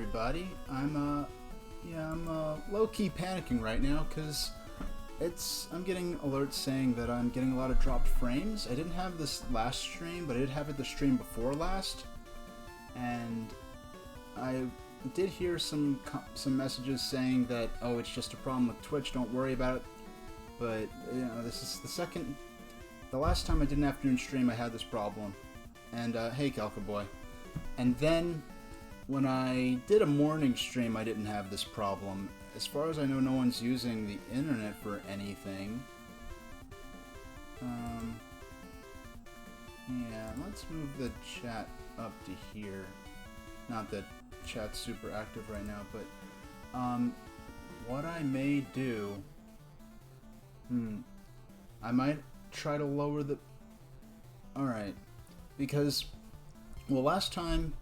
everybody. I'm low-key panicking right now because I'm getting alerts saying that I'm getting a lot of dropped frames. I didn't have this last stream, but I did have it the stream before last, and I did hear some messages saying that, oh, it's just a problem with Twitch, don't worry about it. But you know, this is the last time I did an afternoon stream I had this problem. And hey, Calca Boy. And then when I did a morning stream, I didn't have this problem. As far as I know, no one's using the internet for anything. Yeah, let's move the chat up to here. Not that chat's super active right now, but what I may do, I might try to lower the... Alright, because, well, last time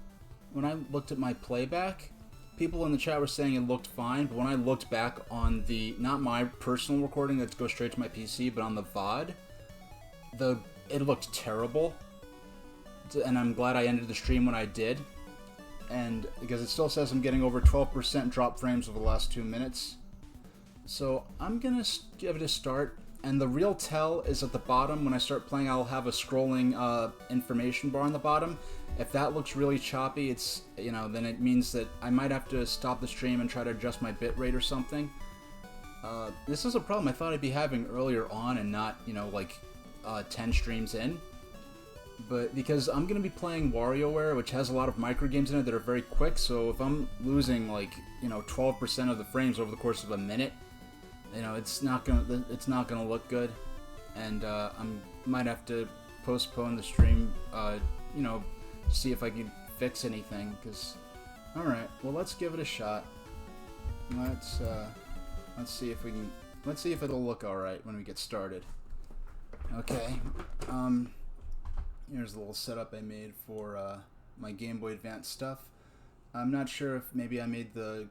when I looked at my playback, people in the chat were saying it looked fine, but when I looked back on the, not my personal recording that goes straight to my PC, but on the VOD, it looked terrible. And I'm glad I ended the stream when I did. And because it still says I'm getting over 12% drop frames over the last 2 minutes. So I'm gonna give it a start. And the real tell is at the bottom. When I start playing, I'll have a scrolling information bar on the bottom. If that looks really choppy, it's, you know, then it means that I might have to stop the stream and try to adjust my bitrate or something. This is a problem I thought I'd be having earlier on and not, you know, like 10 streams in. But because I'm going to be playing Wario, which has a lot of microgames in it that are very quick, so if I'm losing, like, you know, 12% of the frames over the course of a minute, you know, it's not gonna look good, and I might have to postpone the stream, you know, see if I can fix anything. Cause, all right, well, let's give it a shot. Let's see if we can. Let's see if it'll look all right when we get started. Okay. Here's a little setup I made for my Game Boy Advance stuff. I'm not sure if maybe I made the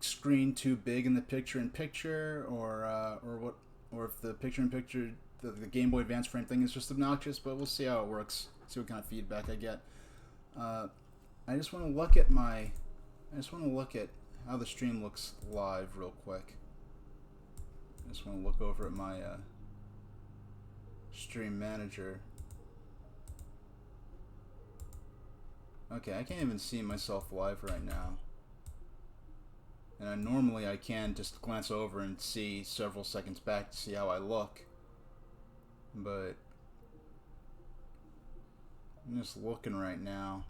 screen too big in the picture-in-picture, or if the picture-in-picture, the Game Boy Advance frame thing is just obnoxious, but we'll see how it works, see what kind of feedback I get. I just want to look at how the stream looks live real quick. I just want to look over at my stream manager. Okay, I can't even see myself live right now. And normally I can just glance over and see several seconds back to see how I look. But I'm just looking right now.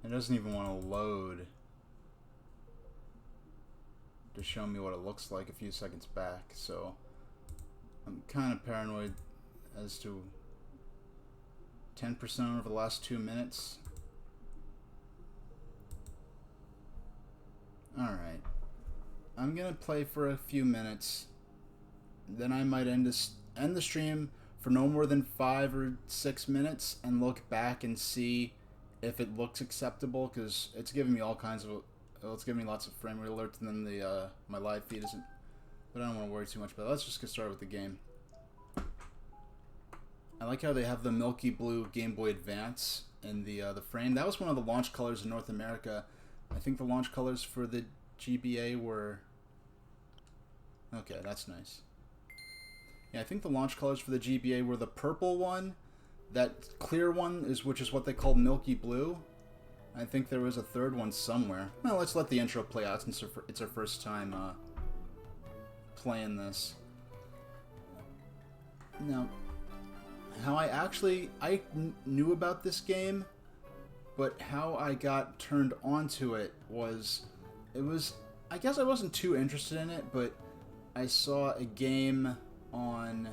It doesn't even want to load to show me what it looks like a few seconds back. So I'm kind of paranoid as to 10% over the last 2 minutes. Alright. I'm gonna play for a few minutes. Then I might end the stream for no more than 5 or 6 minutes and look back and see if it looks acceptable, because it's giving me all kinds of... it's giving me lots of frame rate alerts, and then my live feed isn't... But I don't want to worry too much about it. Let's just get started with the game. I like how they have the milky blue Game Boy Advance in the frame. That was one of the launch colors in North America. I think the launch colors for the GBA were... Okay, that's nice. Yeah, I think the launch colors for the GBA were the purple one. That clear one, which is what they call milky blue. I think there was a third one somewhere. Well, let's let the intro play out since it's our first time playing this. Now... How I knew about this game, but how I got turned onto it was, I guess I wasn't too interested in it, but I saw a game on,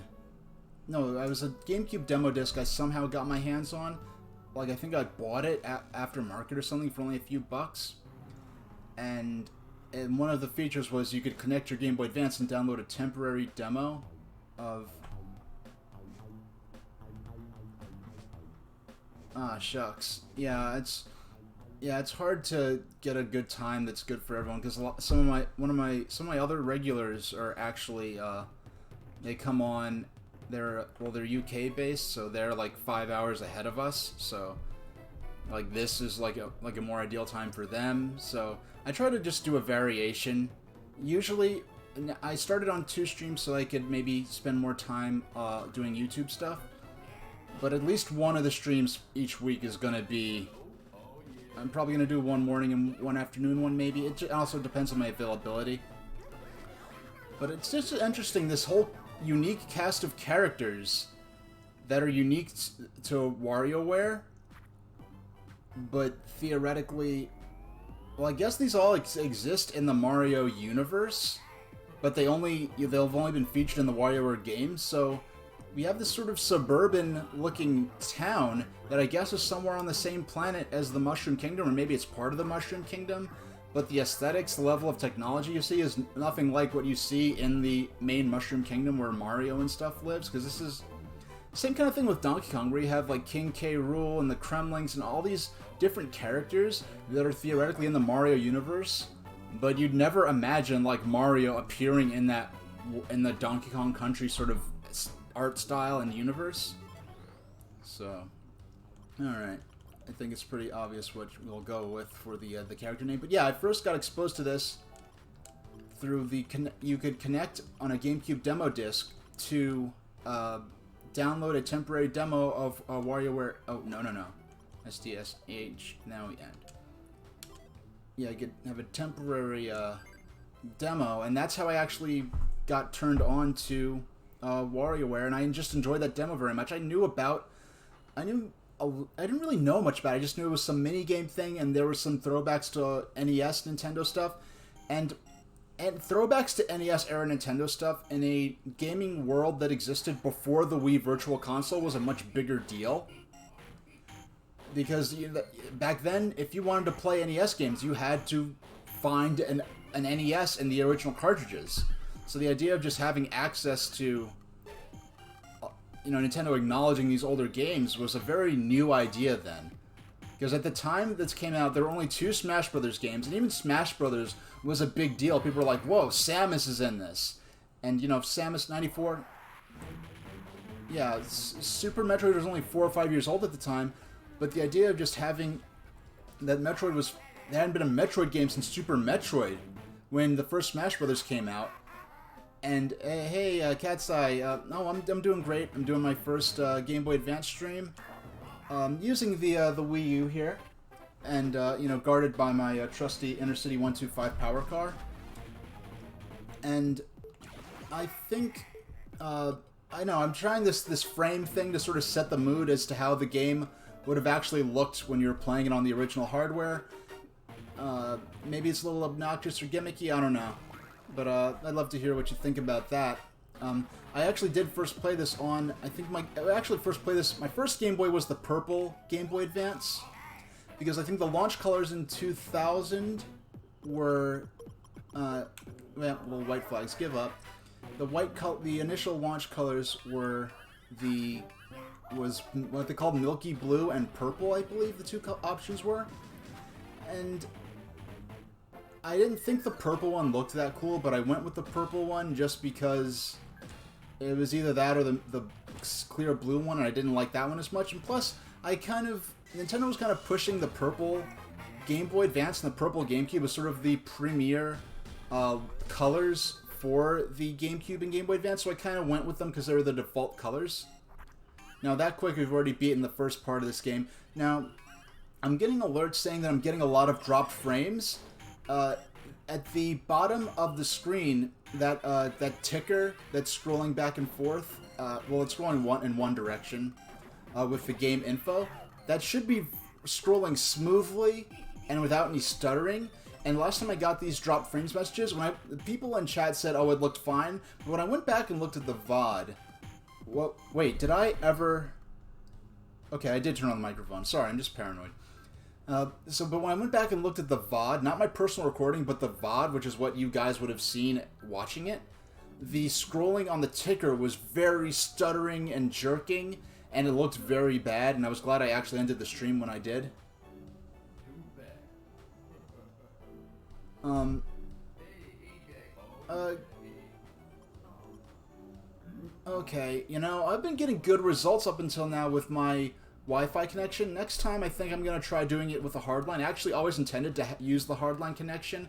no, it was a GameCube demo disc I somehow got my hands on. Like, I think I bought it after market or something for only a few bucks. And one of the features was you could connect your Game Boy Advance and download a temporary demo of... Ah, shucks. Yeah, it's hard to get a good time that's good for everyone, because some of my other regulars are actually they come on they're UK based, so they're like 5 hours ahead of us. So like this is like a more ideal time for them. So I try to just do a variation. Usually, I started on 2 streams so I could maybe spend more time doing YouTube stuff. But at least one of the streams each week is gonna be. I'm probably gonna do one morning and one afternoon one maybe. It also depends on my availability. But it's just interesting, this whole unique cast of characters that are unique to WarioWare, but theoretically, well, I guess these all exist in the Mario universe, but they've only been featured in the WarioWare games. So we have this sort of suburban-looking town that I guess is somewhere on the same planet as the Mushroom Kingdom, or maybe it's part of the Mushroom Kingdom. But the aesthetics, the level of technology you see is nothing like what you see in the main Mushroom Kingdom where Mario and stuff lives, because this is the same kind of thing with Donkey Kong, where you have like King K. Rool and the Kremlings and all these different characters that are theoretically in the Mario universe, but you'd never imagine like Mario appearing in the Donkey Kong Country sort of art style and universe. So, alright. I think it's pretty obvious what we'll go with for the character name. But yeah, I first got exposed to this through you could connect on a GameCube demo disc to download a temporary demo of WarioWare. Oh, no. STSH, now we end. Yeah, I could have a temporary demo, and that's how I actually got turned on to WarioWare, and I just enjoyed that demo very much. I didn't really know much about it. I just knew it was some mini-game thing, and there were some throwbacks to NES Nintendo stuff. And throwbacks to NES-era Nintendo stuff in a gaming world that existed before the Wii Virtual Console was a much bigger deal. Because back then, if you wanted to play NES games, you had to find an NES in the original cartridges. So the idea of just having access to Nintendo acknowledging these older games was a very new idea then. Because at the time this came out, there were only 2 Smash Brothers games, and even Smash Brothers was a big deal. People were like, whoa, Samus is in this. And, Samus 94... Yeah, Super Metroid was only 4 or 5 years old at the time, but the idea of just having... that Metroid was... There hadn't been a Metroid game since Super Metroid, when the first Smash Brothers came out. And hey, Cat's Eye. No, I'm doing great. I'm doing my first Game Boy Advance stream, using the Wii U here, and guarded by my trusty Intercity 125 power car. And I think I know I'm trying this frame thing to sort of set the mood as to how the game would have actually looked when you were playing it on the original hardware. Maybe it's a little obnoxious or gimmicky. I don't know. But I'd love to hear what you think about that. I actually did first play this on, my first Game Boy was the purple Game Boy Advance. Because I think the launch colors in 2000 were, white flags, give up. The initial launch colors was what they called milky blue and purple, I believe the 2 options were. And I didn't think the purple one looked that cool, but I went with the purple one just because it was either that or the clear blue one, and I didn't like that one as much. And plus, Nintendo was kind of pushing the purple Game Boy Advance and the purple GameCube as sort of the premier colors for the GameCube and Game Boy Advance, so I kind of went with them because they were the default colors. Now, that quick, we've already beaten the first part of this game. Now, I'm getting alerts saying that I'm getting a lot of dropped frames. At the bottom of the screen, that ticker that's scrolling back and forth, it's scrolling in one direction with the game info. That should be scrolling smoothly and without any stuttering. And last time I got these dropped frames messages, people in chat said, oh, it looked fine. But when I went back and looked at the VOD, wait, did I ever... Okay, I did turn on the microphone. Sorry, I'm just paranoid. But when I went back and looked at the VOD, not my personal recording, but the VOD, which is what you guys would have seen watching it, the scrolling on the ticker was very stuttering and jerking, and it looked very bad, and I was glad I actually ended the stream when I did. Okay, you know, I've been getting good results up until now with my Wi-Fi connection. Next time, I think I'm going to try doing it with a hardline. I actually always intended to use the hardline connection,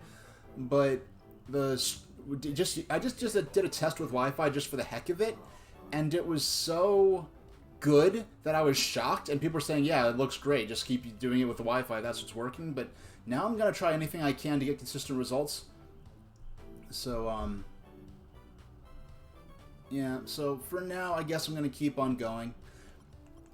but I just did a test with Wi-Fi just for the heck of it, and it was so good that I was shocked, and people were saying, yeah, it looks great, just keep doing it with the Wi-Fi, that's what's working. But now I'm going to try anything I can to get consistent results. So, yeah, so for now, I guess I'm going to keep on going.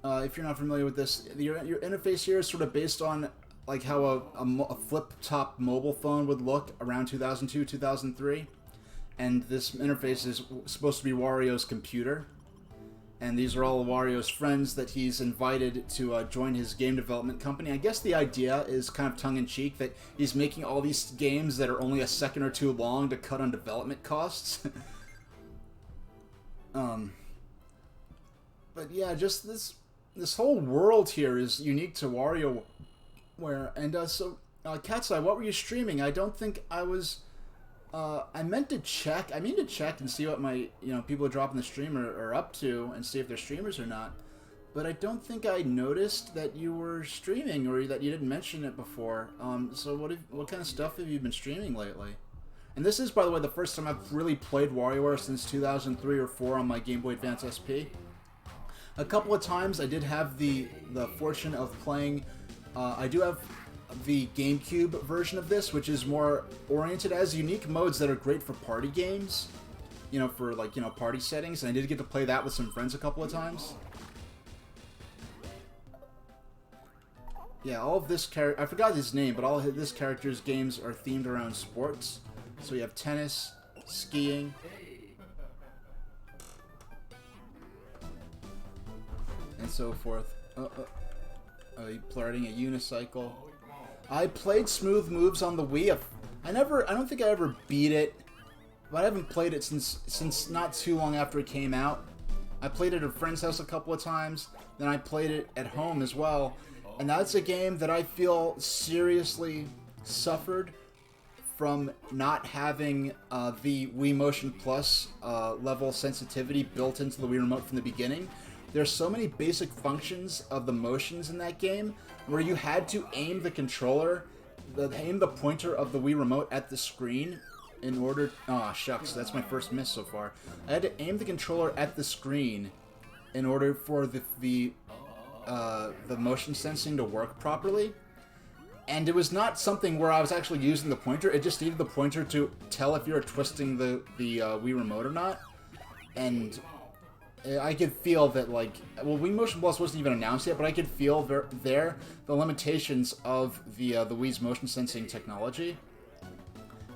If you're not familiar with this, your interface here is sort of based on like how a flip-top mobile phone would look around 2002, 2003. And this interface is supposed to be Wario's computer. And these are all Wario's friends that he's invited to join his game development company. I guess the idea is kind of tongue-in-cheek that he's making all these games that are only a second or two long to cut on development costs. But yeah, just this whole world here is unique to WarioWare. And Cat's Eye, what were you streaming? I don't think I was... I mean to check and see what my, people who drop in the stream are up to and see if they're streamers or not. But I don't think I noticed that you were streaming or that you didn't mention it before. So what kind of stuff have you been streaming lately? And this is, by the way, the first time I've really played WarioWare since 2003 or 4 on my Game Boy Advance SP. A couple of times I did have the fortune of playing, I do have the GameCube version of this, which is more oriented as unique modes that are great for party games, for party settings, and I did get to play that with some friends a couple of times. Yeah, all of this I forgot his name, but all of this character's games are themed around sports. So we have tennis, skiing, and so forth. Playing a unicycle. I played Smooth Moves on the Wii. I don't think I ever beat it, but I haven't played it since not too long after it came out. I played it at a friend's house a couple of times, then I played it at home as well, and that's a game that I feel seriously suffered from not having the Wii Motion Plus level sensitivity built into the Wii Remote from the beginning. There's so many basic functions of the motions in that game where you had to aim the controller, aim the pointer of the Wii Remote at the screen in order... Aw, shucks, that's my first miss so far. I had to aim the controller at the screen in order for the motion sensing to work properly. And it was not something where I was actually using the pointer, it just needed the pointer to tell if you were twisting the Wii Remote or not. And I could feel that, Wii Motion Plus wasn't even announced yet, but I could feel the limitations of the Wii's motion sensing technology.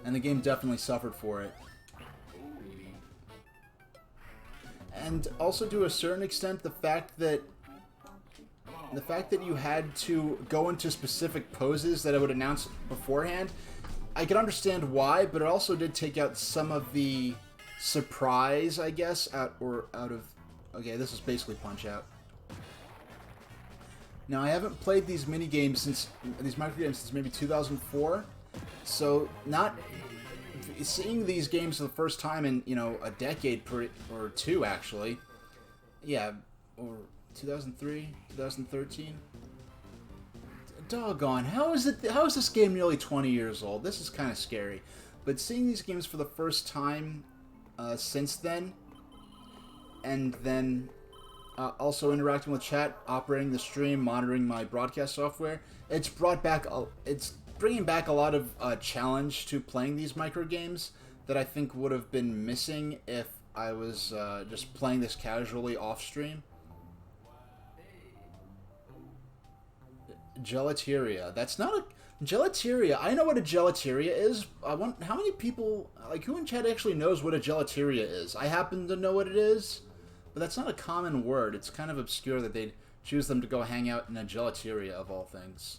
And the game definitely suffered for it. And also, to a certain extent, the fact that you had to go into specific poses that I would announce beforehand, I could understand why, but it also did take out some of the surprise, I guess, out of... Okay, this is basically Punch-Out. Now, I haven't played these minigames these microgames since maybe 2004, so seeing these games for the first time in, a decade or two, actually. Yeah, or 2003, 2013. Doggone, how is this game nearly 20 years old? This is kind of scary. But seeing these games for the first time since then, and then also interacting with chat, operating the stream, monitoring my broadcast software, it's bringing back a lot of challenge to playing these microgames that I think would have been missing if I was just playing this casually off stream. Gelateria. That's not a... Gelateria. I know what a gelateria is. How many people... who in chat actually knows what a gelateria is? I happen to know what it is, but that's not a common word. It's kind of obscure that they'd choose them to go hang out in a gelateria, of all things.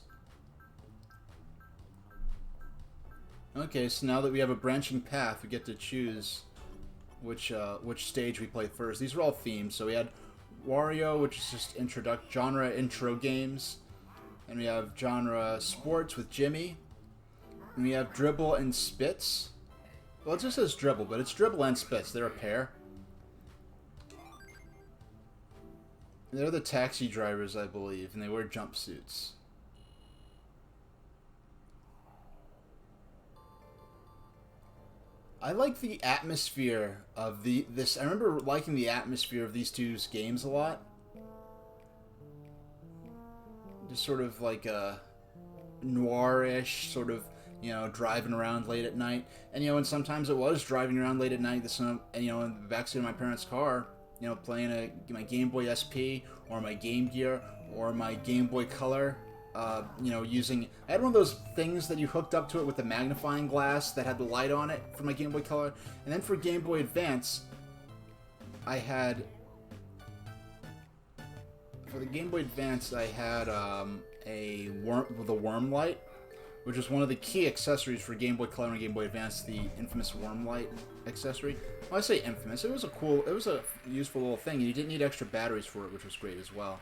Okay, so now that we have a branching path, we get to choose which stage we play first. These are all themes. So we had Wario, which is just genre intro games. And we have genre sports with Jimmy. And we have dribble and spits. Well, it just says dribble, but it's dribble and spits. They're a pair. They're the taxi drivers, I believe, and they wear jumpsuits. I like the atmosphere of this. I remember liking the atmosphere of these two games a lot. Just sort of like a noir-ish, sort of, you know, driving around late at night. And, you know, and sometimes it was driving around late at night, and, you know, in the backseat of my parents' car, you know, playing my Game Boy SP, or my Game Gear, or my Game Boy Color. You know, I had one of those things that you hooked up to it with the magnifying glass that had the light on it for my Game Boy Color. And then for Game Boy Advance, I had... For the Game Boy Advance, I had the worm light, which is one of the key accessories for Game Boy Color and Game Boy Advance, the infamous worm light accessory. Well, I say infamous. It was a useful little thing, and you didn't need extra batteries for it, which was great as well.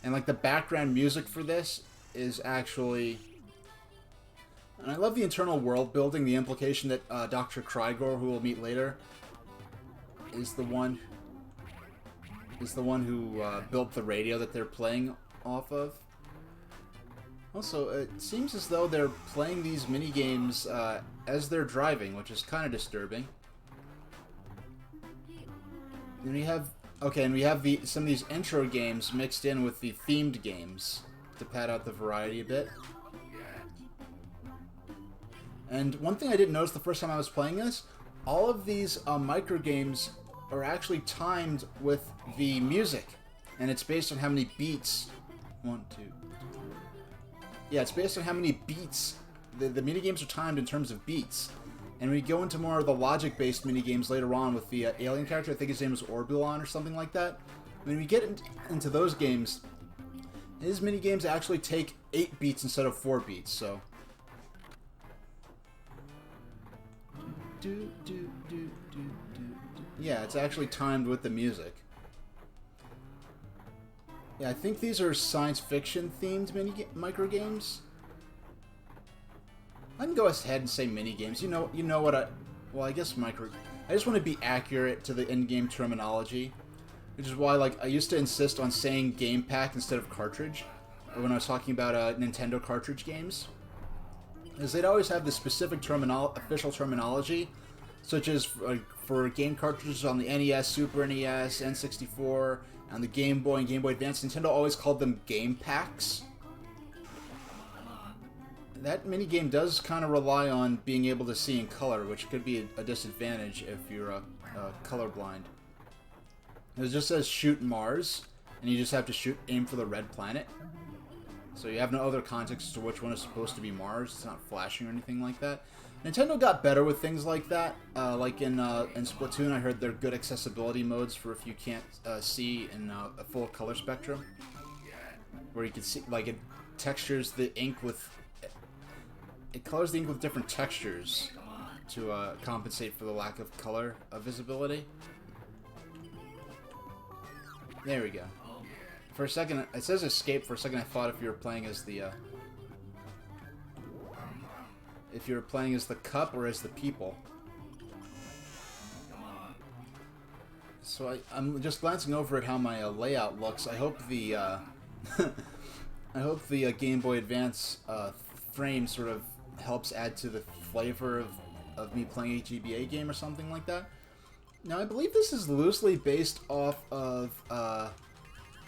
And, like, the background music for this is actually... And I love the internal world building, the implication that Dr. Krygor, who we'll meet later, is the one who built the radio that they're playing off of. Also, it seems as though they're playing these mini-games as they're driving, which is kind of disturbing. And we have... Okay, and we have some of these intro games mixed in with the themed games to pad out the variety a bit. And one thing I didn't notice the first time I was playing this, all of these micro games are actually timed with the music, and it's based on how many beats. 1, 2. Yeah, it's based on how many beats. The minigames are timed in terms of beats. And we go into more of the logic-based minigames later on with the alien character. I think his name was Orbulon or something like that. When we get into those games, his minigames actually take 8 beats instead of 4 beats, so... Yeah, it's actually timed with the music. Yeah, I think these are science fiction themed micro games. I can go ahead and say mini games. You know what well, I guess micro. I just want to be accurate to the in-game terminology, which is why, like, I used to insist on saying game pack instead of cartridge when I was talking about Nintendo cartridge games, is they'd always have the specific official terminology, such as for game cartridges on the NES, Super NES, N64, and the Game Boy and Game Boy Advance. Nintendo always called them game packs. That minigame does kind of rely on being able to see in color, which could be a disadvantage if you're colorblind. It just says shoot Mars, and you just have to aim for the red planet. So you have no other context as to which one is supposed to be Mars. It's not flashing or anything like that. Nintendo got better with things like that. Like in Splatoon, I heard there are good accessibility modes for if you can't see in a full color spectrum, where you can see, like, it textures the ink with... It colors the ink with different textures to compensate for the lack of color visibility. There we go. For a second, it says escape. For a second, I thought if you were playing as the cup or as the people. So I'm just glancing over at how my layout looks. I hope the Game Boy Advance frame sort of helps add to the flavor of me playing a GBA game or something like that. Now, I believe this is loosely based off of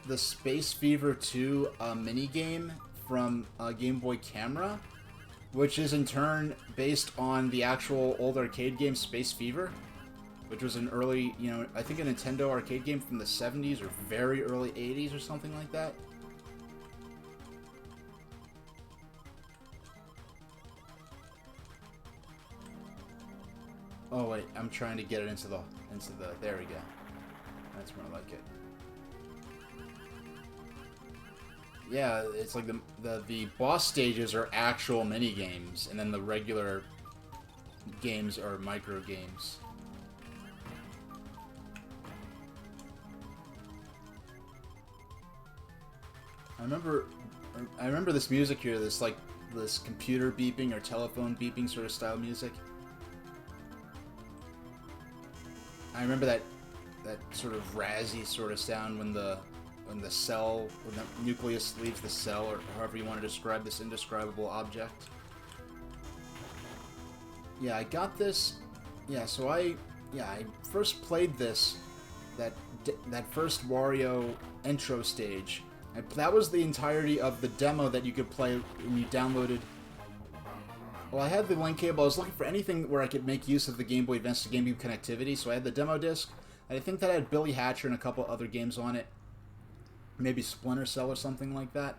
the Space Fever 2 minigame from Game Boy Camera, which is in turn based on the actual old arcade game Space Fever, which was an early, I think a Nintendo arcade game from the 70s or very early 80s or something like that. Oh wait, I'm trying to get it into the, there we go. That's more like it. Yeah, it's like the boss stages are actual mini games, and then the regular games are micro games. I remember this music here, this computer beeping or telephone beeping sort of style music. I remember that that sort of razzy sort of sound when the nucleus leaves the cell, or however you want to describe this indescribable object. Yeah, I got this. Yeah, so I first played this, that first Wario intro stage. That was the entirety of the demo that you could play when you downloaded. Well, I had the link cable. I was looking for anything where I could make use of the Game Boy Advance to GameCube connectivity, so I had the demo disc. And I think that had Billy Hatcher and a couple other games on it. Maybe Splinter Cell or something like that.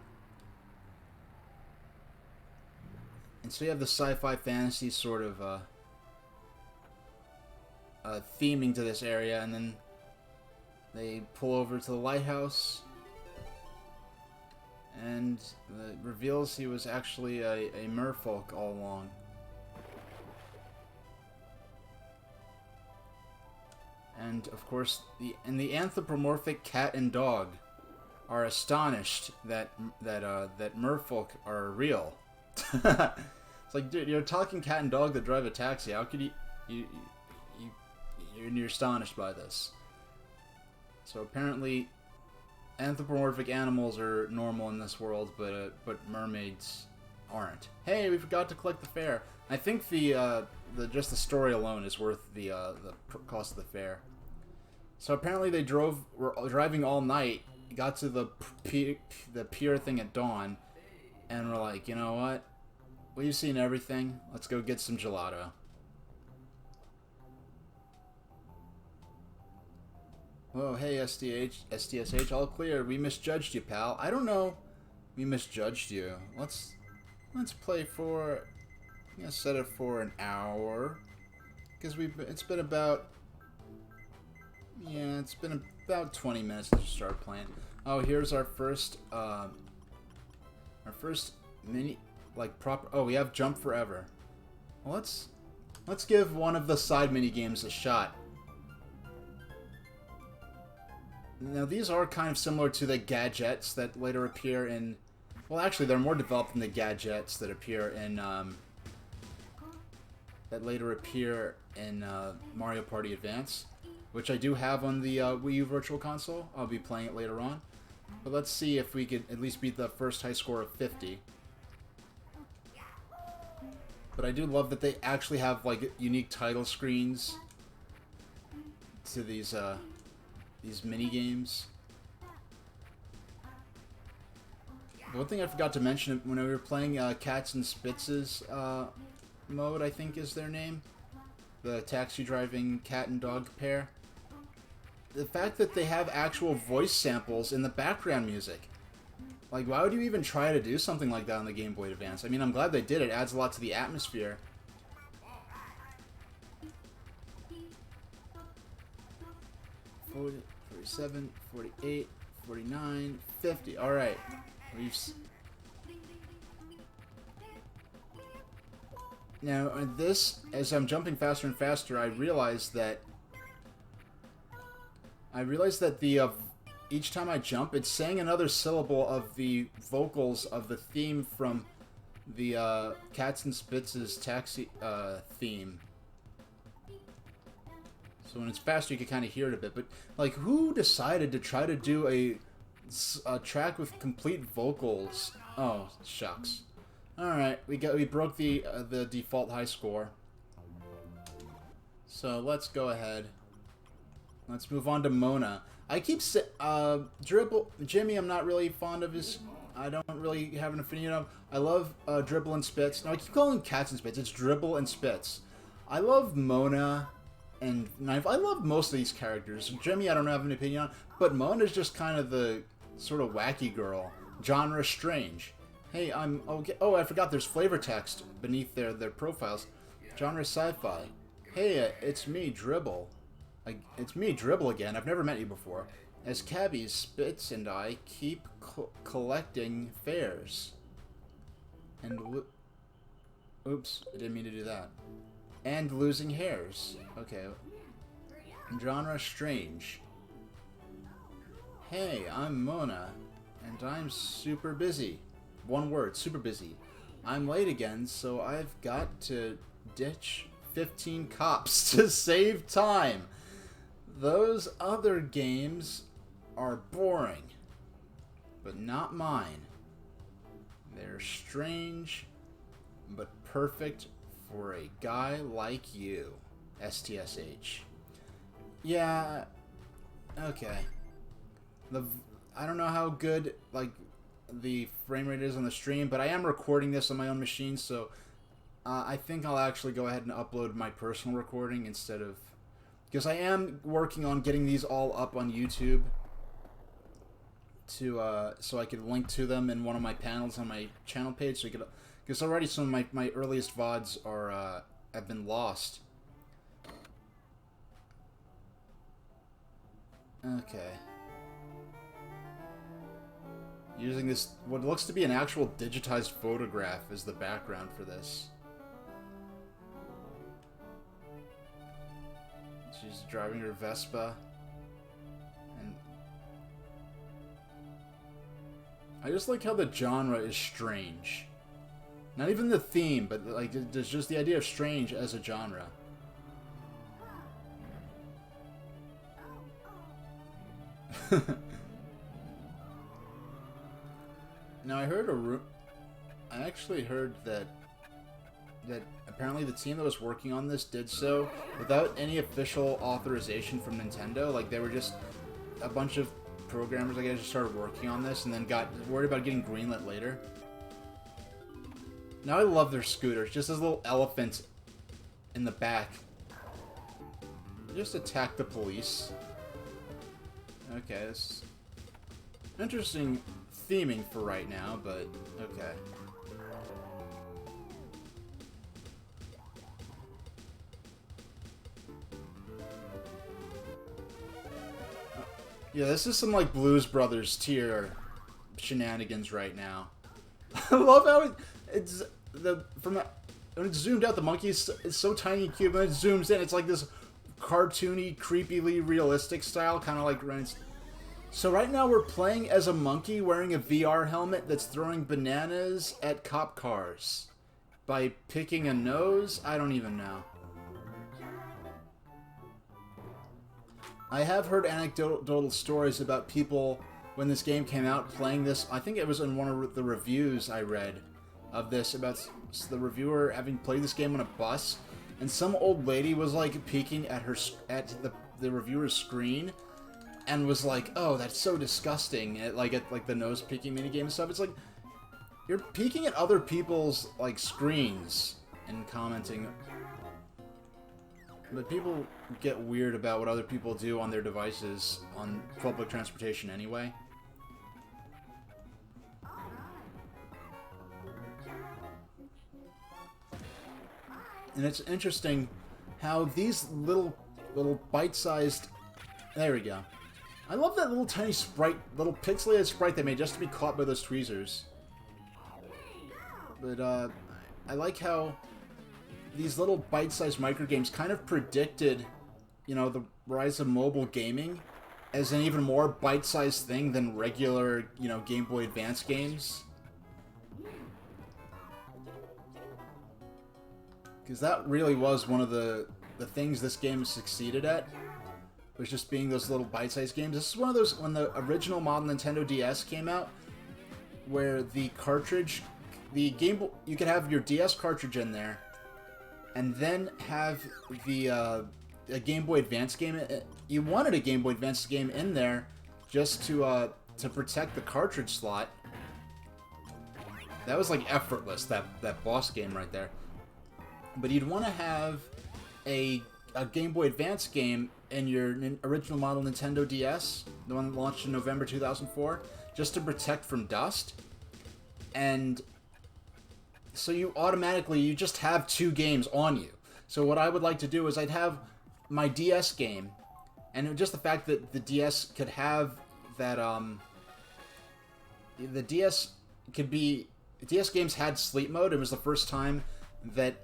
And so you have the sci-fi fantasy sort of theming to this area, and then they pull over to the lighthouse, and it reveals he was actually a merfolk all along. And of course, the anthropomorphic cat and dog are astonished that merfolk are real. It's like, dude, you're a talking cat and dog that drive a taxi. How could you're astonished by this? So apparently, anthropomorphic animals are normal in this world, but mermaids aren't. Hey, we forgot to collect the fare. I think just the story alone is worth the cost of the fare. So apparently they were driving all night, got to the pier thing at dawn, and we're like, you know what? We've seen everything. Let's go get some gelato. Oh, hey, STSH, all clear. We misjudged you, pal. I don't know. We misjudged you. Let's play for... I'm gonna set it for an hour. Because it's been about... Yeah, it's been about 20 minutes to start playing. Oh, here's our first mini... Like, proper... Oh, we have Jump Forever. Well, let's give one of the side mini-games a shot. Now, these are kind of similar to the gadgets that later appear in... Well, actually, they're more developed than the gadgets that appear in... Mario Party Advance, which I do have on the Wii U Virtual Console. I'll be playing it later on. But let's see if we could at least beat the first high score of 50. But I do love that they actually have, like, unique title screens to these mini-games. One thing I forgot to mention when we were playing Cats and Spitz's mode, I think is their name, the taxi-driving cat and dog pair, the fact that they have actual voice samples in the background music. Like, why would you even try to do something like that on the Game Boy Advance? I mean, I'm glad they did. It adds a lot to the atmosphere. $40, $47, $48, $49, $50. Alright. Now, this, as I'm jumping faster and faster, I realize that each time I jump, it's saying another syllable of the vocals of the theme from the Cats and Spitz's taxi theme. So when it's faster, you can kind of hear it a bit. But, like, who decided to try to do a track with complete vocals? Oh, shucks. Alright, we broke the default high score. So let's go ahead. Let's move on to Mona. I keep Dribble Jimmy. I'm not really fond of his. I don't really have an opinion of. I love Dribble and Spitz. No, I keep calling Cats and Spitz. It's Dribble and Spitz. I love Mona and Knife. I love most of these characters. Jimmy, I don't have an opinion on, but Mona's just kind of the sort of wacky girl. Genre strange. Hey, I'm okay. Oh, I forgot. There's flavor text beneath their profiles. Genre sci-fi. Hey, it's me, Dribble. It's me, Dribble again. I've never met you before. As cabbies, Spitz and I keep collecting fares. And oops, I didn't mean to do that. And losing hairs. Okay. Genre strange. Hey, I'm Mona, and I'm super busy. One word, super busy. I'm late again, so I've got to ditch 15 cops to save time. Those other games are boring, but not mine. They're strange, but perfect for a guy like you, STSH. Yeah, okay. I don't know how good like the frame rate is on the stream, but I am recording this on my own machine, so I think I'll actually go ahead and upload my personal recording instead of, because I am working on getting these all up on YouTube to so I could link to them in one of my panels on my channel page, so you could, because already some of my earliest VODs are have been lost. Okay. Using this, what looks to be an actual digitized photograph as the background for this. She's driving her Vespa. And I just like how the genre is strange. Not even the theme, but like there's just the idea of strange as a genre. Now I actually heard that apparently the team that was working on this did so without any official authorization from Nintendo. Like they were just a bunch of programmers, I guess, just started working on this and then got worried about getting greenlit later. Now I love their scooters, just this little elephant in the back. Just attack the police. Okay, this interesting theming for right now, but okay. Yeah, this is some like Blues Brothers tier shenanigans right now. I love how it's when it's zoomed out, the monkey is so tiny and cute, but when it zooms in, it's like this cartoony, creepily realistic style, kind of like when it's. So right now we're playing as a monkey wearing a VR helmet that's throwing bananas at cop cars by picking a nose. I don't even know. I have heard anecdotal stories about people when this game came out playing this. I think it was in one of the reviews I read of this, about the reviewer having played this game on a bus, and some old lady was like peeking at the reviewer's screen and was like, "Oh, that's so disgusting!" At the nose peeking minigame and stuff. It's like you're peeking at other people's like screens and commenting. But people get weird about what other people do on their devices on public transportation anyway. And it's interesting how these little bite-sized. There we go. I love that little tiny sprite, little pixelated sprite they made just to be caught by those tweezers. But I like how these little bite-sized microgames kind of predicted, you know, the rise of mobile gaming as an even more bite-sized thing than regular, you know, Game Boy Advance games. Because that really was one of the things this game succeeded at, was just being those little bite-sized games. This is one of those, when the original model Nintendo DS came out, where the cartridge, you could have your DS cartridge in there, and then have a Game Boy Advance game. You wanted a Game Boy Advance game in there just to protect the cartridge slot. That was like effortless, that boss game right there. But you'd want to have a Game Boy Advance game in your original model Nintendo DS, the one that launched in November 2004, just to protect from dust. And so you just have two games on you. So what I would like to do is I'd have my DS game, and just the fact that the DS could have that, the DS games had sleep mode. It was the first time that,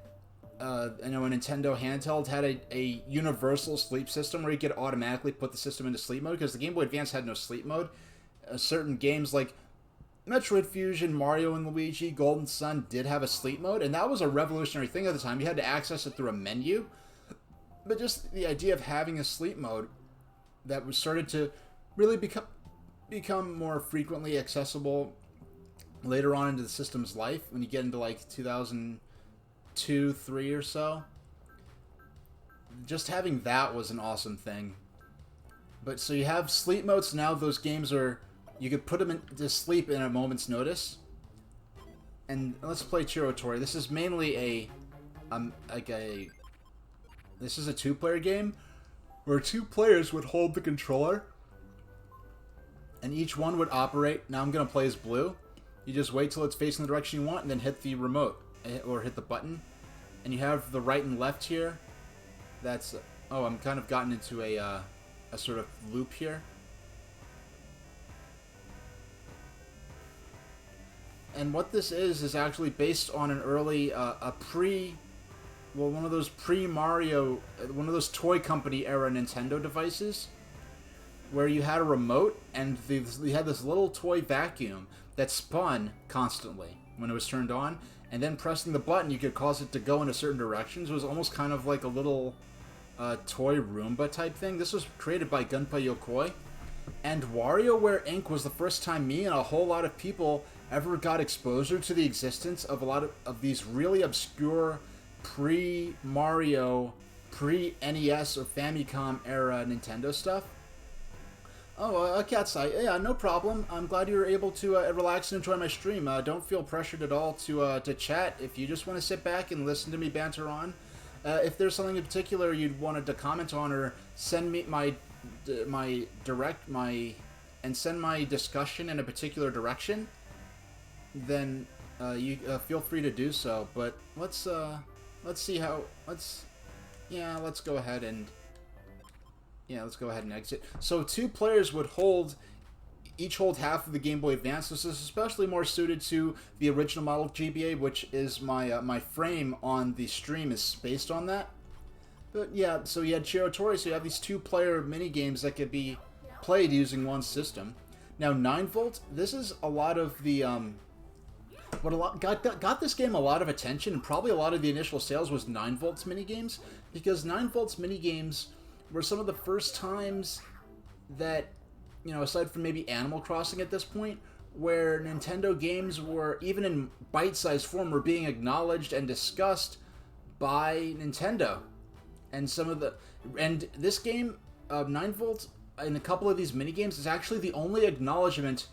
I know a Nintendo handheld had a universal sleep system where you could automatically put the system into sleep mode, because the Game Boy Advance had no sleep mode. Certain games like Metroid Fusion, Mario and Luigi, Golden Sun did have a sleep mode, and that was a revolutionary thing at the time. You had to access it through a menu. But just the idea of having a sleep mode that was started to really become more frequently accessible later on into the system's life, when you get into like 2002, 3 or so. Just having that was an awesome thing. But so you have sleep modes now. Those games are, you could put them to sleep in a moment's notice. And let's play Chirotori. This is mainly this is a 2-player game where 2 players would hold the controller and each one would operate. Now I'm going to play as blue. You just wait till it's facing the direction you want and then hit the remote or hit the button. And you have the right and left here. That's, oh, I'm kind of gotten into a sort of loop here. And what this is actually based on an early, one of those pre-Mario, one of those toy company era Nintendo devices, where you had a remote and you had this little toy vacuum that spun constantly when it was turned on, and then pressing the button you could cause it to go into certain directions. It was almost kind of like a little toy Roomba type thing. This was created by Gunpei Yokoi, and WarioWare Inc. was the first time me and a whole lot of people ever got exposure to the existence of a lot of these really obscure pre-Mario, pre-NES or Famicom era Nintendo stuff. Oh, Cat's Eye. Yeah, no problem. I'm glad you were able to relax and enjoy my stream. Don't feel pressured at all to chat. If you just want to sit back and listen to me banter on, if there's something in particular you'd wanted to comment on or send me send my discussion in a particular direction, then you feel free to do so. But let's see how let's go ahead and exit. So 2 players would each hold half of the Game Boy Advance. This is especially more suited to the original model of GBA, which is my frame on the stream is based on that. But yeah, so you had Chirotori, so you have these 2-player mini games that could be played using one system. Now 9-volt, this is a lot of the got this game a lot of attention, and probably a lot of the initial sales was 9-volt's mini games, because 9-volt's mini games were some of the first times that, aside from maybe Animal Crossing at this point, where Nintendo games were, even in bite-sized form, were being acknowledged and discussed by Nintendo. And this game, 9-volt, in a couple of these mini-games, is actually the only acknowledgement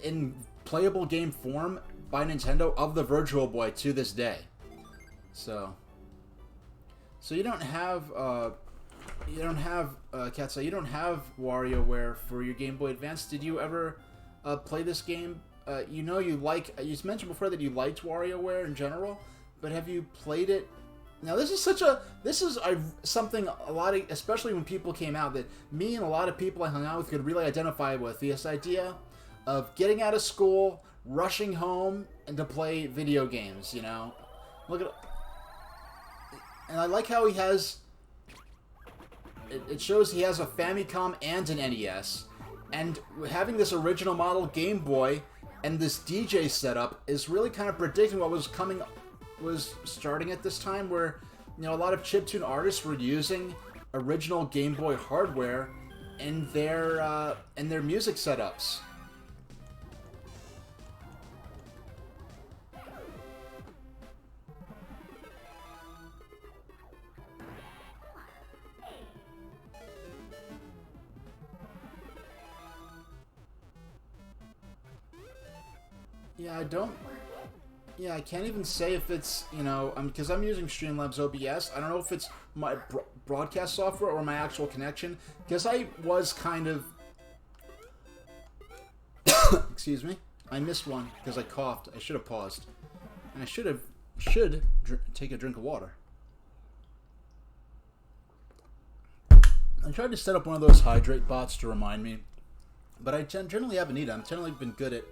in playable game form by Nintendo of the Virtual Boy to this day. So you don't have Katsa, you don't have WarioWare for your Game Boy Advance. Did you ever play this game? You mentioned before that you liked WarioWare in general, but have you played it? Now this is something a lot of, especially when people came out, that me and a lot of people I hung out with could really identify with. This idea of getting out of school, rushing home, and to play video games. Look at, and I like how he has. It shows he has a Famicom and an NES, and having this original model Game Boy and this DJ setup is really kind of predicting what was starting at this time, where a lot of chiptune artists were using original Game Boy hardware in their music setups. I can't even say if it's, because I'm using Streamlabs OBS. I don't know if it's my broadcast software or my actual connection, because I was kind of... Excuse me. I missed one because I coughed. I should have paused. And I should take a drink of water. I tried to set up one of those hydrate bots to remind me, but I generally haven't either. I've generally been good at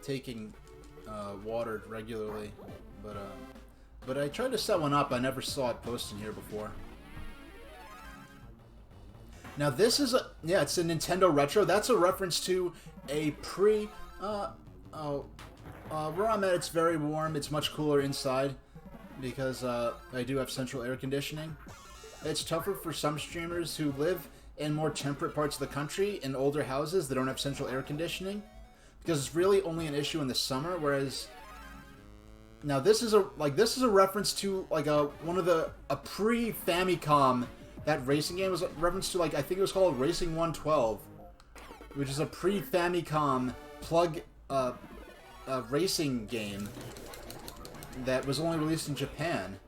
taking water regularly, but I tried to set one up. I never saw it posted here before. Now this is it's a Nintendo Retro. That's a reference to a where I'm at, it's very warm. It's much cooler inside because I do have central air conditioning. It's tougher for some streamers who live in more temperate parts of the country, in older houses that don't have central air conditioning, because it's really only an issue in the summer. Whereas now this is a reference to like a pre-Famicom. That racing game was a reference to, like, I think it was called Racing 112, which is a pre-Famicom plug racing game that was only released in Japan.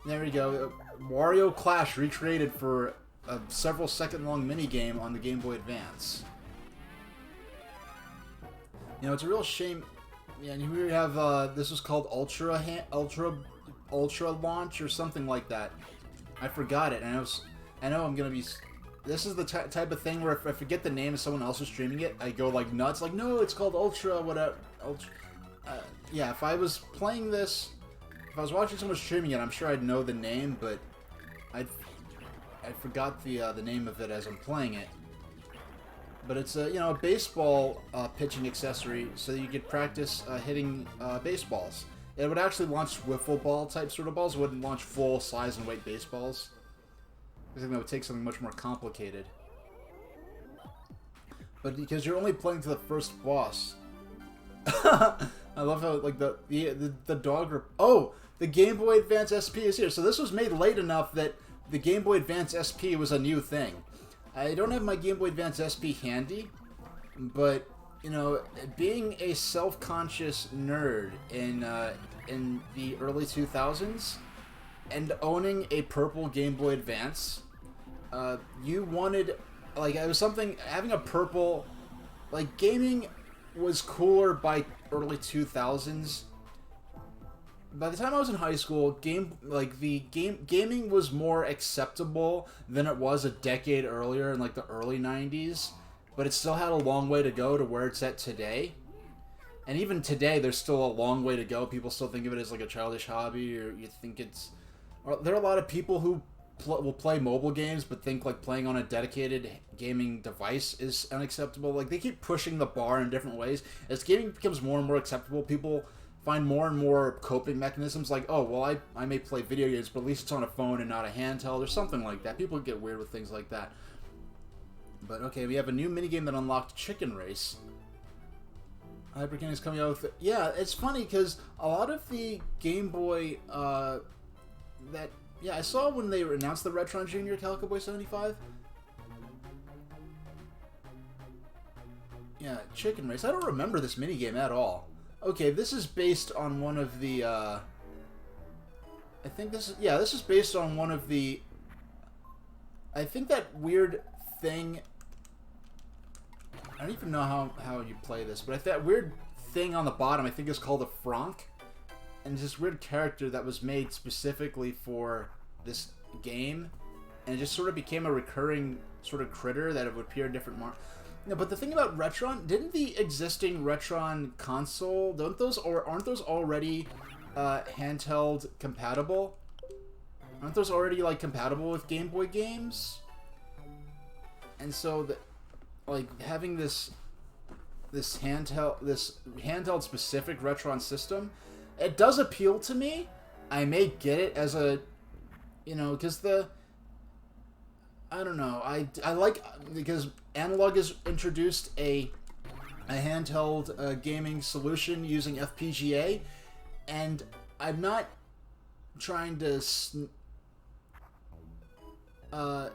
There we go. Wario Clash recreated for a several second-long minigame on the Game Boy Advance. You know, it's a real shame. Yeah, and here we have, this was called Ultra Launch or something like that. I forgot it, and I know I'm gonna be... This is the type of thing where if I forget the name of someone else who's streaming it, I go, like, nuts. Like, no, it's called Ultra, whatever. Ultra... yeah, if I was playing this... If I was watching someone streaming it, I'm sure I'd know the name, but I forgot the name of it as I'm playing it. But it's a, you know, a baseball pitching accessory, so that you could practice hitting baseballs. It would actually launch wiffle ball type sort of balls. It wouldn't launch full size and weight baseballs. I think that would take something much more complicated. But because you're only playing to the first boss. I love how, like, the dog... Oh! The Game Boy Advance SP is here. So this was made late enough that the Game Boy Advance SP was a new thing. I don't have my Game Boy Advance SP handy, but, you know, being a self-conscious nerd in the early 2000s and owning a purple Game Boy Advance, you wanted, like, it was something, having a purple, like, gaming was cooler by early 2000s. By the time I was in high school, gaming was more acceptable than it was a decade earlier in, like, the early 90s, but it still had a long way to go to where it's at today. And even today, there's still a long way to go. People still think of it as, like, a childish hobby, or you think it's... There are a lot of people who will play mobile games, but think, like, playing on a dedicated gaming device is unacceptable. Like, they keep pushing the bar in different ways. As gaming becomes more and more acceptable, people find more and more coping mechanisms, like, oh, well, I may play video games, but at least it's on a phone and not a handheld, or something like that. People get weird with things like that. But, okay, we have a new minigame that unlocked Chicken Race. Hyper King is coming out with it. Yeah, it's funny, because a lot of the Game Boy, yeah, I saw when they announced the Retron Junior Calico Boy 75. Yeah, Chicken Race. I don't remember this minigame at all. Okay, this is based on one of the, I think this is, yeah, this is based on one of the, I think that weird thing, I don't even know how you play this, but that weird thing on the bottom, I think is called a Frank, and it's this weird character that was made specifically for this game, and it just sort of became a recurring sort of critter that it would appear in different No, but the thing about Retron, didn't the existing Retron console, aren't those already handheld compatible? Aren't those already, like, compatible with Game Boy games? And so, like, having this handheld specific Retron system, it does appeal to me. I may get it as a, you know, because I don't know. I like, because Analog has introduced a handheld gaming solution using FPGA, and I'm not trying to... oh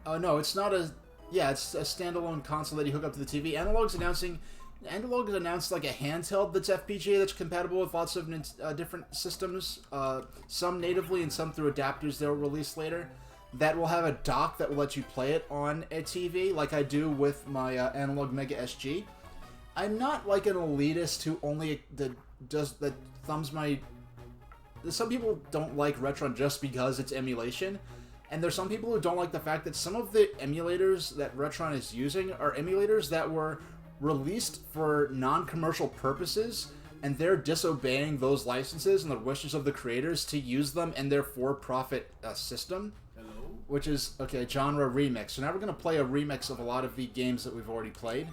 no, it's not a... Yeah, it's a standalone console that you hook up to the TV. Analog has announced like a handheld that's FPGA that's compatible with lots of different systems, some natively and some through adapters they'll release later, that will have a dock that will let you play it on a TV, like I do with my Analog Mega SG. I'm not like an elitist who only that thumbs my... Some people don't like Retron just because it's emulation, and there's some people who don't like the fact that some of the emulators that Retron is using are emulators that were released for non-commercial purposes, and they're disobeying those licenses and the wishes of the creators to use them in their for-profit system. Which is, okay, genre remix. So now we're going to play a remix of a lot of the games that we've already played.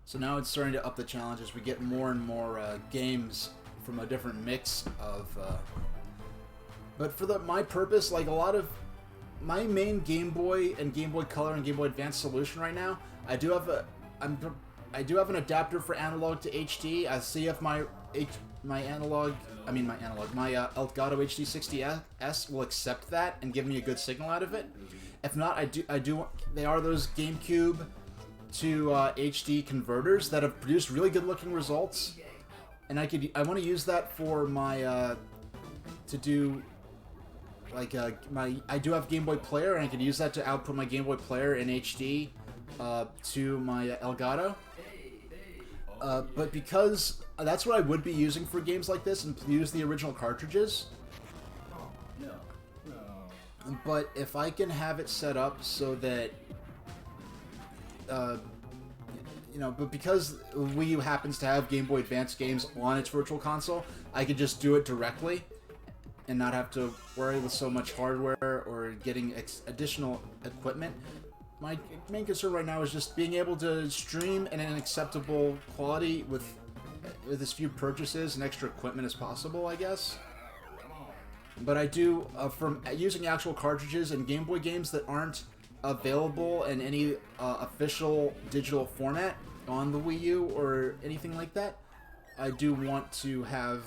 So now it's starting to up the challenge as we get more and more games from a different mix of But for my purpose, like a lot of my main Game Boy and Game Boy Color and Game Boy Advance solution right now, I do have an adapter for analog to HD. I see if my Elgato HD60S will accept that and give me a good signal out of it. If not, they are those GameCube to HD converters that have produced really good looking results, and I want to use that for my to do like I do have Game Boy Player, and I could use that to output my Game Boy Player in HD to my Elgato. But because that's what I would be using for games like this, and use the original cartridges. But if I can have it set up so that, but because Wii U happens to have Game Boy Advance games on its Virtual Console, I could just do it directly and not have to worry with so much hardware or getting additional equipment. My main concern right now is just being able to stream in an acceptable quality with as few purchases and extra equipment as possible, I guess. But I do, from using actual cartridges and Game Boy games that aren't available in any official digital format on the Wii U or anything like that, I do want to have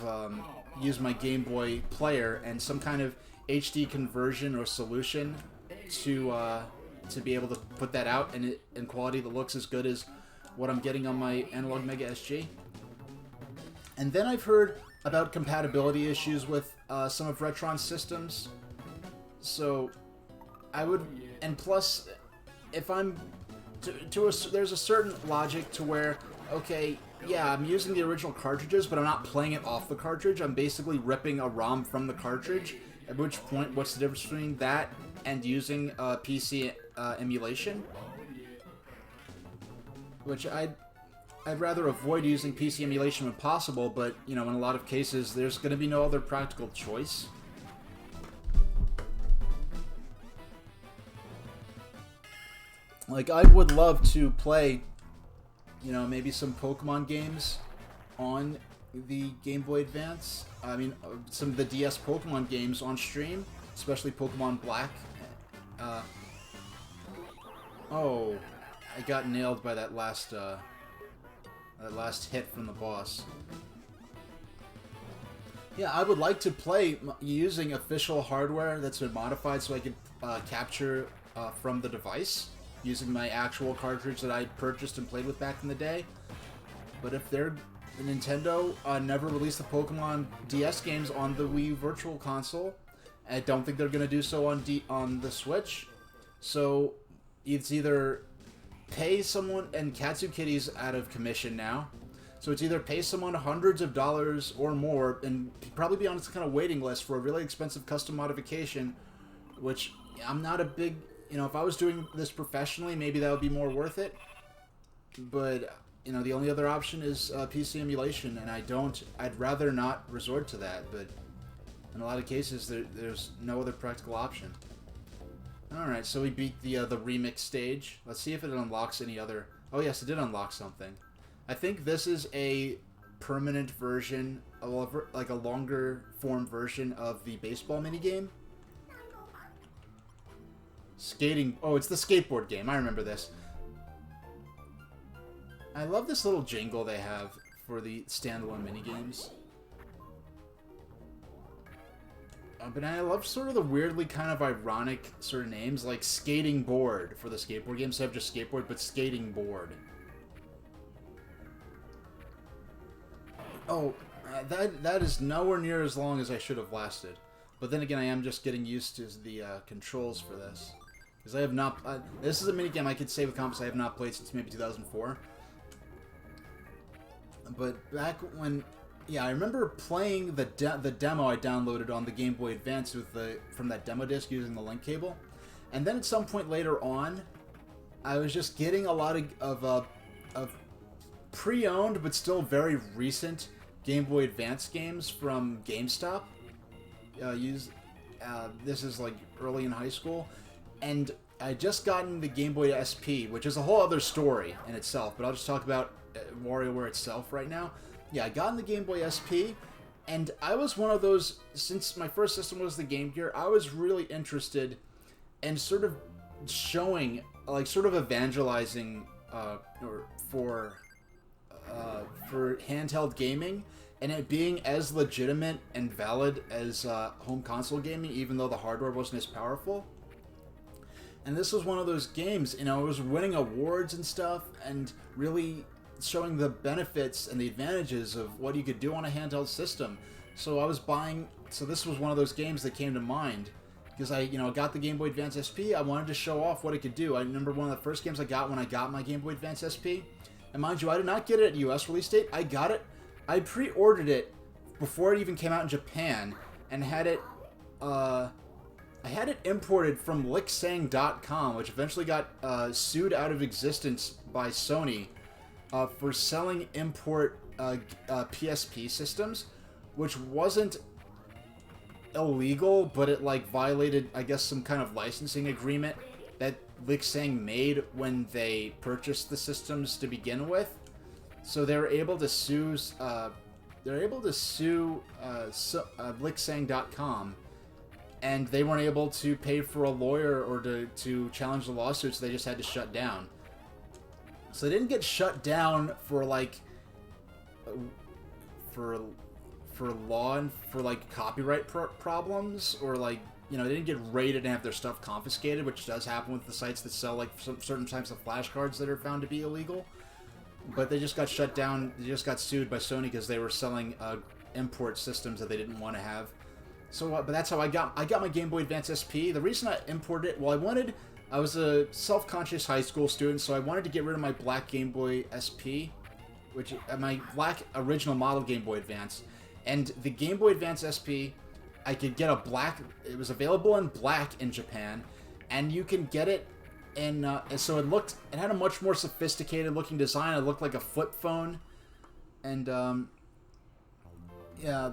use my Game Boy Player and some kind of HD conversion or solution to be able to put that out in quality that looks as good as what I'm getting on my Analog Mega SG. And then I've heard about compatibility issues with some of Retron's systems. So I would, and plus, if I'm there's a certain logic to where, okay, yeah, I'm using the original cartridges, but I'm not playing it off the cartridge. I'm basically ripping a ROM from the cartridge. At which point, what's the difference between that and using PC emulation? Which I'd rather avoid using PC emulation when possible, but, in a lot of cases, there's going to be no other practical choice. Like, I would love to play, maybe some Pokemon games on the Game Boy Advance. I mean, some of the DS Pokemon games on stream, especially Pokemon Black. Oh, I got nailed by that last hit from the boss. Yeah, I would like to play using official hardware that's been modified so I could capture from the device, using my actual cartridge that I purchased and played with back in the day. But if Nintendo never released the Pokemon DS games on the Wii Virtual Console, I don't think they're going to do so on the Switch. So it's either pay someone, and Katsu Kitty's out of commission now, so it's either pay someone hundreds of dollars or more and probably be on some kind of waiting list for a really expensive custom modification, which I'm not a big, if I was doing this professionally, maybe that would be more worth it. But, the only other option is PC emulation, and I'd rather not resort to that, but in a lot of cases, there's no other practical option. Alright, so we beat the remix stage. Let's see if it unlocks any other... Oh yes, it did unlock something. I think this is a permanent version, like a longer form version of the baseball minigame. Skating... Oh, it's the skateboard game. I remember this. I love this little jingle they have for the standalone minigames. But I love sort of the weirdly kind of ironic sort of names, like Skating Board for the skateboard game. So I have just skateboard, but Skating Board. Oh, that is nowhere near as long as I should have lasted. But then again, I am just getting used to the controls for this. Because I have not... this is a minigame I could say with confidence I have not played since maybe 2004. But back when... Yeah, I remember playing the demo I downloaded on the Game Boy Advance from that demo disc using the link cable. And then at some point later on, I was just getting a lot of pre-owned but still very recent Game Boy Advance games from GameStop. This is like early in high school. And I just gotten the Game Boy SP, which is a whole other story in itself, but I'll just talk about WarioWare itself right now. Yeah, I got in the Game Boy SP, And I was one of those, since my first system was the Game Gear, I was really interested in sort of showing, like, sort of evangelizing for handheld gaming, and it being as legitimate and valid as home console gaming, even though the hardware wasn't as powerful. And this was one of those games, you know, it was winning awards and stuff, and really showing the benefits and the advantages of what you could do on a handheld system. So I was so this was one of those games that came to mind, because I, you know, got the Game Boy Advance SP, I wanted to show off what it could do. I remember one of the first games I got when I got my Game Boy Advance SP, and mind you, I did not get it at US release date, I got it, I pre-ordered it before it even came out in Japan, and had it, I had it imported from licksang.com, which eventually got sued out of existence by Sony for selling import PSP systems, which wasn't illegal, but it like violated, I guess, some kind of licensing agreement that Licksang made when they purchased the systems to begin with. So they were able to sue. Licksang.com, and they weren't able to pay for a lawyer or to challenge the lawsuit, so they just had to shut down. So they didn't get shut down for like for law and for like copyright problems, or like, you know, they didn't get raided and have their stuff confiscated, which does happen with the sites that sell like certain types of flashcards that are found to be illegal. But they just got shut down. They just got sued by Sony because they were selling import systems that they didn't want to have. So, but that's how I got my Game Boy Advance SP. The reason I imported it, well, I was a self-conscious high school student, so I wanted to get rid of my black Game Boy SP, which my black original model Game Boy Advance, and the Game Boy Advance SP, I could get a black. It was available in black in Japan, and you can get it. And so it had a much more sophisticated looking design. It looked like a flip phone. And, yeah,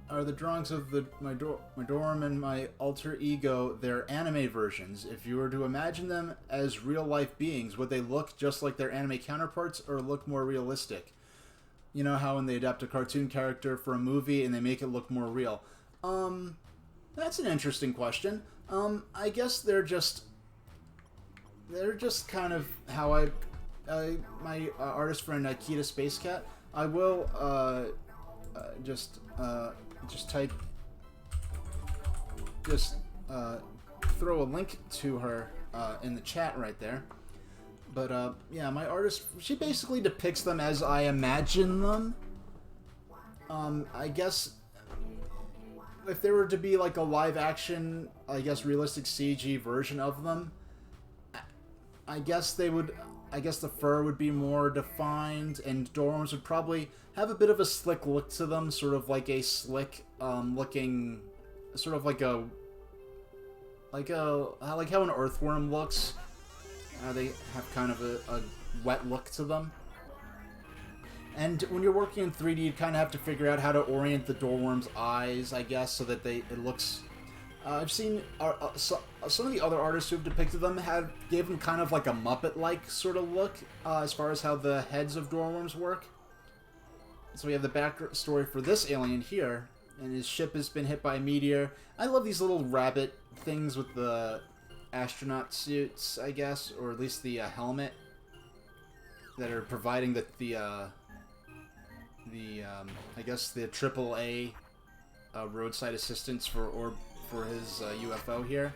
are the drawings of my dorm and my alter ego, they're anime versions. If you were to imagine them as real life beings, would they look just like their anime counterparts or look more realistic? You know how when they adapt a cartoon character for a movie and they make it look more real? That's an interesting question. I guess they're just kind of how my artist friend Akita Space Cat. I will just throw a link to her in the chat right there. But yeah, my artist, she basically depicts them as I imagine them. I guess if there were to be like a live action, I guess realistic CG version of them, I guess the fur would be more defined, and dorms would probably have a bit of a slick look to them, sort of like a slick looking, sort of like how an earthworm looks. They have kind of a wet look to them. And when you're working in 3D, you kind of have to figure out how to orient the doorworm's eyes, I guess, so that it looks. I've seen some of the other artists who have depicted them gave them kind of like a Muppet-like sort of look as far as how the heads of doorworms work. So we have the backstory for this alien here, and his ship has been hit by a meteor. I love these little rabbit things with the astronaut suits, I guess, or at least the helmet that are providing I guess the AAA roadside assistance for his UFO here.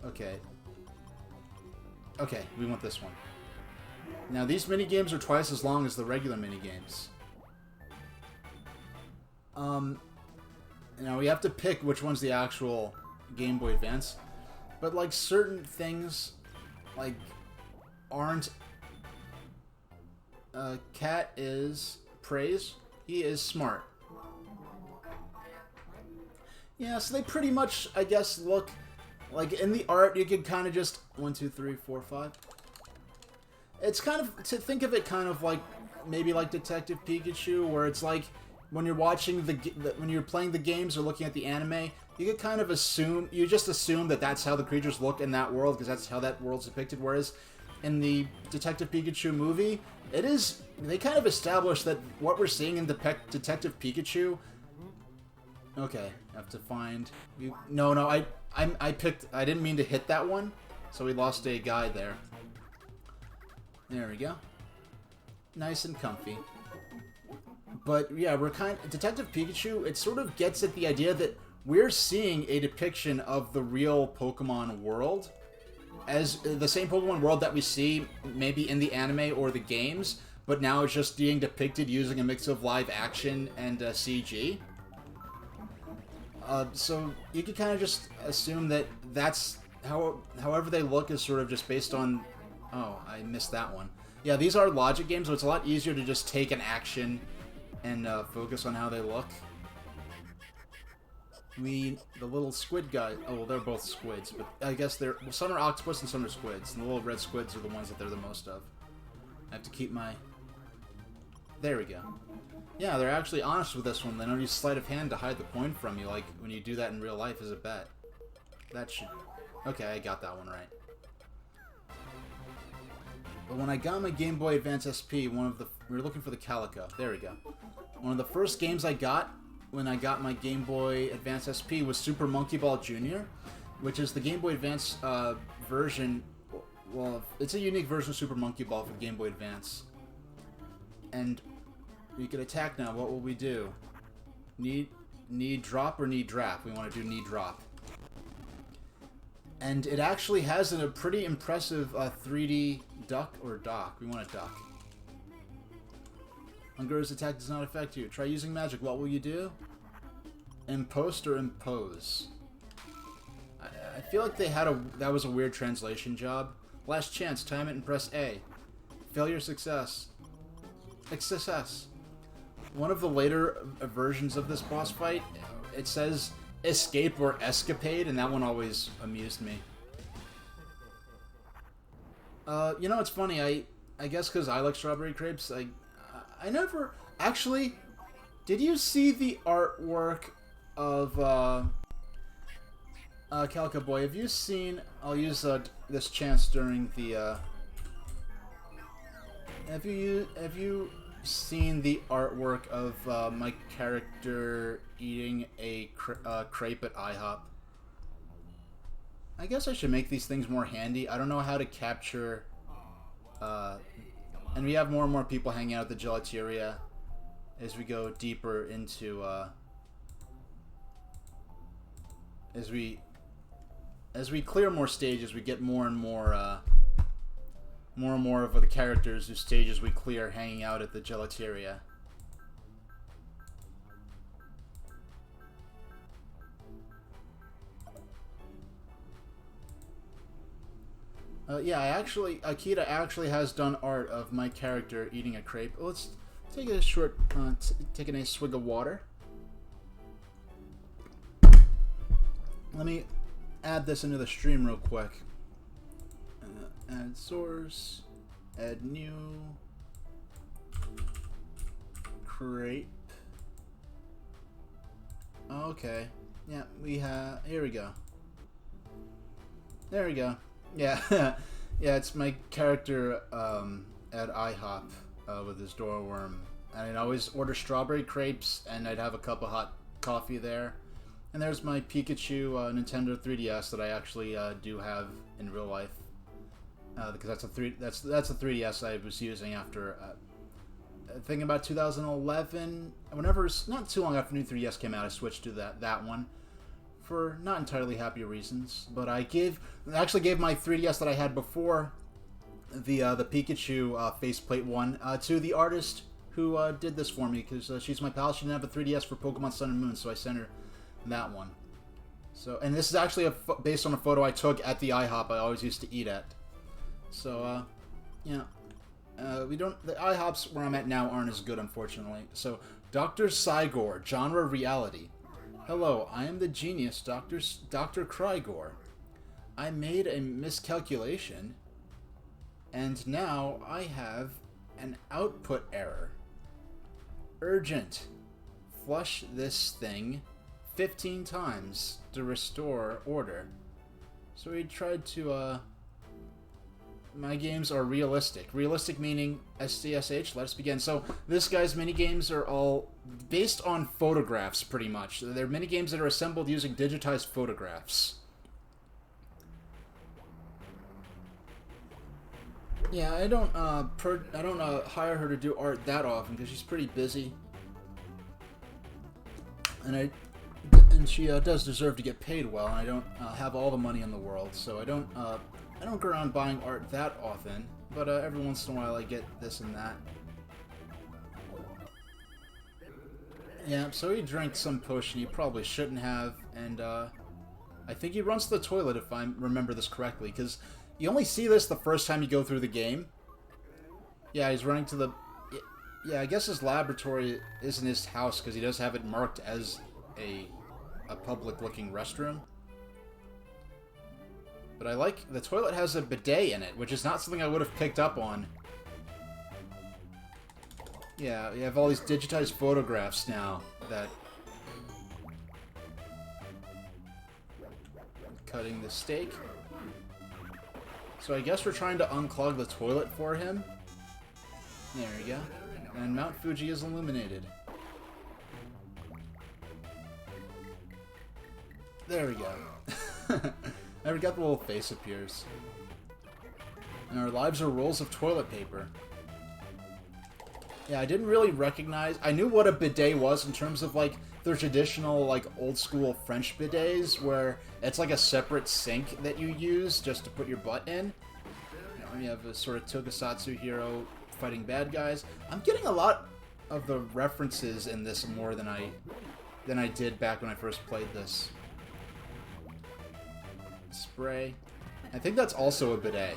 Okay, we want this one. Now these minigames are twice as long as the regular minigames. Now we have to pick which one's the actual Game Boy Advance, but like certain things, like aren't. Cat is praise. He is smart. Yeah, so they pretty much, I guess, look like in the art. You could kind of just 1, 2, 3, 4, 5. It's kind of to think of it kind of like maybe like Detective Pikachu, where it's like when you're watching when you're playing the games or looking at the anime, you could kind of assume that that's how the creatures look in that world because that's how that world's depicted. Whereas in the Detective Pikachu movie, it is they kind of established that what we're seeing in Detective Pikachu... Okay, I have to find... No, I picked... I didn't mean to hit that one, so we lost a guy there. There we go. Nice and comfy. But, yeah, we're Detective Pikachu, it sort of gets at the idea that we're seeing a depiction of the real Pokemon world as the same Pokemon world that we see maybe in the anime or the games, but now it's just being depicted using a mix of live action and CG. So you can kind of just assume that that's however they look is sort of just based on... Oh, I missed that one. Yeah, these are logic games, so it's a lot easier to just take an action and focus on how they look. The little squid guy... Oh, well, they're both squids, but I guess some are octopus and some are squids. And the little red squids are the ones that they're the most of. I have to keep my... There we go. Yeah, they're actually honest with this one. They don't use sleight of hand to hide the coin from you, like when you do that in real life as a bet. That should... Okay, I got that one right. But when I got my Game Boy Advance SP, we were looking for the Calico. There we go. One of the first games I got when I got my Game Boy Advance SP was Super Monkey Ball Jr., which is the Game Boy Advance version. Well, it's a unique version of Super Monkey Ball for Game Boy Advance. And we can attack now. What will we do? Need drop or need drop? We want to do need drop. And it actually has a pretty impressive 3D duck or dock. We want a duck. Ungur's attack does not affect you. Try using magic. What will you do? Impost or impose? I feel like that was a weird translation job. Last chance. Time it and press A. Failure, success. Success. One of the later versions of this boss fight, it says escape or escapade, and that one always amused me. You know, it's funny. I guess because I like strawberry crepes, I never... Actually, did you see the artwork of Calico Boy? Have you seen... I'll use this chance during the... Have you seen the artwork of my character eating a crepe at IHOP? I guess I should make these things more handy. I don't know how to capture... and we have more and more people hanging out at the gelateria as we go deeper into... As we clear more stages, we get more and more of the characters whose stages we clear hanging out at the gelateria. Yeah, Akita actually has done art of my character eating a crepe. Let's take a short, take a nice swig of water. Let me add this into the stream real quick. Add source, add new, crepe. Okay, yeah, we have, here we go. There we go. Yeah, yeah, it's my character at IHOP with his doorworm. And I'd always order strawberry crepes, and I'd have a cup of hot coffee there. And there's my Pikachu Nintendo 3DS that I actually do have in real life. Because that's a 3DS I was using after I think about 2011. Whenever, not too long after new 3DS came out, I switched to that one for not entirely happy reasons. But I actually gave my 3DS that I had before the Pikachu faceplate one to the artist who did this for me, because she's my pal. She didn't have a 3DS for Pokemon Sun and Moon, so I sent her that one. So, and this is actually based on a photo I took at the IHOP I always used to eat at. So, yeah. The IHOPs where I'm at now aren't as good, unfortunately. So, Dr. Cygor, genre reality. Hello, I am the genius, Dr. Crygor. I made a miscalculation, and now I have an output error. Urgent. Flush this thing 15 times to restore order. So he tried to, my games are realistic. Realistic meaning STSH, let us begin. So this guy's minigames are all based on photographs, pretty much. They're minigames that are assembled using digitized photographs. Yeah, I don't hire her to do art that often because she's pretty busy, and she does deserve to get paid well. And I don't have all the money in the world, so I don't go around buying art that often. But every once in a while, I get this and that. Yeah, so he drank some potion he probably shouldn't have, and I think he runs to the toilet if I remember this correctly, because you only see this the first time you go through the game. Yeah, he's running to the... Yeah, I guess his laboratory is in his house, because he does have it marked as a public-looking restroom. But I like... The toilet has a bidet in it, which is not something I would have picked up on. Yeah, you have all these digitized photographs now that... Cutting the steak. So I guess we're trying to unclog the toilet for him. There we go. And Mount Fuji is illuminated. There we go. Now we got the little face appears. And our lives are rolls of toilet paper. Yeah, I didn't really recognize... I knew what a bidet was in terms of, like, the traditional, like, old-school French bidets, where it's like a separate sink that you use just to put your butt in. You have a sort of tokusatsu hero fighting bad guys. I'm getting a lot of the references in this more than I did back when I first played this. Spray. I think that's also a bidet.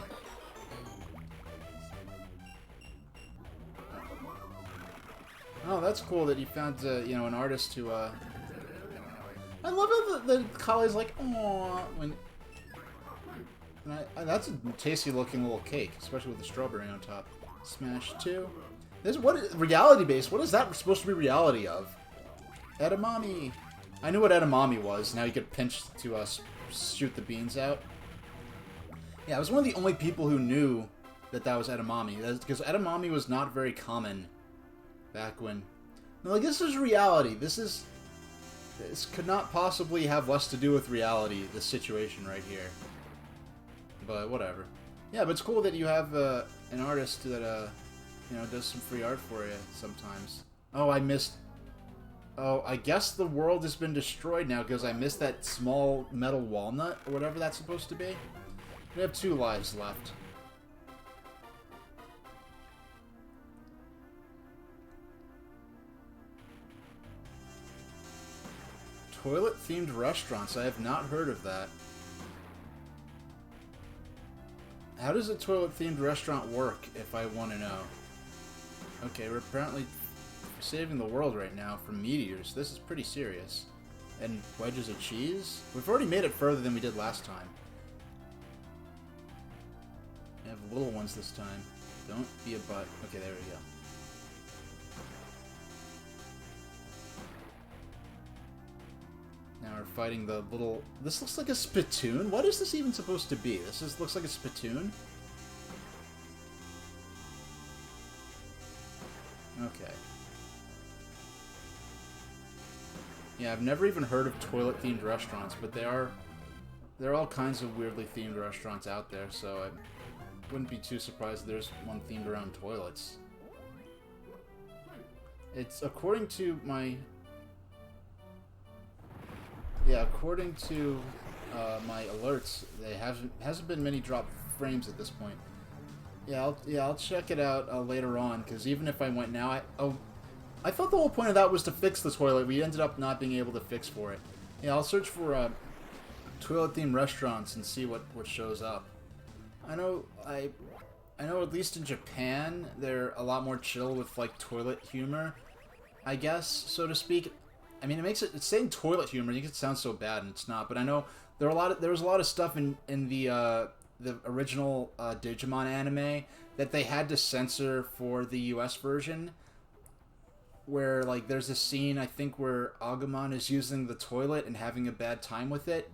Oh, that's cool that you found, you know, an artist who, I love how the Kali's like, aww, when... And that's a tasty-looking little cake, especially with the strawberry on top. Smash 2. This reality-based? What is that supposed to be reality of? Edamame. I knew what edamame was. Now you could pinch to shoot the beans out. Yeah, I was one of the only people who knew that that was edamame, because edamame was not very common back when... No, like, this is reality. This could not possibly have less to do with reality, this situation right here. But whatever. Yeah, but it's cool that you have an artist that, you know, does some free art for you sometimes. Oh, I missed... Oh, I guess the world has been destroyed now because I missed that small metal walnut, or whatever that's supposed to be. We have 2 lives left. Toilet-themed restaurants. I have not heard of that. How does a toilet-themed restaurant work, if I want to know? Okay, we're apparently saving the world right now from meteors. This is pretty serious. And wedges of cheese? We've already made it further than we did last time. We have little ones this time. Don't be a butt. Okay, there we go. Now we're fighting the little... This looks like a spittoon? What is this even supposed to be? Looks like a spittoon? Okay. Yeah, I've never even heard of toilet-themed restaurants, but there are all kinds of weirdly themed restaurants out there, so I wouldn't be too surprised if there's one themed around toilets. It's according to my... Yeah, according to my alerts, they hasn't been many drop frames at this point. Yeah, I'll check it out later on, because even if I went now, I thought the whole point of that was to fix the toilet. We ended up not being able to fix for it. Yeah, I'll search for toilet-themed restaurants and see what shows up. I know at least in Japan, they're a lot more chill with, like, toilet humor, I guess, so to speak. I mean, it's saying toilet humor. You could sound so bad, and it's not. But I know there was a lot of stuff in the original Digimon anime that they had to censor for the US version. Where, like, there's a scene, I think, where Agumon is using the toilet and having a bad time with it.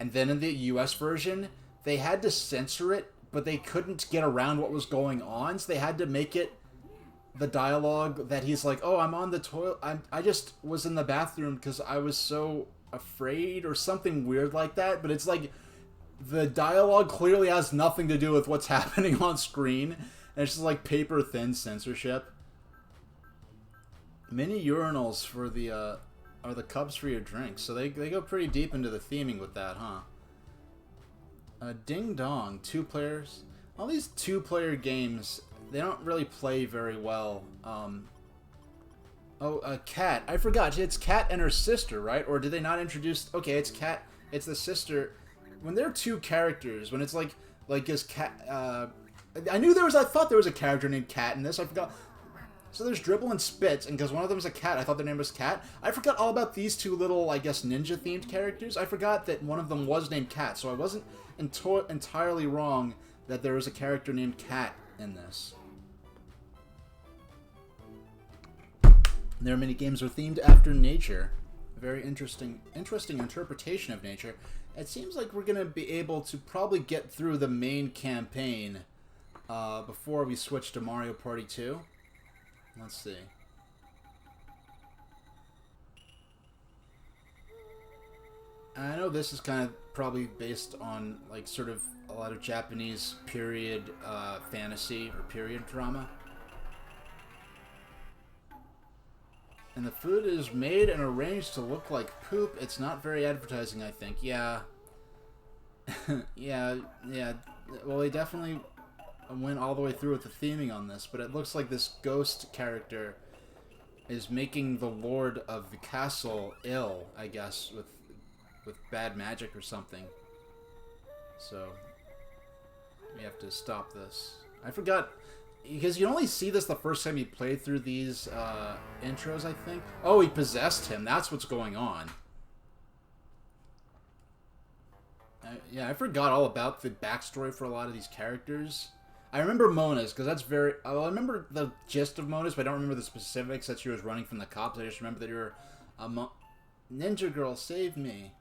And then in the US version, they had to censor it but they couldn't get around what was going on, so they had to make it the dialogue that he's like, oh, I'm on the toilet, I just was in the bathroom because I was so afraid, or something weird like that. But it's like, the dialogue clearly has nothing to do with what's happening on screen, and it's just like paper thin censorship. Mini urinals for the are the cups for your drinks, so they go pretty deep into the theming with that, huh? Ding Dong, 2 players. All these 2-player games, they don't really play very well. Cat. I forgot. It's Cat and her sister, right? Or did they not introduce... Okay, it's Cat. It's the sister. When they're 2 characters, when it's like is Cat... I knew there was... I thought there was a character named Cat in this. I forgot. So there's Dribble and Spitz, and because one of them is a cat, I thought their name was Cat. I forgot all about these 2 little, I guess, ninja-themed characters. I forgot that one of them was named Cat, so I wasn't entirely wrong that there was a character named Cat in this. Their minigames are themed after nature. A very interesting interpretation of nature. It seems like we're going to be able to probably get through the main campaign before we switch to Mario Party 2. Let's see. I know this is kind of probably based on, like, sort of a lot of Japanese period fantasy or period drama. And the food is made and arranged to look like poop. It's not very advertising, I think. Yeah. yeah. Well, they definitely went all the way through with the theming on this, but it looks like this ghost character is making the lord of the castle ill, I guess, with bad magic or something. So we have to stop this. I forgot, because you only see this the first time you play through these intros, I think. Oh, he possessed him. That's what's going on. Yeah, I forgot all about the backstory for a lot of these characters. I remember Mona's, because that's very... Well, I remember the gist of Mona's, but I don't remember the specifics, that she was running from the cops. I just remember that you were a Ninja Girl, save me.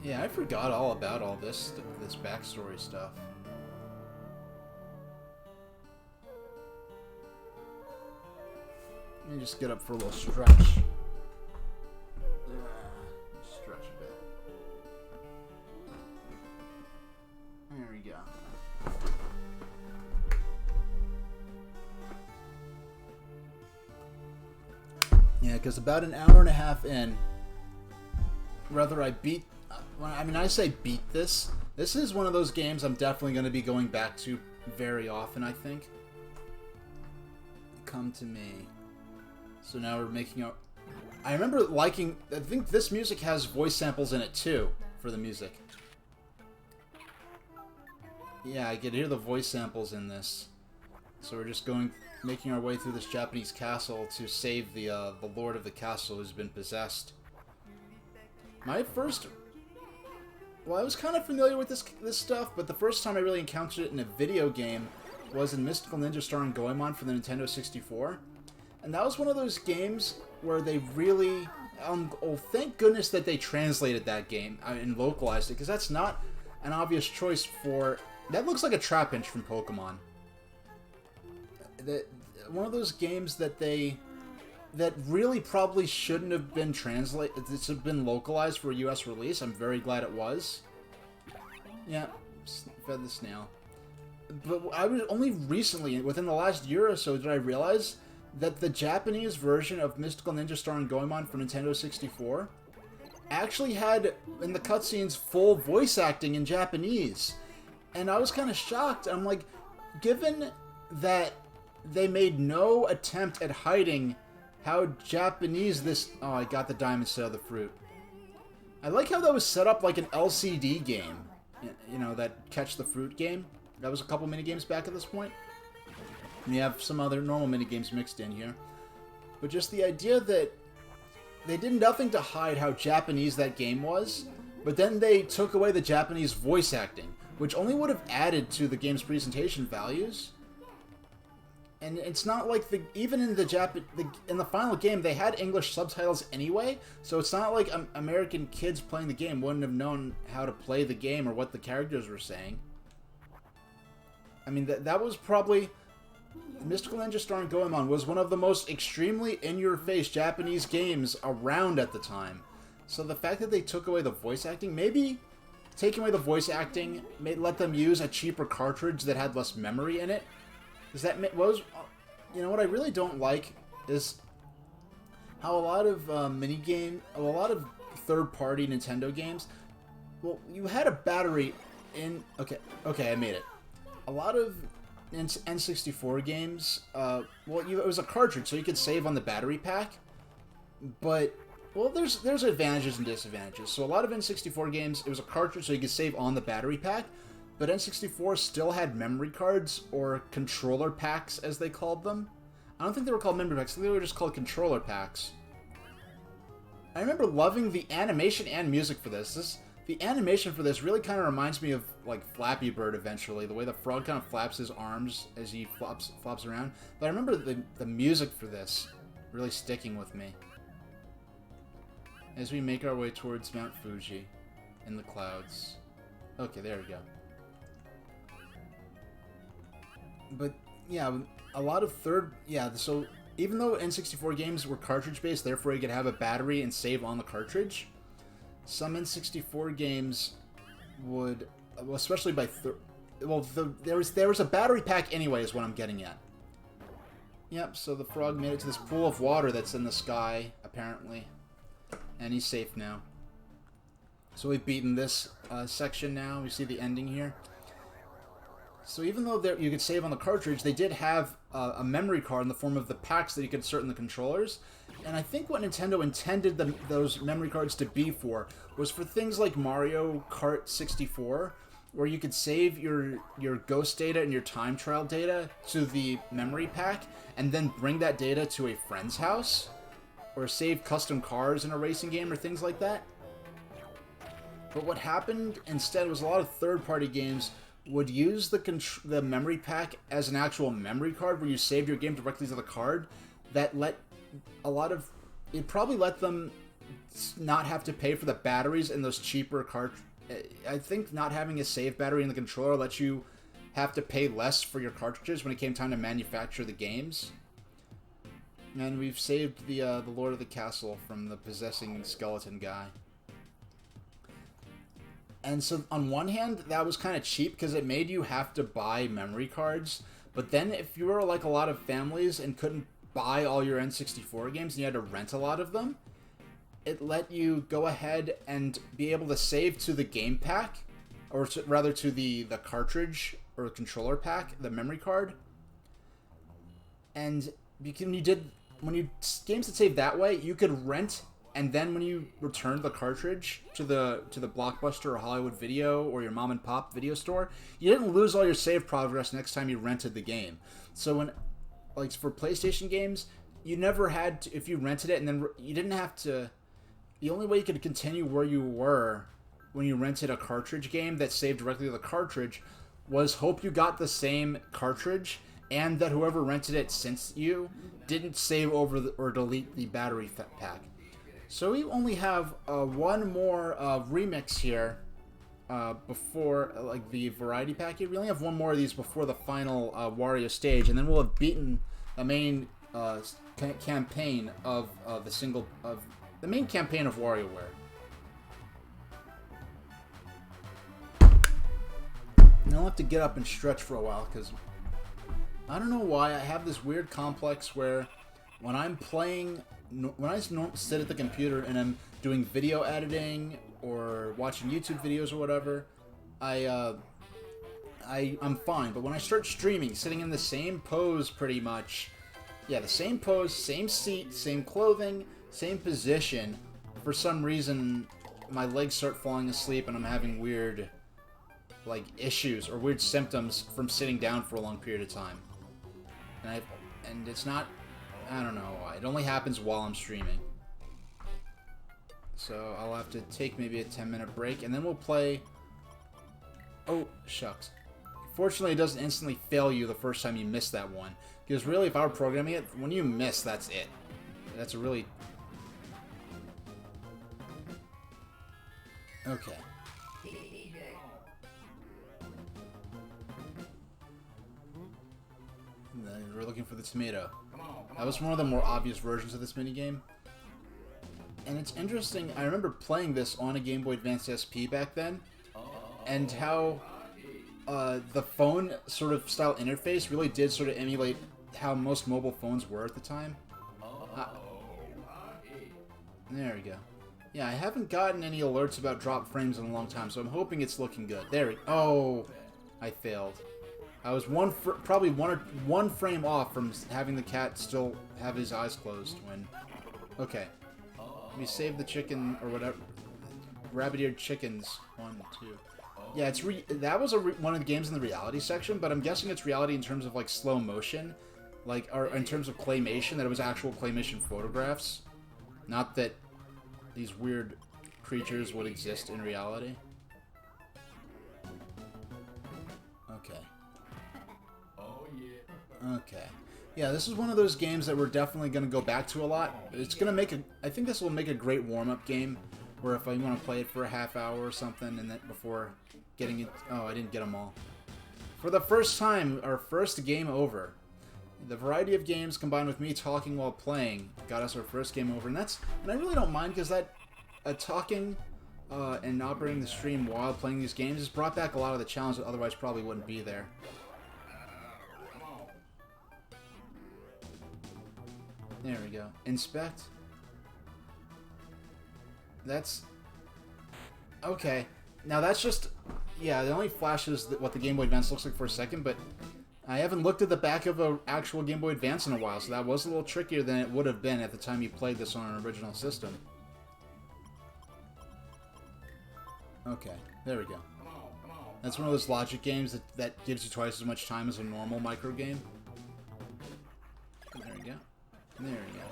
Yeah, I forgot all about all this backstory stuff. Let me just get up for a little stretch. Stretch a bit. There we go. Yeah, because about an hour and a half in, whether I beat... I mean, I say beat this. This is one of those games I'm definitely going to be going back to very often, I think. Come to me. So now we're making our... I remember liking... I think this music has voice samples in it, too, for the music. Yeah, I could hear the voice samples in this. So we're just making our way through this Japanese castle to save the lord of the castle who's been possessed. My first... Well, I was kind of familiar with this stuff, but the first time I really encountered it in a video game was in Mystical Ninja starring Goemon for the Nintendo 64. And that was one of those games where they really... oh, thank goodness that they translated that game and localized it, because that's not an obvious choice for... That looks like a Trapinch from Pokemon. One of those games that really probably shouldn't have been translated. It's been localized for a US release. I'm very glad it was. Yeah, fed the snail. But I was only recently, within the last year or so, did I realize that the Japanese version of Mystical Ninja starring Goemon for Nintendo 64 actually had, in the cutscenes, full voice acting in Japanese. And I was kind of shocked. I'm like, given that they made no attempt at hiding how Japanese this... Oh, I got the diamond instead of the fruit. I like how that was set up like an LCD game. You know, that Catch the Fruit game. That was a couple minigames back at this point. And you have some other normal minigames mixed in here. But just the idea that they did nothing to hide how Japanese that game was, but then they took away the Japanese voice acting, which only would have added to the game's presentation values. And it's not like even in in the final game they had English subtitles anyway, so it's not like American kids playing the game wouldn't have known how to play the game or what the characters were saying. I mean, that was probably... Mystical Ninja Star and Goemon was one of the most extremely in-your-face Japanese games around at the time. So the fact that they took away the voice acting, maybe taking away the voice acting let them use a cheaper cartridge that had less memory in it. Is that you know what I really don't like is how a lot of a lot of third-party Nintendo games, well, you had a battery in. Okay, I made it. A lot of N64 games, well, it was a cartridge, so you could save on the battery pack. But well, there's advantages and disadvantages. So a lot of N64 games, it was a cartridge, so you could save on the battery pack. But N64 still had memory cards, or controller packs, as they called them. I don't think they were called memory packs, they were just called controller packs. I remember loving the animation and music for this. The animation for this really kind of reminds me of, like, Flappy Bird eventually, the way the frog kind of flaps his arms as he flops around. But I remember the music for this really sticking with me. As we make our way towards Mount Fuji in the clouds. Okay, there we go. But yeah, a lot of so even though N64 games were cartridge based, therefore you could have a battery and save on the cartridge, some N64 games would, well, especially there was a battery pack anyway, is what I'm getting at. Yep, so the frog made it to this pool of water that's in the sky, apparently, and he's safe now. So we've beaten this section now. We see the ending here. So even though you could save on the cartridge, they did have a memory card in the form of the packs that you could insert in the controllers. And I think what Nintendo intended those memory cards to be for was for things like Mario Kart 64, where you could save your ghost data and your time trial data to the memory pack, and then bring that data to a friend's house, or save custom cars in a racing game or things like that. But what happened instead was a lot of third-party games would use the memory pack as an actual memory card where you saved your game directly to the card. That it probably let them not have to pay for the batteries in those cheaper cards. I think not having a save battery in the controller lets you have to pay less for your cartridges when it came time to manufacture the games. And we've saved the Lord of the Castle from the possessing skeleton guy. And so, on one hand, that was kind of cheap because it made you have to buy memory cards. But then, if you were like a lot of families and couldn't buy all your N64 games and you had to rent a lot of them, it let you go ahead and be able to save to the game pack, or rather to the cartridge or the controller pack, the memory card. And when you games that save that way, you could rent. And then when you returned the cartridge to the Blockbuster or Hollywood Video or your mom and pop video store, you didn't lose all your save progress next time you rented the game. So when, like, for PlayStation games, you never had to, if you rented it and then you didn't have to, the only way you could continue where you were when you rented a cartridge game that saved directly to the cartridge was hope you got the same cartridge and that whoever rented it since you didn't save over or delete the battery pack. So we only have one more remix here before, like, the variety packet. We only have one more of these before the final Wario stage, and then we'll have beaten the main campaign of the main campaign of WarioWare. And I'll have to get up and stretch for a while because I don't know why I have this weird complex where when I'm playing. When I sit at the computer and I'm doing video editing or watching YouTube videos or whatever, I'm fine. But when I start streaming, sitting in the same pose pretty much, the same pose, same seat, same clothing, same position, for some reason my legs start falling asleep and I'm having weird, like, issues or weird symptoms from sitting down for a long period of time. And it's not... I don't know why. It only happens while I'm streaming. So I'll have to take maybe a 10-minute break, and then we'll play... Oh, shucks. Fortunately, it doesn't instantly fail you the first time you miss that one. Because really, if I were programming it, when you miss, that's it. That's a really... Okay. We're looking for the tomato. That was one of the more obvious versions of this minigame. And it's interesting, I remember playing this on a Game Boy Advance SP back then, and how the phone sort of style interface really did sort of emulate how most mobile phones were at the time. There we go. Yeah, I haven't gotten any alerts about drop frames in a long time, so I'm hoping it's looking good. There we go. Oh, I failed. I was probably one frame off from having the cat still have his eyes closed when... Okay. Let me save the chicken, or whatever. Rabbit-eared chickens. 1, 2. Yeah, it's that was one of the games in the reality section, but I'm guessing it's reality in terms of, like, slow motion. Like, or in terms of claymation, that it was actual claymation photographs. Not that these weird creatures would exist in reality. Okay. Okay. Yeah, this is one of those games that we're definitely going to go back to a lot. It's going to make I think this will make a great warm-up game, where if I want to play it for a half hour or something, and then before getting it... Oh, I didn't get them all. For the first time, our first game over. The variety of games combined with me talking while playing got us our first game over, and I really don't mind, because that talking and operating the stream while playing these games has brought back a lot of the challenges that otherwise probably wouldn't be there. There we go. Inspect. That's... Okay. Now that's just... Yeah, it only flashes what the Game Boy Advance looks like for a second, but I haven't looked at the back of an actual Game Boy Advance in a while, so that was a little trickier than it would have been at the time you played this on an original system. Okay, there we go. That's one of those logic games that gives you twice as much time as a normal micro game. There we go. There we go.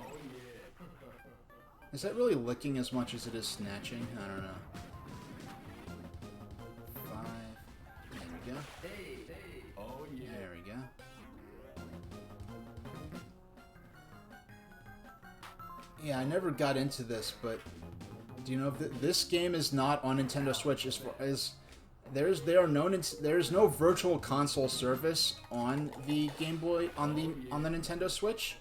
Is that really licking as much as it is snatching? I don't know. 5. There we go. There we go. Yeah, I never got into this, but do you know if this game is not on Nintendo Switch? As far as there's no virtual console service on the Game Boy on the Nintendo Switch.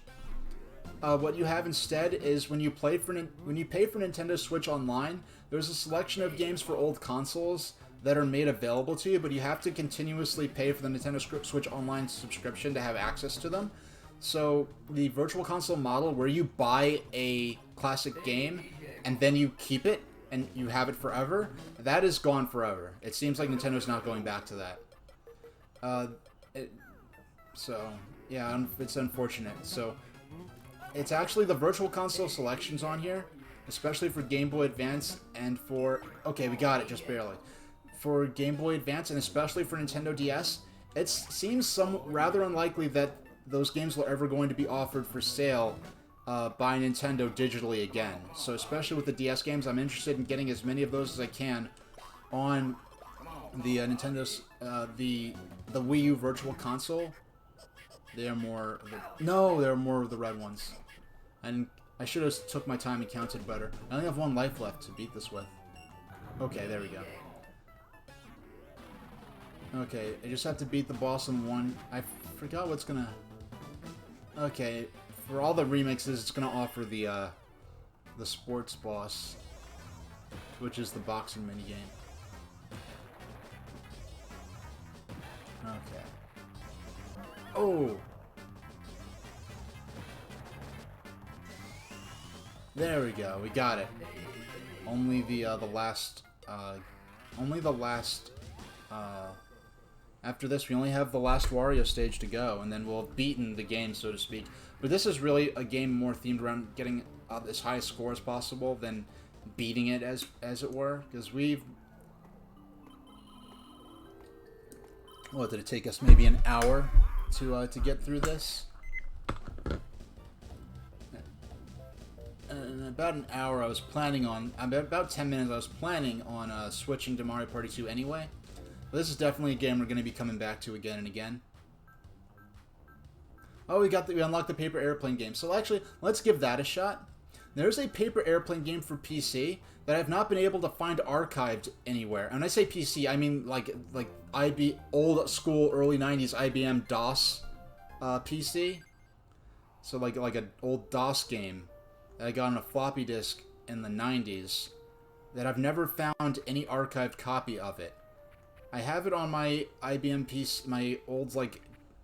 What you have instead is when you pay for Nintendo Switch Online, there's a selection of games for old consoles that are made available to you, but you have to continuously pay for the Nintendo Switch Online subscription to have access to them. So the virtual console model, where you buy a classic game and then you keep it and you have it forever, that is gone forever. It seems like Nintendo's not going back to that. So yeah, it's unfortunate. So it's actually the virtual console selections on here, especially for Game Boy Advance and for... Okay, we got it, just barely. For Game Boy Advance and especially for Nintendo DS, it seems rather unlikely that those games are ever going to be offered for sale by Nintendo digitally again. So especially with the DS games, I'm interested in getting as many of those as I can on the Nintendo's... the Wii U Virtual Console. They are more... No, they're more of the red ones. And I should have took my time and counted better. I only have 1 life left to beat this with. Okay, there we go. Okay, I just have to beat the boss in one... I forgot what's gonna... Okay, for all the remixes, it's gonna offer the sports boss, which is the boxing minigame. Okay. Oh! There we go. We got it. Only the last. After this, we only have the last Wario stage to go, and then we'll have beaten the game, so to speak. But this is really a game more themed around getting as high a score as possible than beating it, as it were, because we've... What, did it take us maybe an hour to get through this? In about an hour, I was planning on... About 10 minutes, I was planning on switching to Mario Party 2 anyway. But this is definitely a game we're going to be coming back to again and again. Oh, we unlocked the paper airplane game. So actually, let's give that a shot. There's a paper airplane game for PC that I've not been able to find archived anywhere. And when I say PC, I mean like old school early 90s IBM DOS PC. So like an old DOS game that I got on a floppy disk in the 90s that I've never found any archived copy of it. I have it on my IBM PC, my old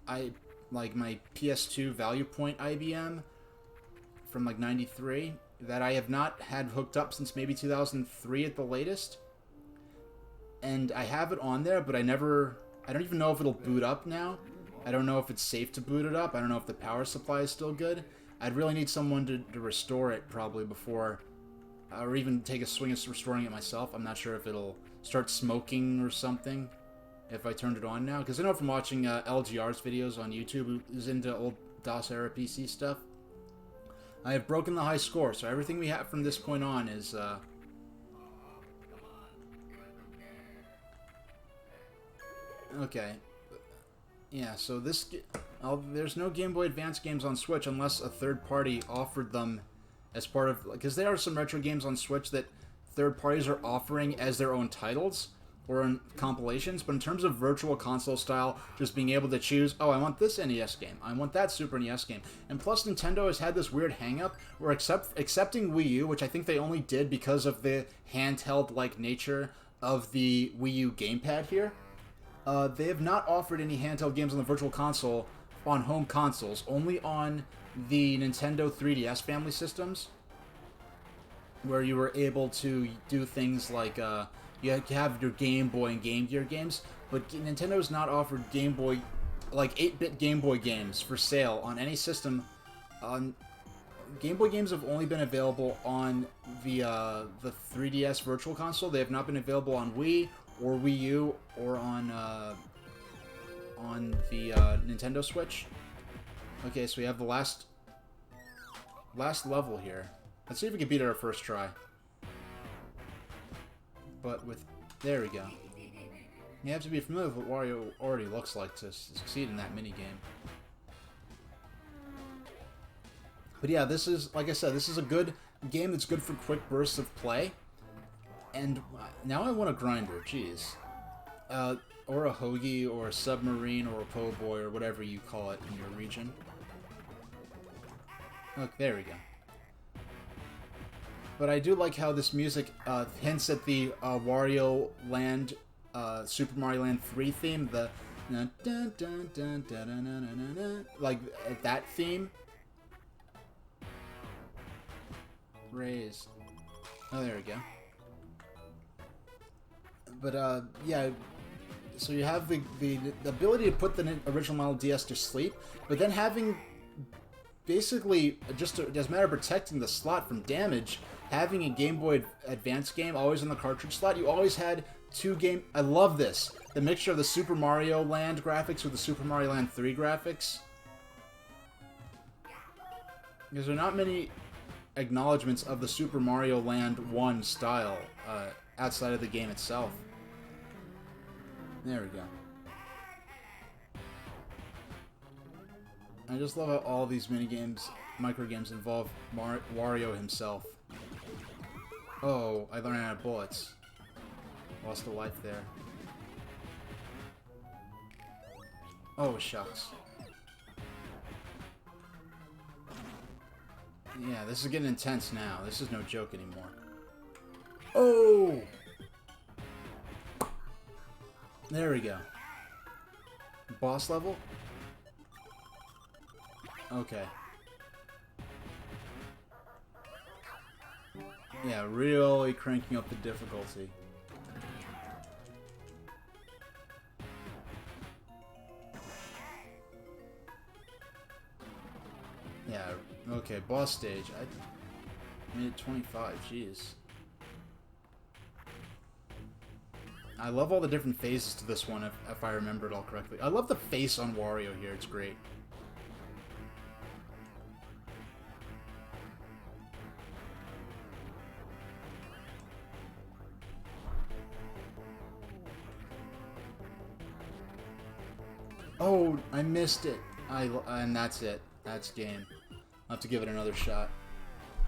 my PS2 Value Point IBM from like 93 that I have not had hooked up since maybe 2003 at the latest. And I have it on there, but I don't even know if it'll boot up now. I don't know if it's safe to boot it up. I don't know if the power supply is still good. I'd really need someone to restore it probably before, or even take a swing at restoring it myself. I'm not sure if it'll start smoking or something if I turned it on now. Because I know from watching LGR's videos on YouTube, who's into old DOS era PC stuff, I have broken the high score, so everything we have from this point on is okay. Yeah, so there's no Game Boy Advance games on Switch unless a third party offered them as part of... Because there are some retro games on Switch that third parties are offering as their own titles or in compilations, but in terms of virtual console style, just being able to choose, oh, I want this NES game, I want that Super NES game. And plus, Nintendo has had this weird hang-up where accepting Wii U, which I think they only did because of the handheld-like nature of the Wii U gamepad here, they have not offered any handheld games on the Virtual Console on home consoles, only on the Nintendo 3DS family systems, where you were able to do things like you have your Game Boy and Game Gear games, but Nintendo has not offered Game Boy, like 8-bit Game Boy games for sale on any system. Game Boy games have only been available on the 3DS Virtual Console. They have not been available on Wii or Wii U or on the Nintendo Switch. Okay, so we have the last level here. Let's see if we can beat it our first try. But there we go. You have to be familiar with what Wario already looks like to succeed in that minigame. But yeah, this is, like I said, this is a good game that's good for quick bursts of play. And now I want a grinder, jeez. Or a hoagie, or a submarine, or a po' boy, or whatever you call it in your region. Look, there we go. But I do like how this music hints at the Wario Land, Super Mario Land 3 theme, the like that theme. Raise. Oh, there we go. But yeah, so you have the ability to put the original model DS to sleep, but then having basically just as a matter of protecting the slot from damage, having a Game Boy Advance game always in the cartridge slot, you always had two game... I love this. The mixture of the Super Mario Land graphics with the Super Mario Land 3 graphics. Because there are not many acknowledgements of the Super Mario Land 1 style outside of the game itself. There we go. I just love how all these minigames, microgames, involve Wario himself. Oh, I ran out of bullets. Lost a life there. Oh, shucks. Yeah, this is getting intense now. This is no joke anymore. Oh! There we go. Boss level? Okay. Yeah, really cranking up the difficulty. Yeah, okay, boss stage. I made it 25, jeez. I love all the different phases to this one, if I remember it all correctly. I love the face on Wario here, it's great. Oh, I missed it. And that's it. That's game. I'll have to give it another shot.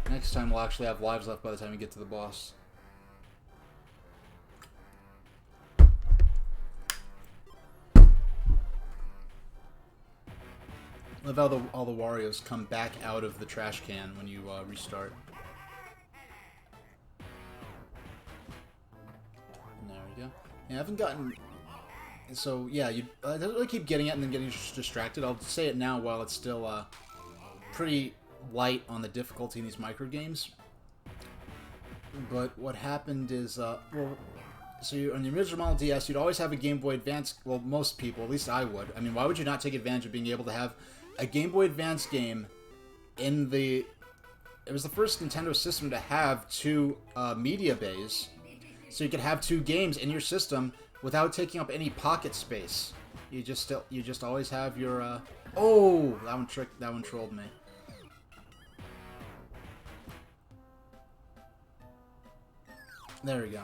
Next time we'll actually have lives left by the time we get to the boss. Love how all the Warios come back out of the trash can when you restart. And there we go. Yeah, I haven't gotten... So, yeah, I don't really keep getting it and then getting distracted. I'll say it now while it's still pretty light on the difficulty in these microgames. But what happened is, well, so on the original Model DS, you'd always have a Game Boy Advance. Well, most people, at least I would. I mean, why would you not take advantage of being able to have a Game Boy Advance game in the... It was the first Nintendo system to have two media bays, so you could have two games in your system without taking up any pocket space. You just always have your... Oh, that one trolled me. There we go.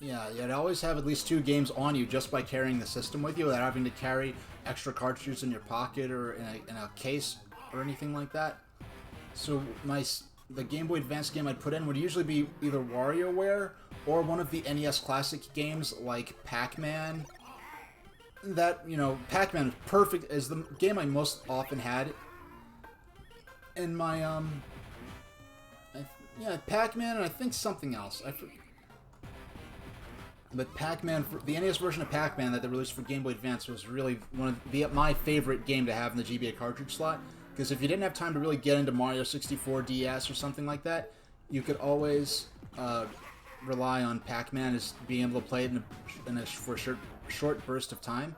Yeah, you'd always have at least two games on you just by carrying the system with you without having to carry extra cartridges in your pocket or in a case or anything like that. So the Game Boy Advance game I'd put in would usually be either WarioWare or one of the NES classic games like Pac-Man. That, you know, Pac-Man is perfect, is the game I most often had in my, yeah, Pac-Man and I think something else. But Pac-Man, the NES version of Pac-Man that they released for Game Boy Advance was really one of my favorite game to have in the GBA cartridge slot. Because if you didn't have time to really get into Mario 64 DS or something like that, you could always rely on Pac-Man as being able to play it for a short burst of time.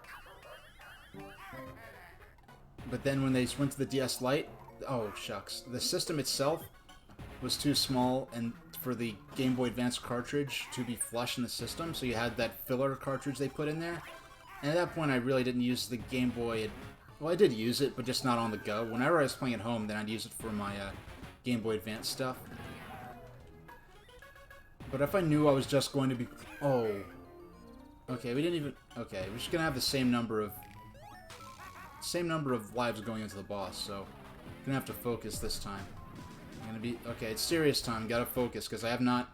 But then when they went to the DS Lite, oh shucks, the system itself was too small and for the Game Boy Advance cartridge to be flush in the system, so you had that filler cartridge they put in there. And at that point I really didn't use the Game Boy... Well, I did use it, but just not on the go. Whenever I was playing at home, then I'd use it for my Game Boy Advance stuff. But if I knew I was just going to be... Oh. Okay, we didn't even... Okay, we're just going to have the same number of lives going into the boss, so I'm going to have to focus this time. I'm going to be... Okay, it's serious time. Got to focus, because I have not...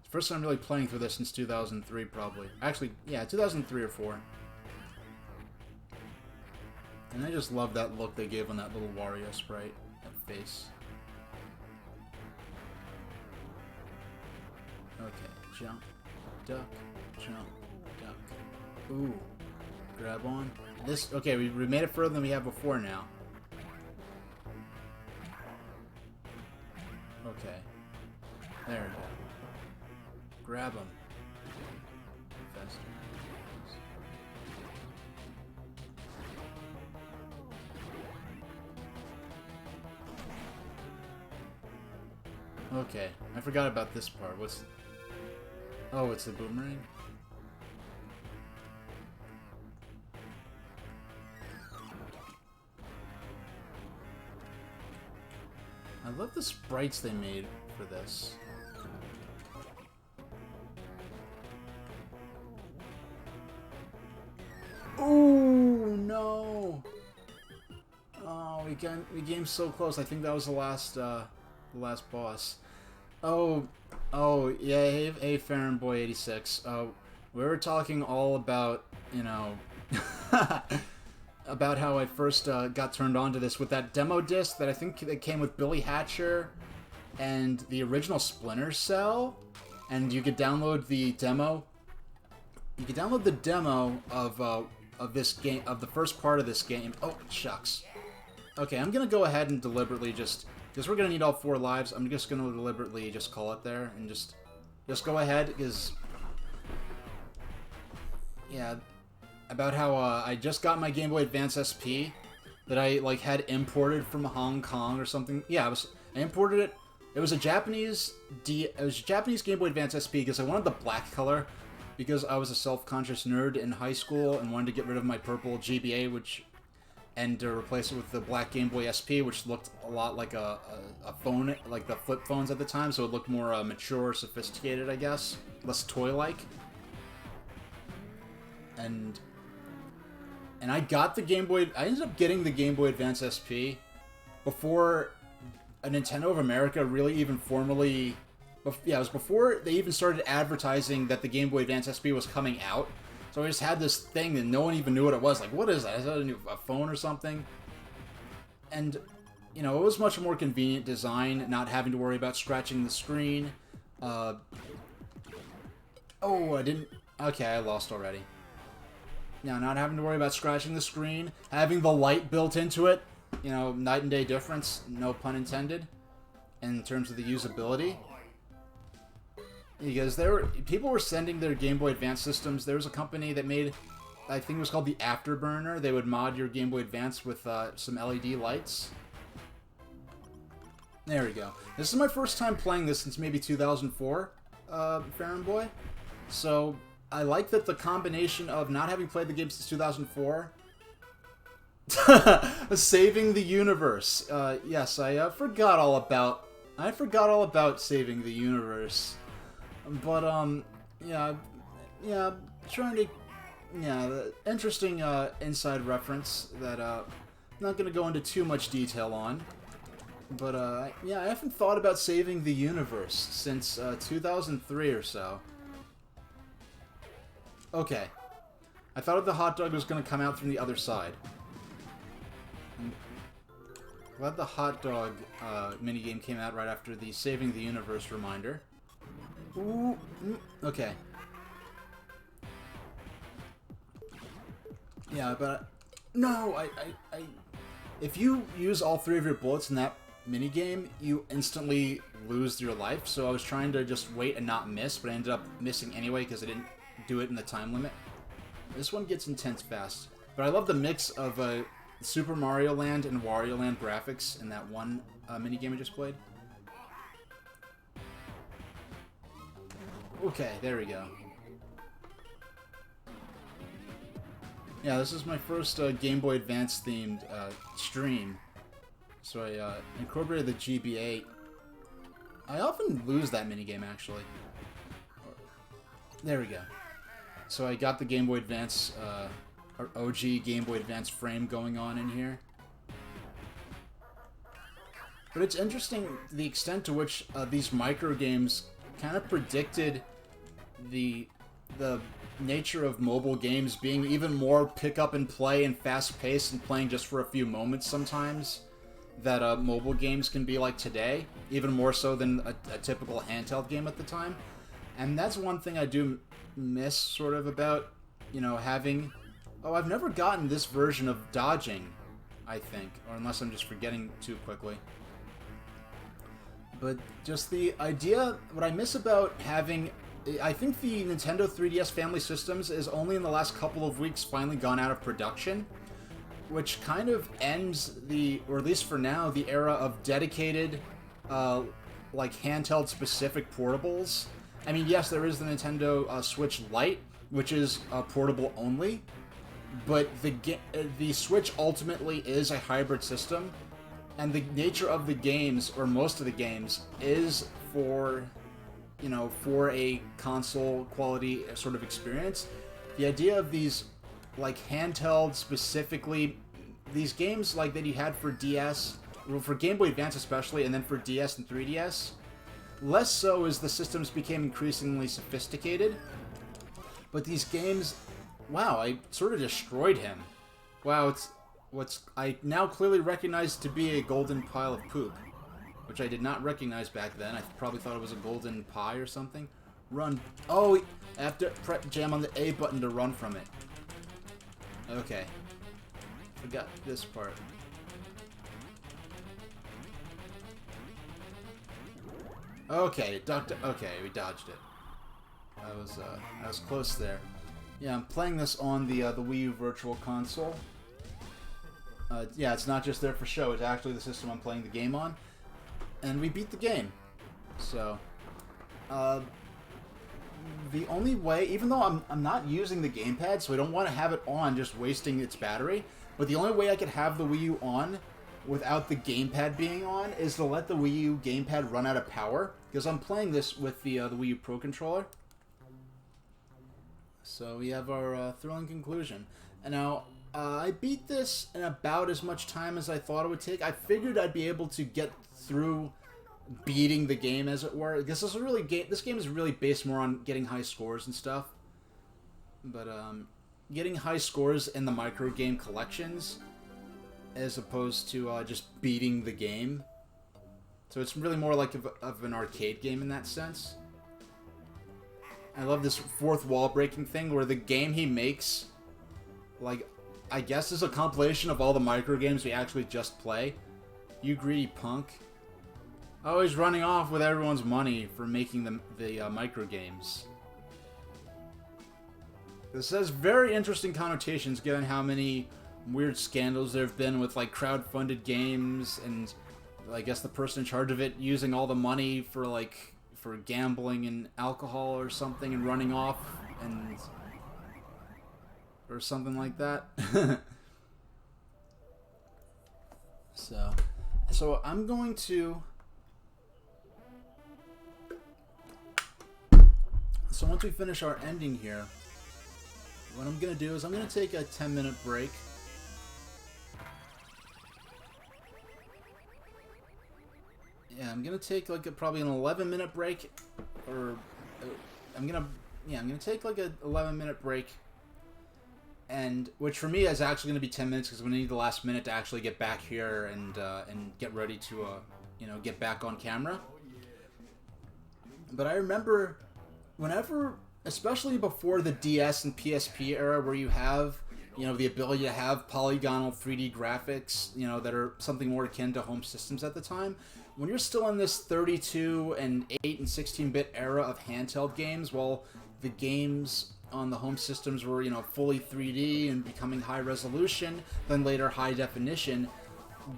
It's the first time I'm really playing through this since 2003, probably. Actually, yeah, 2003 or 4. And I just love that look they gave on that little Wario sprite. That face. Okay, jump, duck, jump, duck. Ooh. Grab on. This, okay, we made it further than we have before now. Okay. There we go. Grab him. Faster. Okay, I forgot about this part. What's... Oh, it's the boomerang? I love the sprites they made for this. Oh no! Oh, we came so close. I think that was the last boss. Oh, yeah, hey Farron Boy 86. We were talking all about, you know, about how I first got turned on to this with that demo disc that I think that came with Billy Hatcher and the original Splinter Cell, and you could download the demo. You could download the demo of this game, of the first part of this game. Oh, shucks. Okay, I'm gonna go ahead and deliberately just... Because we're going to need all 4 lives, I'm just going to deliberately just call it there, and just go ahead, because... Yeah, about how I just got my Game Boy Advance SP, that I, like, had imported from Hong Kong or something. Yeah, I imported it. It was a Japanese Game Boy Advance SP, because I wanted the black color, because I was a self-conscious nerd in high school, and wanted to get rid of my purple GBA, and to replace it with the black Game Boy SP, which looked a lot like a phone, like the flip phones at the time, so it looked more mature, sophisticated, I guess. Less toy-like. And And I got the Game Boy... I ended up getting the Game Boy Advance SP before a Nintendo of America really even formally... Yeah, it was before they even started advertising that the Game Boy Advance SP was coming out. So I just had this thing and no one even knew what it was. Like, what is that? Is that a phone or something? And, you know, it was much more convenient design, not having to worry about scratching the screen. Oh, I didn't... Okay, I lost already. Now, not having to worry about scratching the screen, having the light built into it, you know, night and day difference, no pun intended, in terms of the usability. Because people were sending their Game Boy Advance systems. There was a company that made, I think it was called the Afterburner. They would mod your Game Boy Advance with some LED lights. There we go. This is my first time playing this since maybe 2004, Farron Boy. So I like that the combination of not having played the game since 2004, saving the universe. Yes, I forgot all about saving the universe. But yeah, trying to, interesting inside reference that I'm not gonna go into too much detail on. But yeah, I haven't thought about saving the universe since 2003 or so. Okay. I thought the hot dog was going to come out from the other side. I'm glad the hot dog minigame came out right after the Saving the Universe reminder. Ooh, okay. Yeah, but... No, if you use all 3 of your bullets in that minigame, you instantly lose your life. So I was trying to just wait and not miss, but I ended up missing anyway because I didn't do it in the time limit. This one gets intense fast. But I love the mix of Super Mario Land and Wario Land graphics in that one minigame I just played. Okay, there we go. Yeah, this is my first Game Boy Advance themed stream. So I incorporated the GBA. I often lose that minigame, actually. There we go. So I got the Game Boy Advance, or OG Game Boy Advance frame going on in here. But it's interesting the extent to which these microgames kind of predicted the nature of mobile games being even more pick up and play and fast paced and playing just for a few moments sometimes that mobile games can be like today, even more so than a typical handheld game at the time. And that's one thing I do miss sort of about, you know, having... Oh, I've never gotten this version of dodging, I think, or unless I'm just forgetting too quickly. But just the idea, what I miss about having... I think the Nintendo 3DS Family Systems is only in the last couple of weeks finally gone out of production, which kind of ends the, or at least for now, the era of dedicated, like, handheld-specific portables. I mean, yes, there is the Nintendo Switch Lite, which is portable only, but the Switch ultimately is a hybrid system, and the nature of the games, or most of the games, is for, you know, for a console quality sort of experience. The idea of these, like, handheld specifically, these games like that you had for DS, well, for Game Boy Advance especially, and then for DS and 3DS, less so as the systems became increasingly sophisticated. But these games, wow, I sort of destroyed him. Wow, it's what's I now clearly recognize to be a golden pile of poop, which I did not recognize back then. I probably thought it was a golden pie or something. Run. Oh, I have to jam on the A button to run from it. Okay. Forgot this part. Okay, okay, we dodged it. I was close there. Yeah, I'm playing this on the Wii U Virtual Console. Yeah, it's not just there for show. It's actually the system I'm playing the game on, and we beat the game. So, the only way, even though I'm not using the gamepad, so I don't want to have it on, just wasting its battery. But the only way I could have the Wii U on without the gamepad being on is to let the Wii U gamepad run out of power, because I'm playing this with the Wii U Pro Controller. So we have our thrilling conclusion. And now, I beat this in about as much time as I thought it would take. I figured I'd be able to get through beating the game, as it were. This game is really based more on getting high scores and stuff. But getting high scores in the microgame collections, as opposed to just beating the game. So it's really more like of an arcade game in that sense. I love this fourth wall breaking thing where the game he makes, like, I guess is a compilation of all the microgames we actually just play. You greedy punk. Oh, he's running off with everyone's money for making the microgames. This has very interesting connotations given how many weird scandals there have been with, like, crowd-funded games and I guess the person in charge of it using all the money for, like, for gambling and alcohol or something and running off and or something like that. So I'm going to once we finish our ending here, what I'm going to do is I'm going to take a 10-minute break. Yeah, I'm gonna take like probably an 11-minute break, or I'm gonna take like a 11-minute break, and which for me is actually gonna be 10 minutes because I'm gonna need the last minute to actually get back here and get ready to get back on camera. But I remember whenever, especially before the DS and PSP era, where you have the ability to have polygonal 3D graphics, that are something more akin to home systems at the time. When you're still in this 32 and 8 and 16-bit era of handheld games, while the games on the home systems were, fully 3D and becoming high resolution, then later high definition,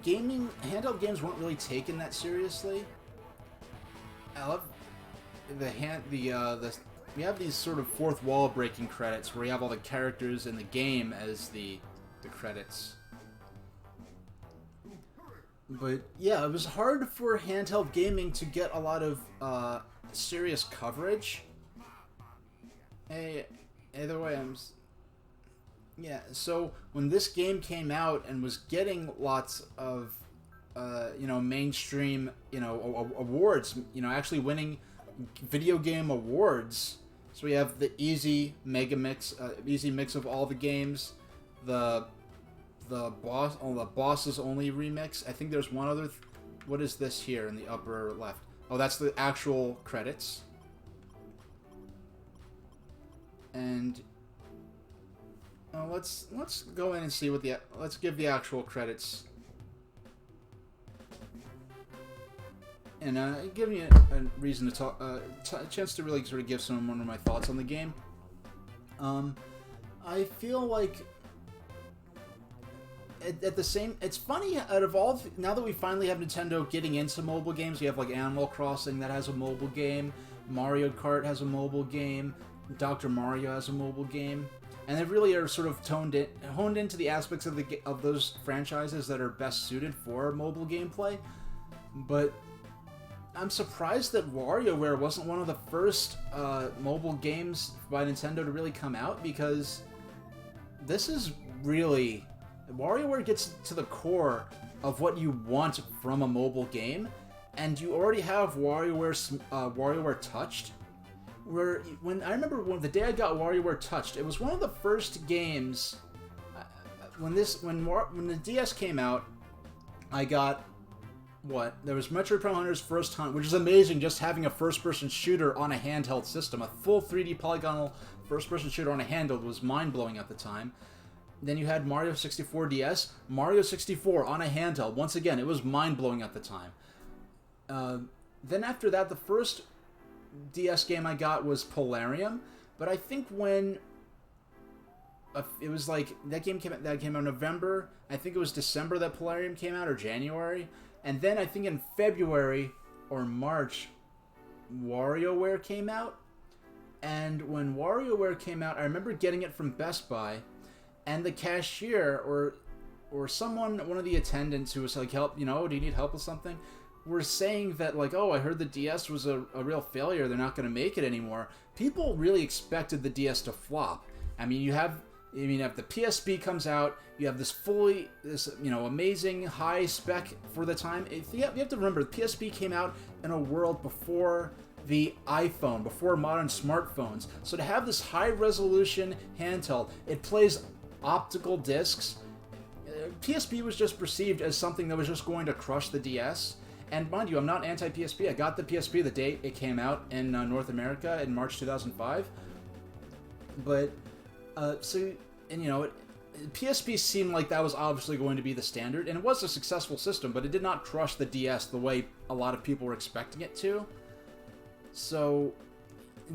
handheld games weren't really taken that seriously. I love we have these sort of fourth wall breaking credits where you have all the characters in the game as the credits. But yeah, it was hard for handheld gaming to get a lot of serious coverage. Either way, so when this game came out and was getting lots of mainstream awards, actually winning video game awards. So we have the easy mix of all the games, the bosses only remix. I think there's one other. What is this here in the upper left? Oh, that's the actual credits. And let's go in and see what let's give the actual credits. And give me a reason to talk, a chance to really sort of give one of my thoughts on the game. I feel like it's funny, out of all, now that we finally have Nintendo getting into mobile games, we have like Animal Crossing that has a mobile game, Mario Kart has a mobile game, Dr. Mario has a mobile game, and they really are sort of honed into the aspects of those franchises that are best suited for mobile gameplay. But I'm surprised that WarioWare wasn't one of the first mobile games by Nintendo to really come out, because this is really... WarioWare gets to the core of what you want from a mobile game, and you already have WarioWare Touched. When I remember the day I got WarioWare Touched, it was one of the first games. When the DS came out, I got there was Metroid Prime Hunter's First Hunt, which is amazing. Just having a first-person shooter on a handheld system, a full 3D polygonal first-person shooter on a handheld, was mind-blowing at the time. Then you had Mario 64 DS, Mario 64 on a handheld. Once again, it was mind-blowing at the time. Then after that, the first DS game I got was Polarium, but I think when it was like that game came out in November. I think it was December that Polarium came out, or January, and then I think in February or March, WarioWare came out. And when WarioWare came out, I remember getting it from Best Buy. And the cashier or someone, one of the attendants who was like, help, do you need help with something? Were saying that, like, oh, I heard the DS was a real failure. They're not going to make it anymore. People really expected the DS to flop. I mean, you have I mean, you have the PSP comes out, you have this amazing high spec for the time. You have to remember, the PSP came out in a world before the iPhone, before modern smartphones. So to have this high resolution handheld, it plays optical discs. PSP was just perceived as something that was just going to crush the DS. And mind you, I'm not anti-PSP. I got the PSP the day it came out in North America in March 2005. But, PSP seemed like that was obviously going to be the standard, and it was a successful system, but it did not crush the DS the way a lot of people were expecting it to. So,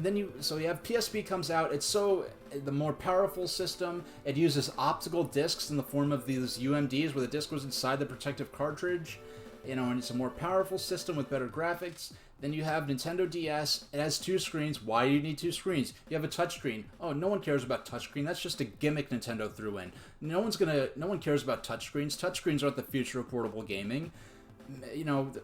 you have PSP comes out, it's the more powerful system, it uses optical discs in the form of these UMDs, where the disc was inside the protective cartridge, and it's a more powerful system with better graphics. Then you have Nintendo DS. It has 2 screens. Why do you need 2 screens? You have a touchscreen. Oh, no one cares about touchscreen. That's just a gimmick Nintendo threw in. No one cares about touchscreens. Touchscreens aren't the future of portable gaming. And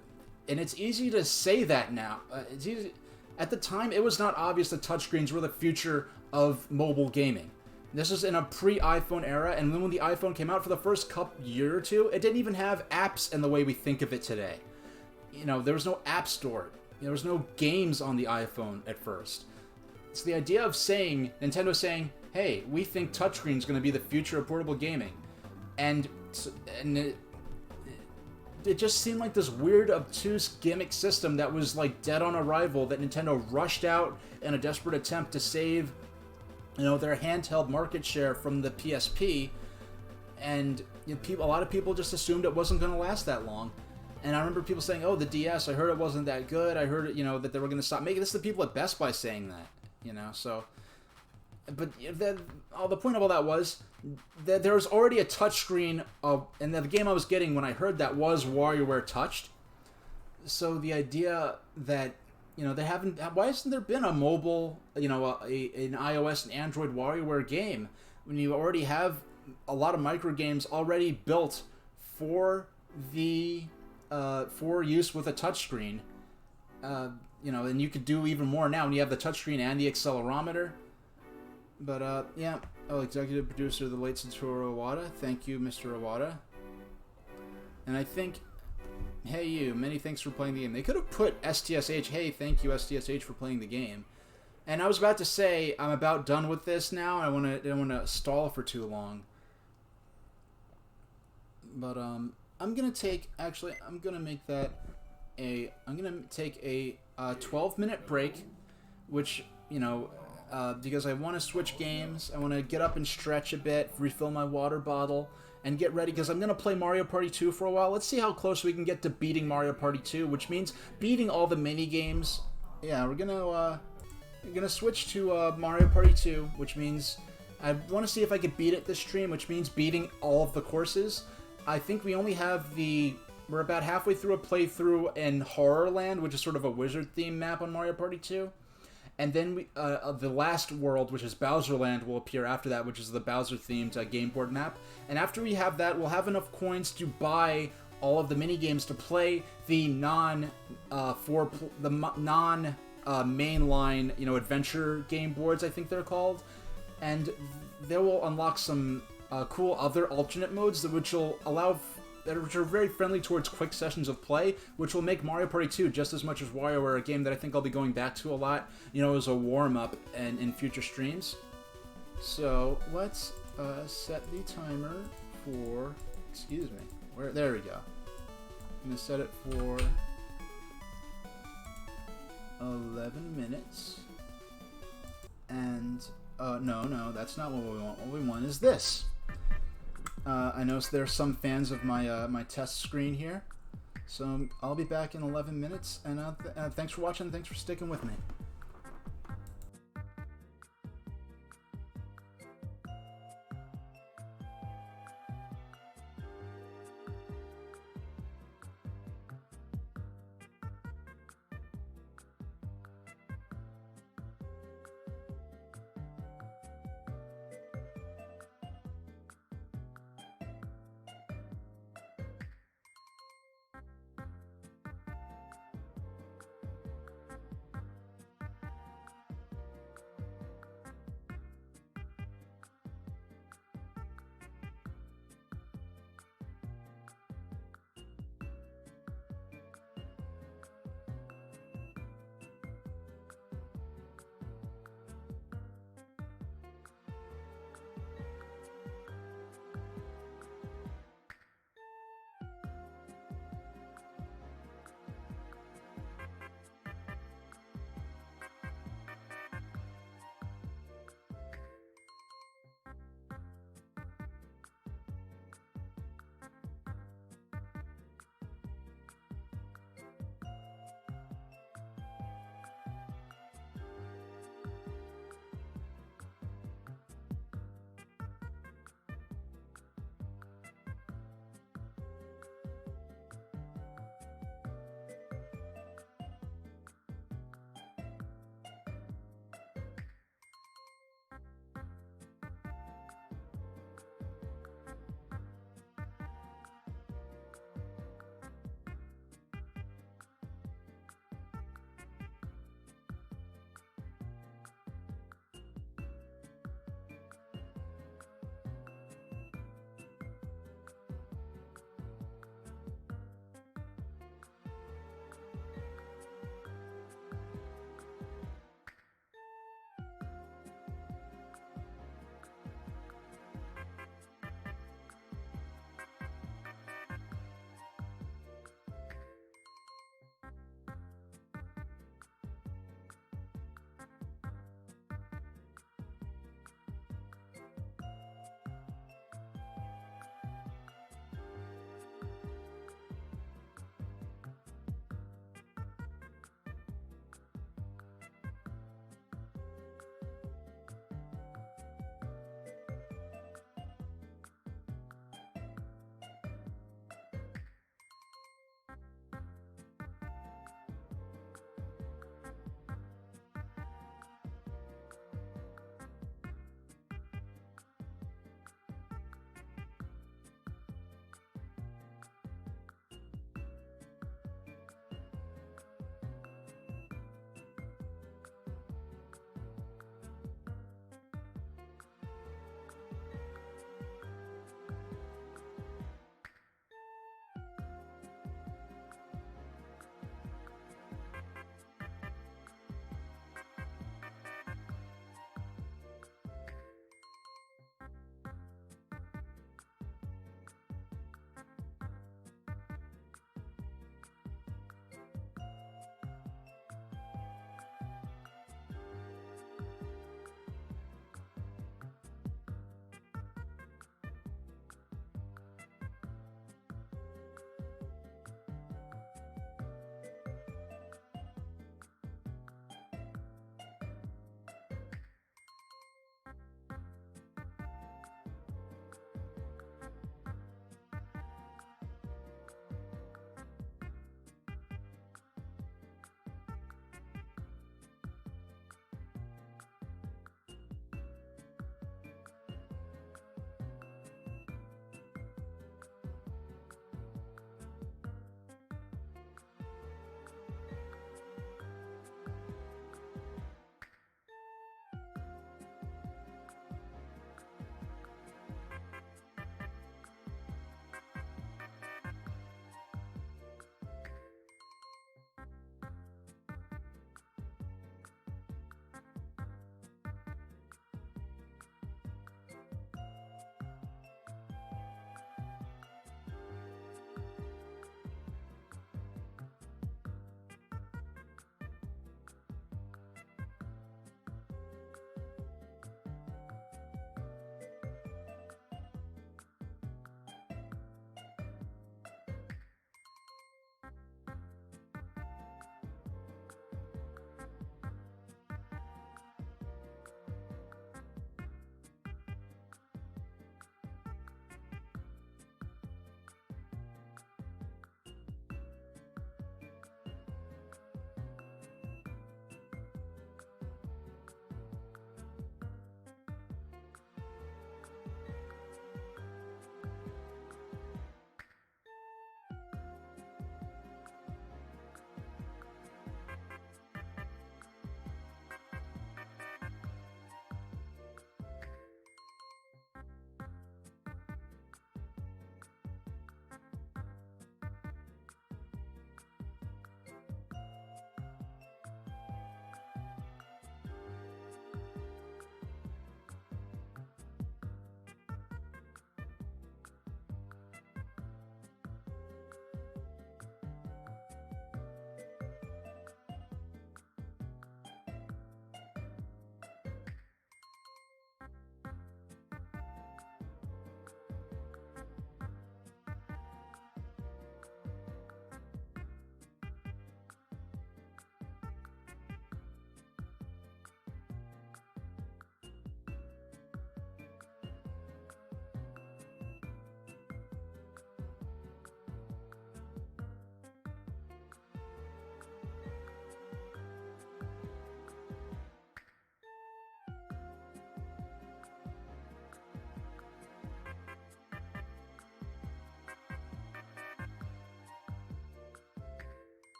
it's easy to say that now. It's easy. At the time, it was not obvious that touchscreens were the future of mobile gaming. This was in a pre-iPhone era, and then when the iPhone came out for the first year or two, it didn't even have apps in the way we think of it today. There was no app store. There was no games on the iPhone at first. It's the idea of Nintendo saying, hey, we think touchscreen is going to be the future of portable gaming. And it just seemed like this weird, obtuse gimmick system that was like dead on arrival that Nintendo rushed out in a desperate attempt to save their handheld market share from the PSP, and a lot of people just assumed it wasn't going to last that long. And I remember people saying, "Oh, the DS, I heard it wasn't that good. I heard that they were going to stop making." This is the people at Best Buy saying that, So, but the point of all that was that there was already a touchscreen, and the game I was getting when I heard that was WarioWare Touched. So the idea that why hasn't there been a mobile, an iOS and Android WarioWare game when you already have a lot of microgames already built for use with a touchscreen, and you could do even more now when you have the touchscreen and the accelerometer. But executive producer of the late Satoru Iwata, thank you, Mr. Iwata. And I think, hey you, many thanks for playing the game. They could have put STSH, hey, thank you STSH for playing the game. And I was about to say, I'm about done with this now. I don't want to stall for too long. But I'm gonna take a 12-minute break, which because I want to switch games. I want to get up and stretch a bit, refill my water bottle, and get ready, because I'm going to play Mario Party 2 for a while. Let's see how close we can get to beating Mario Party 2, which means beating all the mini-games. Yeah, we're going to switch to Mario Party 2, which means I want to see if I could beat it this stream, which means beating all of the courses. I think we only have we're about halfway through a playthrough in Horrorland, which is sort of a wizard-themed map on Mario Party 2. And then the last world, which is Bowserland, will appear after that, which is the Bowser-themed game board map. And after we have that, we'll have enough coins to buy all of the mini-games to play the mainline, adventure game boards, I think they're called. And they will unlock some cool other alternate modes which will allow which are very friendly towards quick sessions of play, which will make Mario Party 2 just as much as WarioWare, a game that I think I'll be going back to a lot, as a warm-up and in future streams. So, let's set the timer for... Excuse me. There we go. I'm going to set it for 11 minutes. And... no, that's not what we want. What we want is this. I noticed there's some fans of my test screen here, so I'll be back in 11 minutes, and thanks for watching, thanks for sticking with me.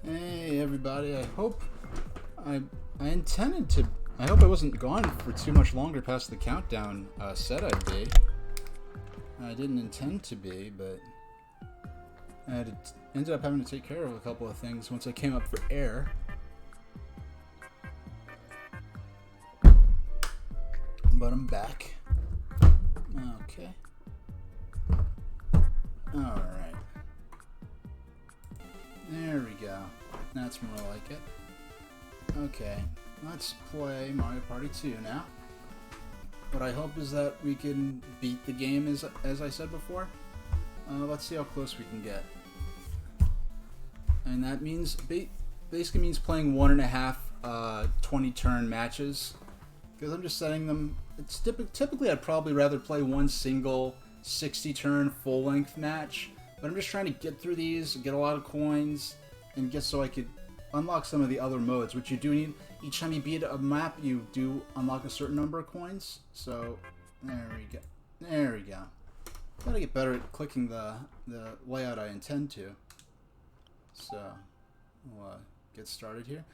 Hey everybody, I hope I intended to. I hope I wasn't gone for too much longer past the countdown said I'd be. I didn't intend to be, but I ended up having to take care of a couple of things once I came up for air. But I'm back. Okay. Alright. There we go. That's more like it. Okay. Let's play Mario Party 2 now. What I hope is that we can beat the game as I said before. Let's see how close we can get. And that means basically means playing 1.5 20-turn matches. Because I'm just setting them. It's typically I'd probably rather play one single 60-turn full-length match, but I'm just trying to get through these, get a lot of coins, and get so I could unlock some of the other modes, which you do need. Each time you beat a map, you do unlock a certain number of coins. So there we go. There we go. Gotta get better at clicking the layout I intend to. So we'll get started here.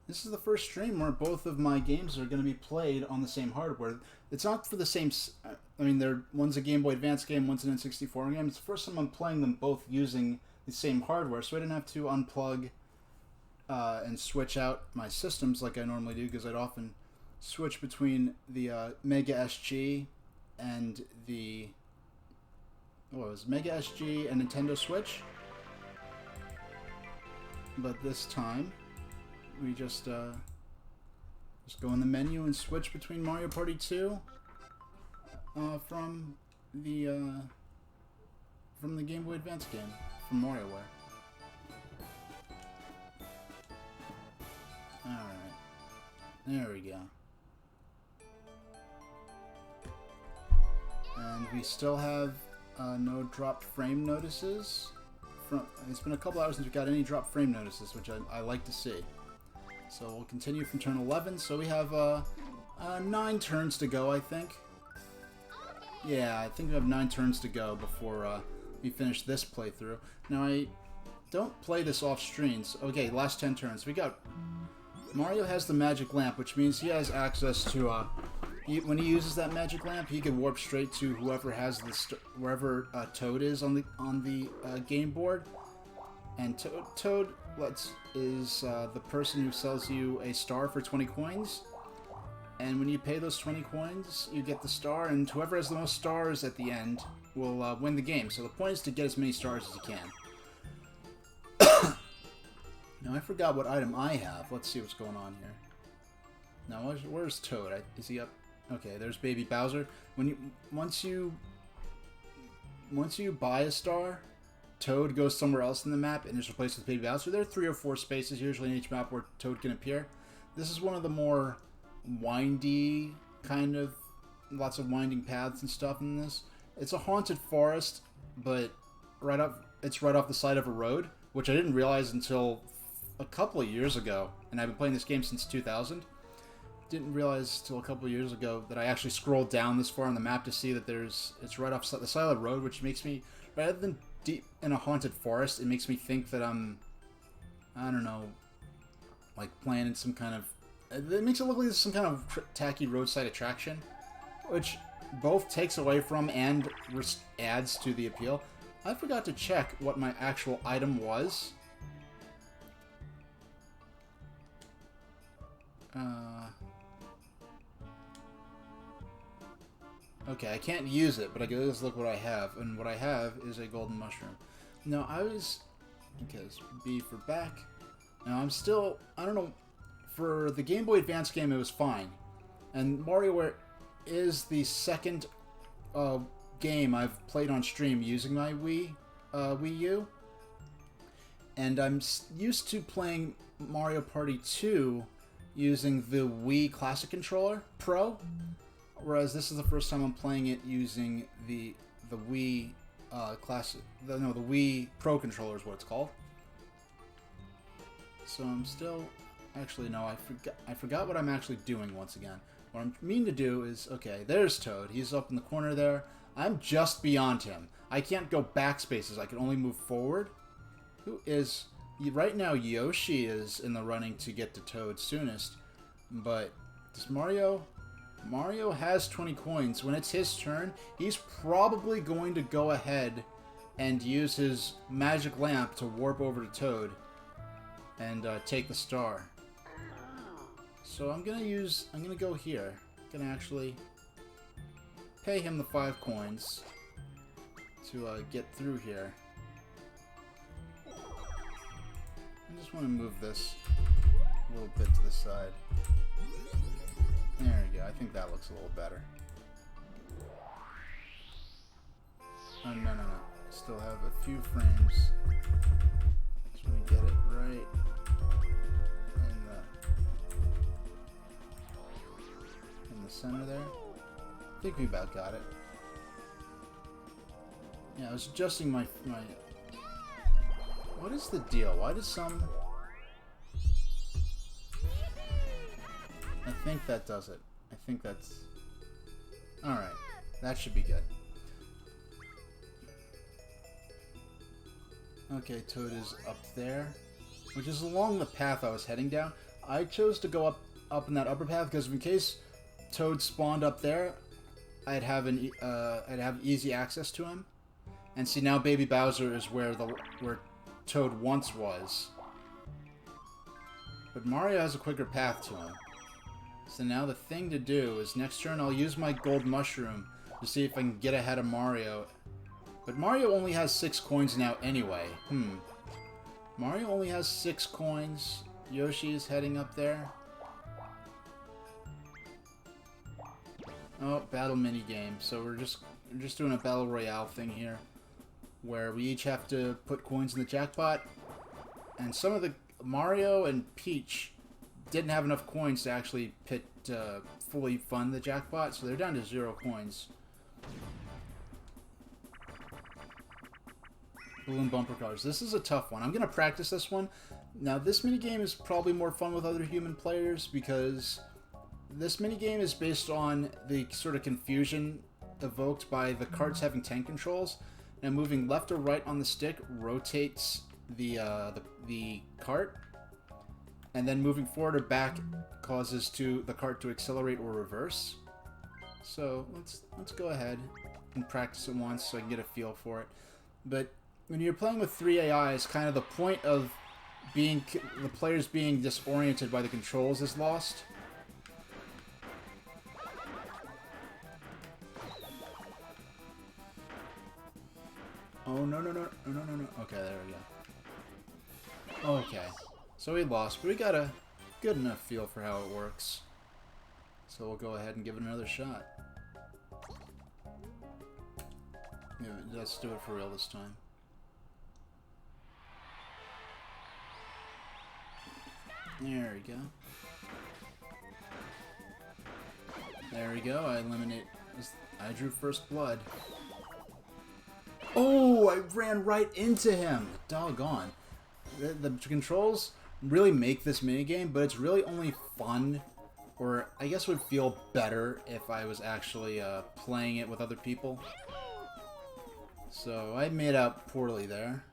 This is the first stream where both of my games are going to be played on the same hardware. It's not for the same. I mean, one's a Game Boy Advance game, one's an N64 game. It's the first time I'm playing them both using the same hardware, so I didn't have to unplug and switch out my systems like I normally do, because I'd often switch between the Mega SG and the Mega SG and Nintendo Switch. But this time, we just go in the menu and switch between Mario Party 2 from the Game Boy Advance game from WarioWare. Alright. There we go. And we still have no dropped frame notices. It's been a couple hours since we got any dropped frame notices, which I like to see. So we'll continue from turn 11. So we have 9 turns to go, I think. Yeah, I think we have 9 turns to go before we finish this playthrough. Now, I don't play this off streams. Okay, last 10 turns. We got... Mario has the magic lamp, which means he has access to... when he uses that magic lamp, he can warp straight to whoever has the... wherever Toad is on the game board. And Toad is the person who sells you a star for 20 coins. And when you pay those 20 coins, you get the star, and whoever has the most stars at the end will win the game. So the point is to get as many stars as you can. Now, I forgot what item I have. Let's see what's going on here. Now, where's Toad? Is he up? Okay, there's Baby Bowser. Once you buy a star, Toad goes somewhere else in the map and is replaced with Baby Bowser. There are 3 or 4 spaces usually in each map where Toad can appear. This is one of the more windy, kind of, lots of winding paths and stuff in this. It's a haunted forest, but it's right off the side of a road, which I didn't realize until a couple of years ago, and I've been playing this game since 2000. Didn't realize till a couple of years ago that I actually scrolled down this far on the map to see that it's right off the side of the road, which makes me, rather than deep in a haunted forest, it makes me think that I'm, I don't know, like playing in some kind of, it makes it look like there's some kind of tacky roadside attraction, which both takes away from and adds to the appeal. I forgot to check what my actual item was. Okay, I can't use it, but I can just look what I have, and what I have is a golden mushroom. Now, okay, B for back. Now, I'm still, I don't know, for the Game Boy Advance game, it was fine. And WarioWare is the second game I've played on stream using my Wii U. And I'm used to playing Mario Party 2 using the Wii Classic Controller Pro, whereas this is the first time I'm playing it using the Wii the Wii Pro Controller is what it's called. So I'm still, actually no, I forgot what I'm actually doing once again. What I mean to do is, okay, there's Toad. He's up in the corner there. I'm just beyond him. I can't go backspaces. I can only move forward. Who is Right now, Yoshi is in the running to get to Toad soonest. But does Mario... Mario has 20 coins. When it's his turn, he's probably going to go ahead and use his magic lamp to warp over to Toad and take the star. So I'm gonna go here. I'm gonna actually pay him the 5 coins to get through here. I just want to move this a little bit to the side. There we go. I think that looks a little better. Oh, no. Still have a few frames. So we get it right in the center there. I think we about got it. Yeah, I was adjusting my... What is the deal? Why does some... I think that does it. I think that's... Alright. That should be good. Okay, Toad is up there, which is along the path I was heading down. I chose to go up in that upper path because in case Toad spawned up there, I'd have easy access to him. And see, now Baby Bowser is where Toad once was. But Mario has a quicker path to him. So now the thing to do is next turn I'll use my gold mushroom to see if I can get ahead of Mario. But Mario only has 6 coins now anyway. Mario only has 6 coins. Yoshi is heading up there. Oh, battle minigame. So we're just doing a battle royale thing here, where we each have to put coins in the jackpot. And some of the Mario and Peach didn't have enough coins to actually fully fund the jackpot, so they're down to 0 coins. Balloon bumper cars. This is a tough one. I'm going to practice this one. Now, this minigame is probably more fun with other human players because this minigame is based on the sort of confusion evoked by the carts having tank controls. Now, moving left or right on the stick rotates the cart, and then moving forward or back causes the cart to accelerate or reverse. So let's go ahead and practice it once so I can get a feel for it. But when you're playing with 3 AIs, kind of the point of the players being disoriented by the controls is lost. Oh, no. Okay, there we go. Okay. So we lost, but we got a good enough feel for how it works. So we'll go ahead and give it another shot. Yeah, let's do it for real this time. There we go. There we go. I drew first blood. Oh, I ran right into him. Doggone. The controls really make this minigame, but it's really only fun, or I guess would feel better if I was actually playing it with other people. So I made out poorly there.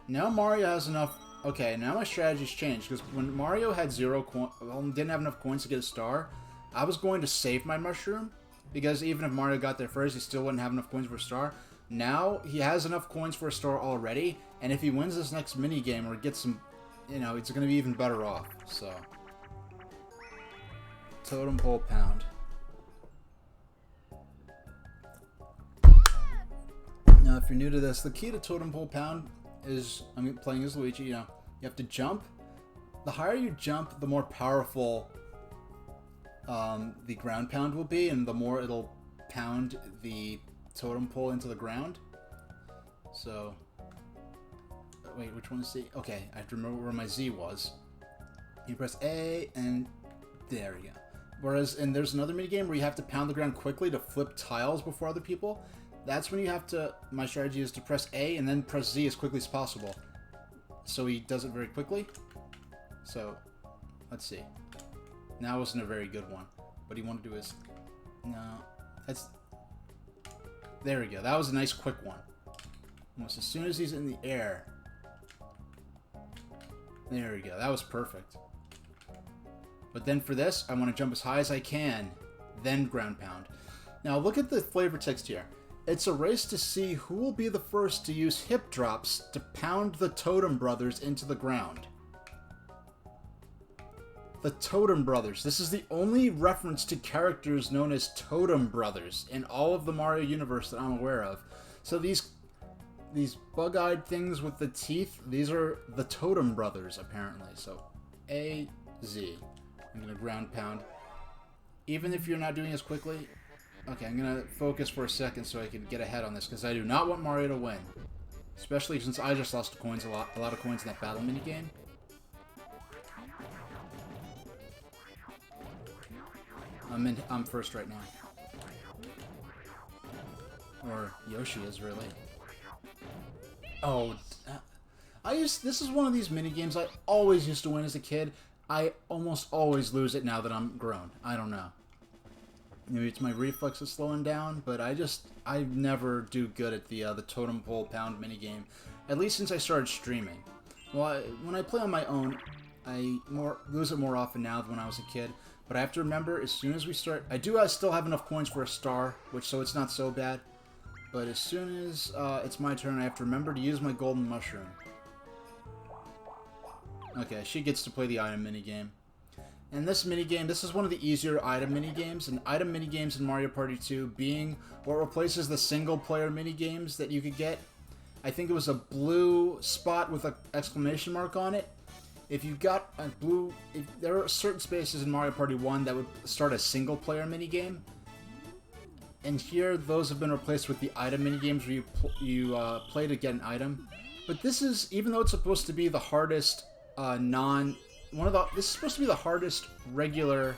Now Mario has enough. Okay, now my strategy's changed, because when Mario had didn't have enough coins to get a star, I was going to save my mushroom, because even if Mario got there first, he still wouldn't have enough coins for a star. Now he has enough coins for a star already, and if he wins this next minigame or gets some, it's going to be even better off. So, Totem Pole Pound. Now, if you're new to this, the key to Totem Pole Pound is, playing as Luigi, you have to jump. The higher you jump, the more powerful the ground pound will be, and the more it'll pound the totem pole into the ground. So, wait, which one is Z? Okay, I have to remember where my Z was. You press A, and there we go. Whereas, and there's another minigame where you have to pound the ground quickly to flip tiles before other people. That's when you have to, my strategy is to press A and then press Z as quickly as possible. So he does it very quickly. So, let's see. Now wasn't a very good one. What he wanted to do is, no, there we go. That was a nice quick one. Almost as soon as he's in the air, There we go. That was perfect. But then for this, I want to jump as high as I can, then ground pound. Now look at the flavor text here. It's a race to see who will be the first to use hip drops to pound the Totem Brothers into the ground. The Totem Brothers. This is the only reference to characters known as Totem Brothers in all of the Mario universe that I'm aware of. So these bug-eyed things with the teeth, these are the Totem Brothers, apparently. So, A, Z. I'm going to ground pound. Even if you're not doing as quickly... Okay, I'm going to focus for a second so I can get ahead on this, because I do not want Mario to win. Especially since I just lost coins, a lot of coins in that battle minigame. I'm first right now. Or Yoshi is, really. Oh, this is one of these mini games I always used to win as a kid. I almost always lose it now that I'm grown. I don't know. Maybe it's my reflexes slowing down, but I never do good at the totem pole pound mini game. At least since I started streaming. Well, when I play on my own, I lose it more often now than when I was a kid. But I have to remember, as soon as we start, I still have enough coins for a star, so it's not so bad. But as soon as it's my turn, I have to remember to use my golden mushroom. Okay, she gets to play the item minigame. And this minigame, this is one of the easier item minigames. And item minigames in Mario Party 2 being what replaces the single-player minigames that you could get. I think it was a blue spot with an exclamation mark on it. If you got a blue... there are certain spaces in Mario Party 1 that would start a single-player minigame. And here, those have been replaced with the item minigames where you play to get an item. But this is, even though it's supposed to be the hardest this is supposed to be the hardest regular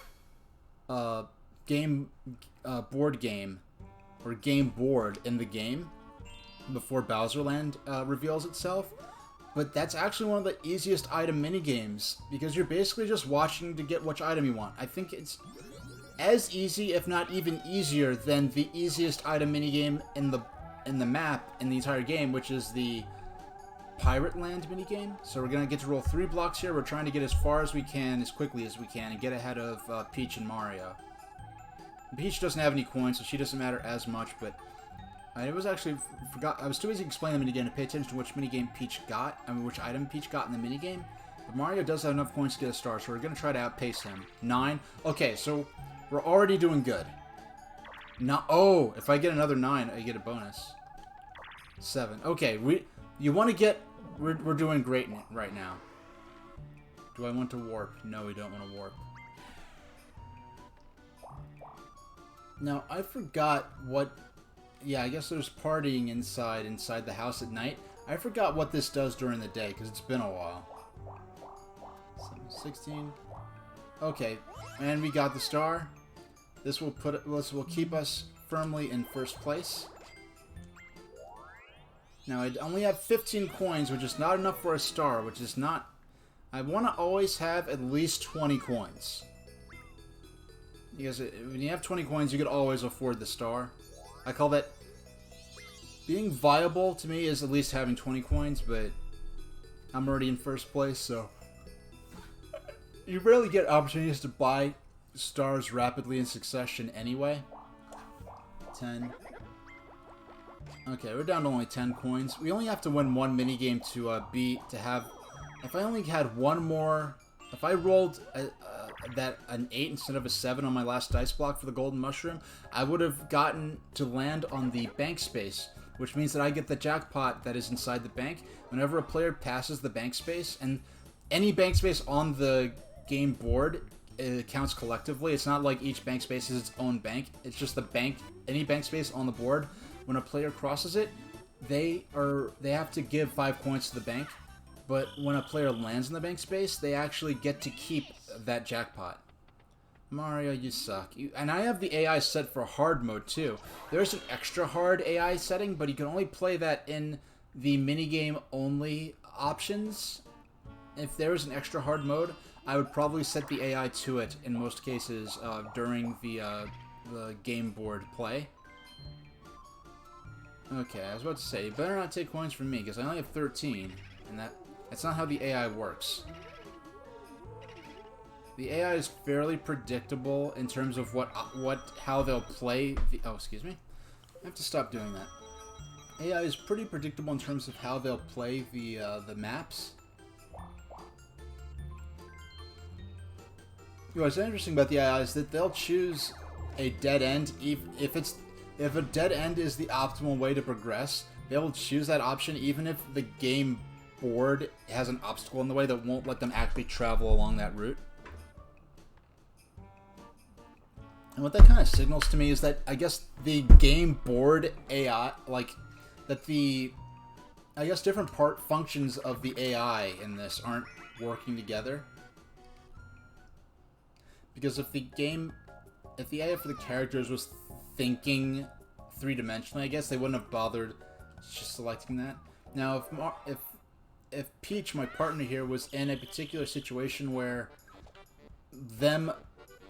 board game, or game board in the game, before Bowserland reveals itself. But that's actually one of the easiest item minigames, because you're basically just watching to get which item you want. I think it's as easy, if not even easier, than the easiest item minigame in the map in the entire game, which is the Pirate Land minigame. So we're going to get to roll 3 blocks here. We're trying to get as far as we can, as quickly as we can, and get ahead of Peach and Mario. Peach doesn't have any coins, so she doesn't matter as much, but I was actually I was too busy explaining the minigame to pay attention to which minigame Peach got, which item Peach got in the minigame. But Mario does have enough coins to get a star, so we're going to try to outpace him. 9. Okay, so we're already doing good. Oh, if I get another 9, I get a bonus. 7. Okay, you want to get... We're doing great right now. Do I want to warp? No, we don't want to warp. Now, I forgot what... Yeah, I guess there's partying inside the house at night. I forgot what this does during the day, because it's been a while. 16. Okay, and we got the star. This will keep us firmly in first place. Now, I only have 15 coins, which is not enough for a star, which is not... I want to always have at least 20 coins. Because when you have 20 coins, you could always afford the star. I call that... Being viable, to me, is at least having 20 coins, but I'm already in first place, so... You rarely get opportunities to buy stars rapidly in succession anyway. 10... Okay, we're down to only 10 coins. We only have to win one minigame to have... If I only had one more... If I rolled an 8 instead of a 7 on my last dice block for the golden mushroom, I would have gotten to land on the bank space, which means that I get the jackpot that is inside the bank whenever a player passes the bank space, and any bank space on the game board counts collectively. It's not like each bank space is its own bank. It's just the bank... Any bank space on the board... When a player crosses it, they have to give 5 coins to the bank, but when a player lands in the bank space, they actually get to keep that jackpot. Mario, you suck. And I have the AI set for hard mode too. There's an extra hard AI setting, but you can only play that in the minigame only options. If there was an extra hard mode, I would probably set the AI to it in most cases during the game board play. Okay, I was about to say, you better not take coins from me, because I only have 13, and that... That's not how the AI works. The AI is fairly predictable in terms of how they'll play the... Oh, excuse me. I have to stop doing that. AI is pretty predictable in terms of how they'll play the maps. What's interesting about the AI is that they'll choose a dead end if a dead end is the optimal way to progress. They'll choose that option even if the game board has an obstacle in the way that won't let them actually travel along that route. And what that kind of signals to me is that I guess the game board AI, like that I guess different functions of the AI in this aren't working together. Because if the AI for the characters was thinking three-dimensionally, I guess they wouldn't have bothered just selecting that. Now, if Peach, my partner here, was in a particular situation where them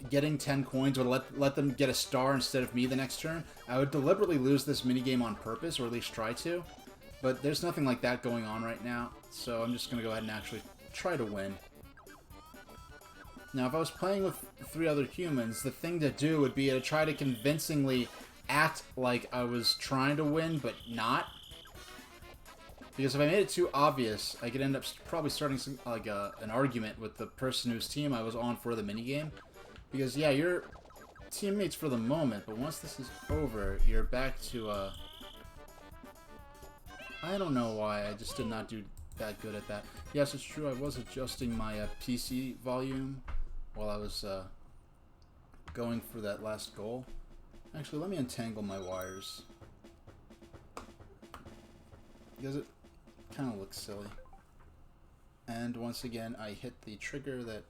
getting 10 coins would let them get a star instead of me the next turn, I would deliberately lose this minigame on purpose, or at least try to. But there's nothing like that going on right now, so I'm just going to go ahead and actually try to win. Now, if I was playing with 3 other humans, the thing to do would be to try to convincingly act like I was trying to win, but not. Because if I made it too obvious, I could end up probably starting an argument with the person whose team I was on for the minigame. Because, yeah, you're teammates for the moment, but once this is over, you're back to, I don't know why, I just did not do that good at that. Yes, it's true, I was adjusting my PC volume while I was going for that last goal. Actually, let me untangle my wires, because it kind of looks silly. And once again, I hit the trigger that...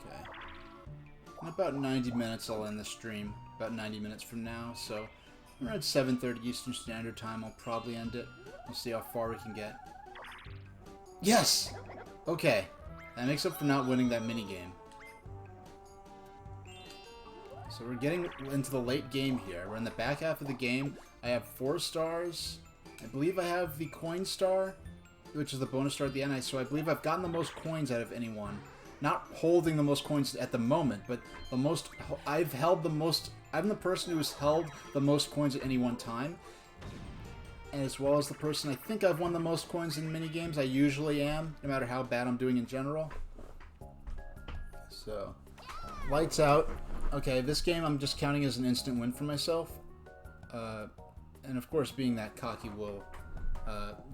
Okay. In about 90 minutes I'll end the stream. About 90 minutes from now, so around 7:30 Eastern Standard Time I'll probably end it. We'll see how far we can get. Yes! Okay. That makes up for not winning that minigame. So we're getting into the late game here. We're in the back half of the game. I have 4 stars. I believe I have the coin star, which is the bonus star at the end. So I believe I've gotten the most coins out of anyone. Not holding the most coins at the moment, but the most... I've held the most... I'm the person who has held the most coins at any one time. As well as the person I think I've won the most coins in minigames. I usually am, no matter how bad I'm doing in general. So, lights out. Okay, this game I'm just counting as an instant win for myself. And of course, being that cocky will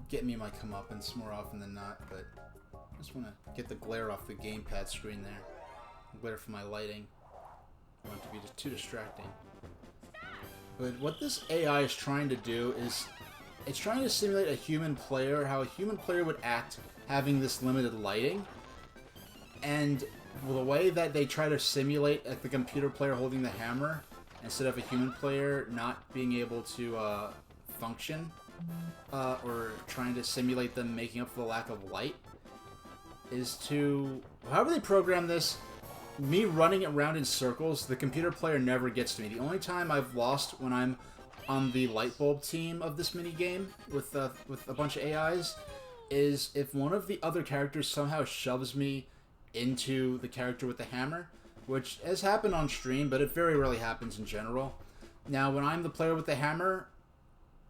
get me my comeuppance more often than not, but I just want to get the glare off the gamepad screen there. The glare from my lighting. I want it to be too distracting. But what this AI is trying to do is, it's trying to simulate a human player, how a human player would act having this limited lighting. And the way that they try to simulate the computer player holding the hammer, instead of a human player not being able to function, or trying to simulate them making up for the lack of light, is to, however they program this, me running around in circles, the computer player never gets to me. The only time I've lost when I'm on the light bulb team of this minigame with a bunch of AIs is if one of the other characters somehow shoves me into the character with the hammer, which has happened on stream, but it very rarely happens in general. Now, when I'm the player with the hammer,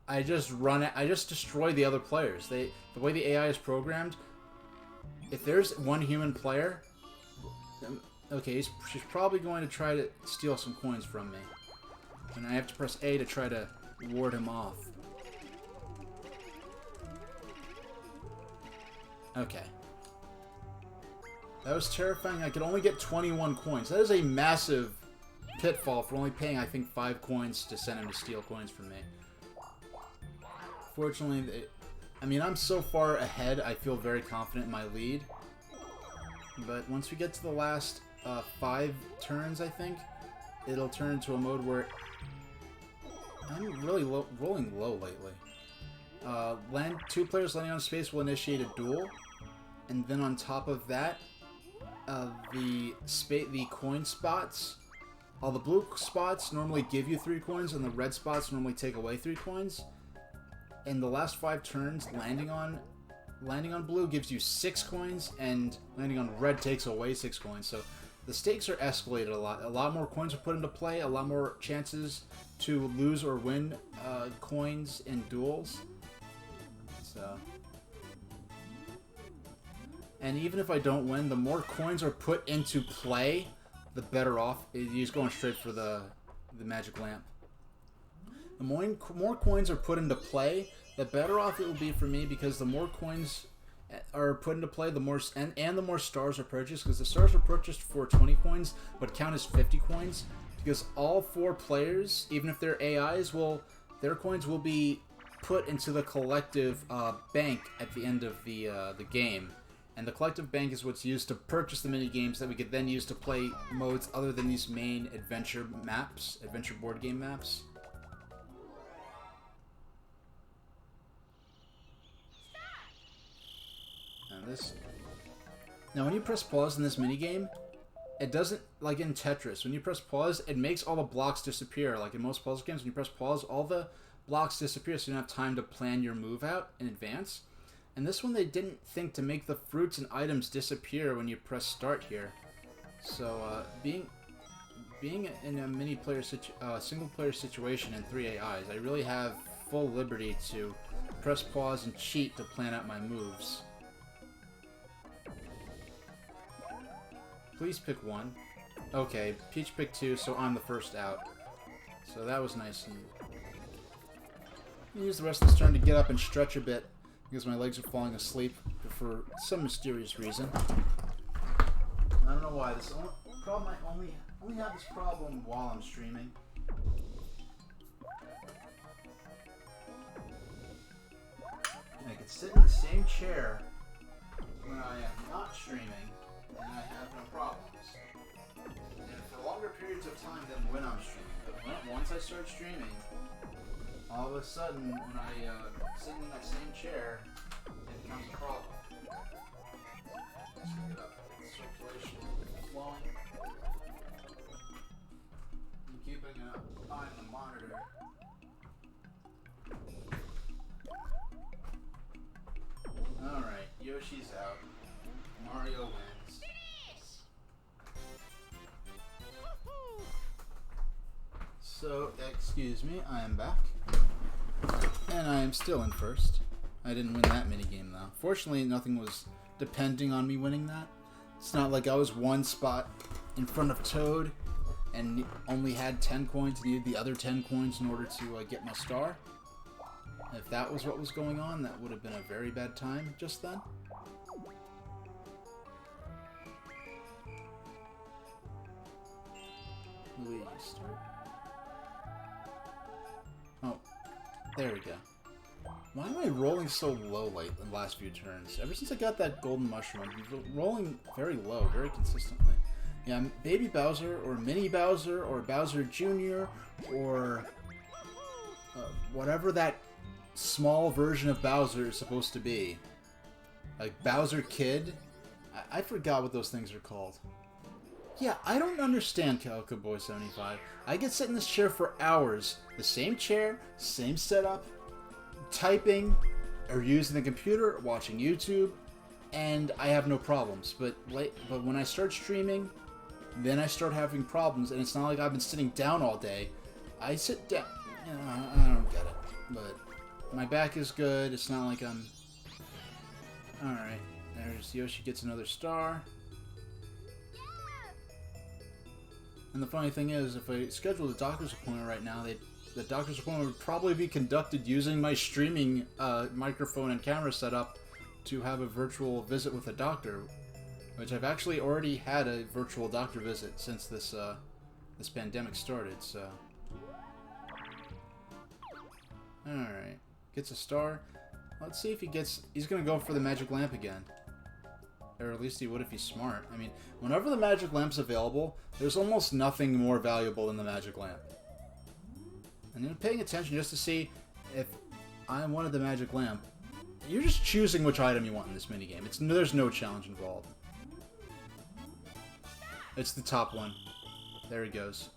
I just destroy the other players. The way the AI is programmed, if there's one human player, okay, she's probably going to try to steal some coins from me. And I have to press A to try to ward him off. Okay. That was terrifying. I could only get 21 coins. That is a massive pitfall for only paying, I think, 5 coins to send him to steal coins from me. Fortunately, I mean, I'm so far ahead, I feel very confident in my lead. But once we get to the last 5 turns, I think, it'll turn into a mode where I'm really rolling low lately. 2 players landing on space will initiate a duel, and then on top of that, the coin spots all the blue spots normally give you 3 coins, and the red spots normally take away 3 coins. And the last 5 turns, landing on blue gives you 6 coins, and landing on red takes away 6 coins. So the stakes are escalated a lot. A lot more coins are put into play, a lot more chances to lose or win coins in duels. So, and even if I don't win, the more coins are put into play, the better off. He's going straight for the magic lamp. The more coins are put into play, the better off it will be for me, because the more coins are put into play, the more and the more stars are purchased, because the stars are purchased for 20 coins but count as 50 coins, because all 4 players, even if they're AIs, their coins will be put into the collective bank at the end of the game. And the collective bank is what's used to purchase the mini games that we could then use to play modes other than these main adventure board game maps. Now when you press pause in this minigame, it doesn't, like in Tetris, when you press pause, it makes all the blocks disappear. Like in most puzzle games, when you press pause, all the blocks disappear, so you don't have time to plan your move out in advance. And this one, they didn't think to make the fruits and items disappear when you press start here. So being in a single player situation in 3 AIs, I really have full liberty to press pause and cheat to plan out my moves. Please pick 1. Okay, Peach picked 2, so I'm the first out. So that was nice. And use the rest of this turn to get up and stretch a bit, because my legs are falling asleep for some mysterious reason. I don't know why. This problem, I only have this problem while I'm streaming. I could sit in the same chair when I am not streaming, and I have no problems. And for longer periods of time than when I'm streaming. But once I start streaming, all of a sudden, when I sit in that same chair, it becomes a problem. Let's get up, get circulation flowing. I'm keeping an eye on the monitor. Alright, Yoshi's out. Mario wins. So, excuse me, I am back. And I am still in first. I didn't win that minigame though. Fortunately, nothing was depending on me winning that. It's not like I was 1 spot in front of Toad and only had 10 coins, needed the other 10 coins in order to get my star. If that was what was going on, that would have been a very bad time just then. Luigi start. Oh, there we go. Why am I rolling so low late in the last few turns? Ever since I got that golden mushroom, I've been rolling very low, very consistently. Yeah, I'm Baby Bowser, or Mini Bowser, or Bowser Jr., or whatever that small version of Bowser is supposed to be. Like Bowser Kid? I forgot what those things are called. Yeah, I don't understand Calico Boy 75. I could sit in this chair for hours. The same chair, same setup, typing, or using the computer, or watching YouTube, and I have no problems. But when I start streaming, then I start having problems, and it's not like I've been sitting down all day. I sit down. You know, I don't get it. But my back is good. It's not like I'm... Alright, there's Yoshi gets another star. And the funny thing is, if I scheduled a doctor's appointment right now, the doctor's appointment would probably be conducted using my streaming microphone and camera setup to have a virtual visit with a doctor, which I've actually already had a virtual doctor visit since this this pandemic started. So, all right, gets a star. Let's see if he gets. He's gonna go for the magic lamp again. Or at least he would if he's smart. I mean, whenever the magic lamp's available, there's almost nothing more valuable than the magic lamp. And then paying attention just to see if I wanted the magic lamp. You're just choosing which item you want in this minigame. There's no challenge involved. It's the top one. There he goes.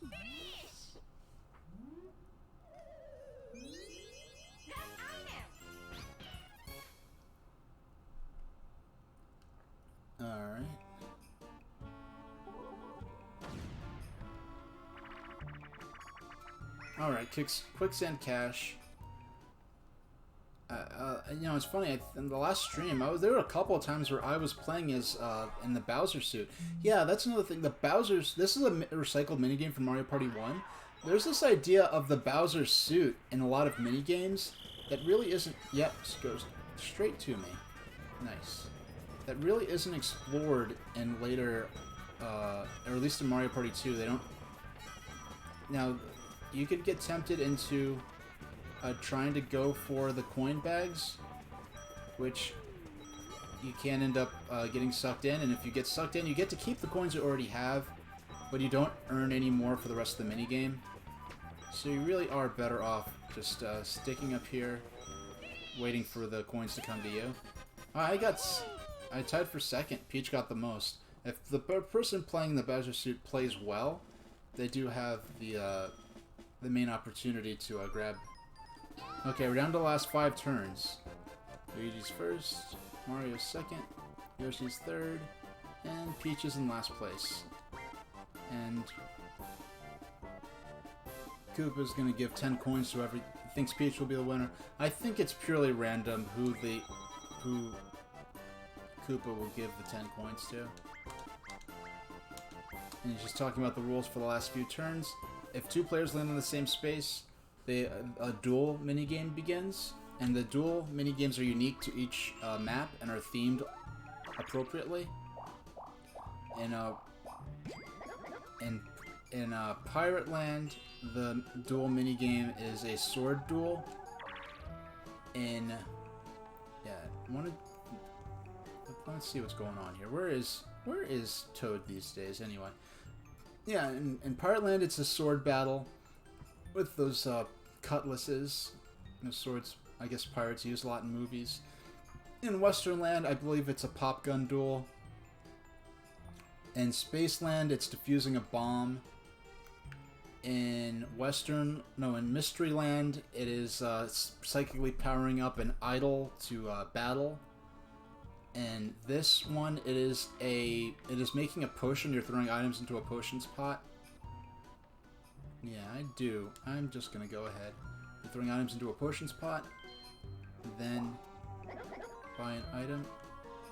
Alright. Alright, Quicksand Cache. You know, it's funny, in the last stream, there were a couple of times where I was playing as, in the Bowser suit. Yeah, that's another thing, the Bowser's, this is a recycled minigame from Mario Party 1. There's this idea of the Bowser suit in a lot of minigames that really isn't, yep, goes straight to me. Nice. That really isn't explored in later, or at least in Mario Party 2, they don't, now, you could get tempted into trying to go for the coin bags, which you can end up getting sucked in, and if you get sucked in, you get to keep the coins you already have, but you don't earn any more for the rest of the minigame. So you really are better off just sticking up here, waiting for the coins to come to you. I tied for second. Peach got the most. If the person playing the Bowser suit plays well, they do have the main opportunity to grab. Okay, we're down to the last 5 turns. Luigi's first, Mario's second, Yoshi's third, and Peach is in last place. And Koopa's gonna give 10 coins to whoever thinks Peach will be the winner. I think it's purely random who Koopa will give the 10 coins to. And he's just talking about the rules for the last few turns. If 2 players land in the same space, a duel minigame begins, and the duel minigames are unique to each map and are themed appropriately. In Pirate Land, the duel minigame is a sword duel. Let's see what's going on here. Where is Toad these days, anyway? Yeah, in Pirate Land, it's a sword battle with those cutlasses. Those swords, I guess pirates use a lot in movies. In Western Land, I believe it's a pop gun duel. In Space Land, it's defusing a bomb. In Mystery Land, it is psychically powering up an idol to battle. And this one, it is making a potion. You're throwing items into a potions pot. Yeah, I do. I'm just gonna go ahead. You're throwing items into a potions pot. Then buy an item.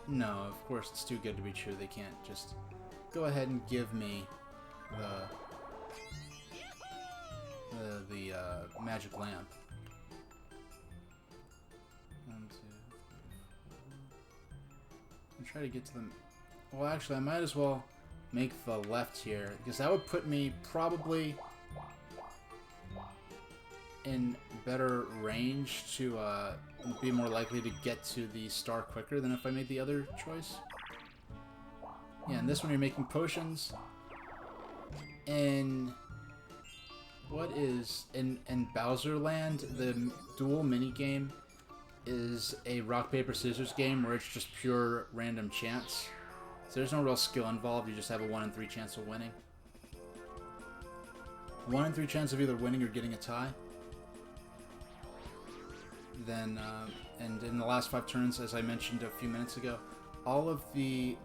No, of course it's too good to be true. They can't just go ahead and give me the magic lamp. 1, 2, 3, 4. Try to get to them. Well, actually, I might as well make the left here, because that would put me probably in better range to be more likely to get to the star quicker than if I made the other choice. Yeah, and this one you're making potions. In Bowser Land, the dual minigame is a rock, paper, scissors game where it's just pure random chance. So there's no real skill involved, you just have a 1 in 3 chance of winning. 1 in 3 chance of either winning or getting a tie. Then, and in the last 5 turns, as I mentioned a few minutes ago, all of the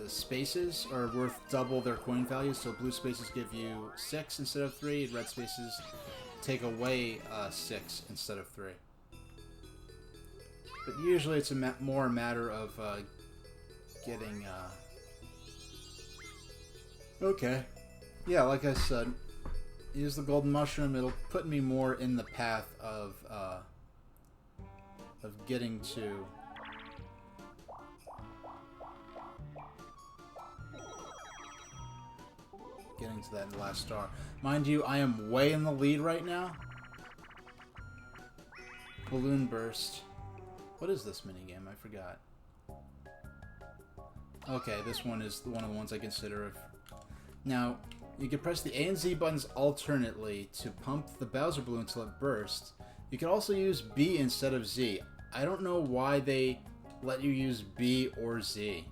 spaces are worth double their coin value, so blue spaces give you 6 instead of 3, and red spaces take away 6 instead of 3. But usually it's more a matter of getting... Okay. Yeah, like I said, use the golden mushroom. It'll put me more in the path of getting to... Getting to that last star. Mind you, I am way in the lead right now. Balloon burst. What is this minigame? I forgot. Okay, this one is one of the ones I consider. Now, you can press the A and Z buttons alternately to pump the Bowser balloon until it bursts. You can also use B instead of Z. I don't know why they let you use B or Z.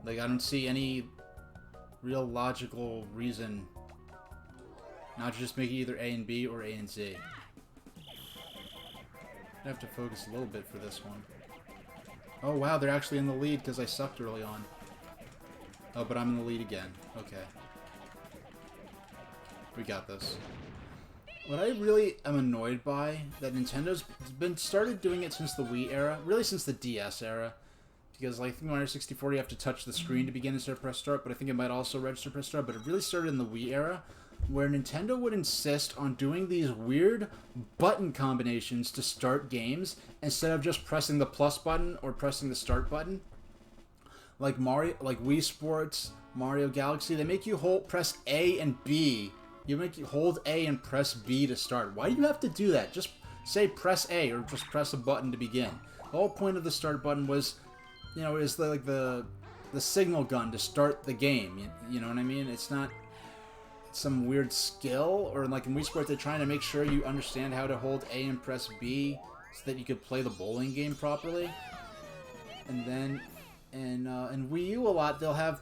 Like, I don't see any real logical reason Not to just make it either A and B or A and Z. I have to focus a little bit for this one. Oh wow, they're actually in the lead because I sucked early on. Oh, but I'm in the lead again. Okay. We got this. What I really am annoyed by, that Nintendo's been started doing it since the Wii era, really since the DS era, because like, I think Mario 64 you have to touch the screen to begin instead of press start, but I think it might also register press start, but it really started in the Wii era, where Nintendo would insist on doing these weird button combinations to start games instead of just pressing the plus button or pressing the start button. Like Mario, like Wii Sports, Mario Galaxy, they make you press A and B. You make you hold A and press B to start. Why do you have to do that? Just say press A or just press a button to begin. The whole point of the start button was, you know, is like the signal gun to start the game. You know what I mean? It's not some weird skill, or like in Wii Sports they're trying to make sure you understand how to hold A and press B so that you could play the bowling game properly. And then in Wii U a lot they'll have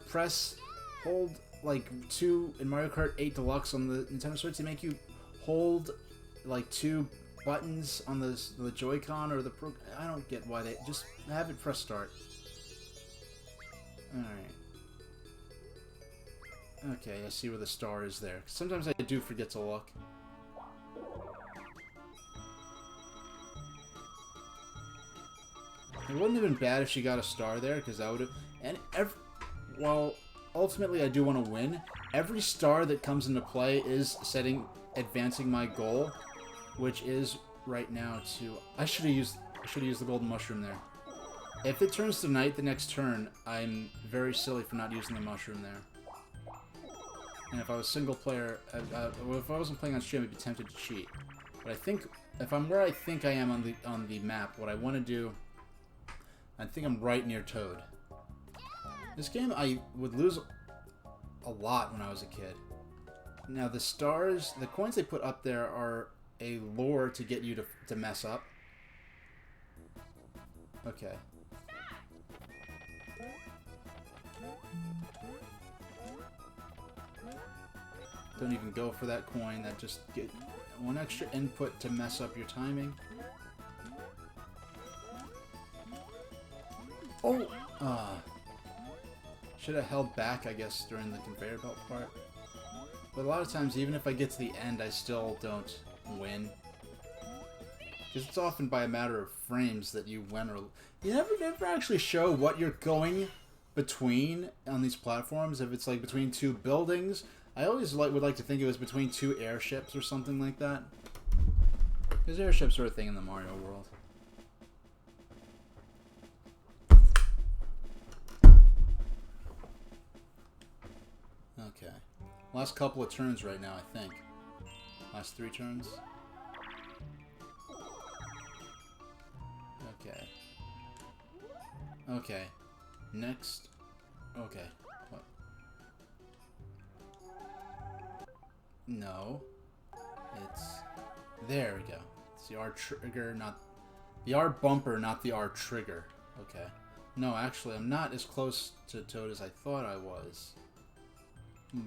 hold like 2 in Mario Kart 8 Deluxe on the Nintendo Switch. They make you hold like 2 buttons on the Joy-Con or the Pro. I don't get why they just have it press start. All right. Okay, I see where the star is there. Sometimes I do forget to look. It wouldn't have been bad if she got a star there, because that would have... And while ultimately I do want to win, every star that comes into play is advancing my goal, which is right now to... I should have used the golden mushroom there. If it turns to night the next turn, I'm very silly for not using the mushroom there. And if I was single player, if I wasn't playing on stream, I'd be tempted to cheat. But I think if I'm where I think I am on the map, what I want to do, I think I'm right near Toad. This game I would lose a lot when I was a kid. Now the stars, the coins they put up there are a lure to get you to mess up. Okay. Don't even go for that coin. That just get one extra input to mess up your timing. Oh! Should have held back, I guess, during the conveyor belt part. But a lot of times, even if I get to the end, I still don't win. Because it's often by a matter of frames that you win or... You never actually show what you're going between on these platforms. If it's like between 2 buildings... I always would like to think it was between 2 airships or something like that. Because airships are a thing in the Mario world. Okay. Last couple of turns right now, I think. Last 3 turns. Okay. Okay. Next. Okay. What? No. It's... There we go. It's the R trigger, not... The R bumper, not the R trigger. Okay. No, actually, I'm not as close to Toad as I thought I was.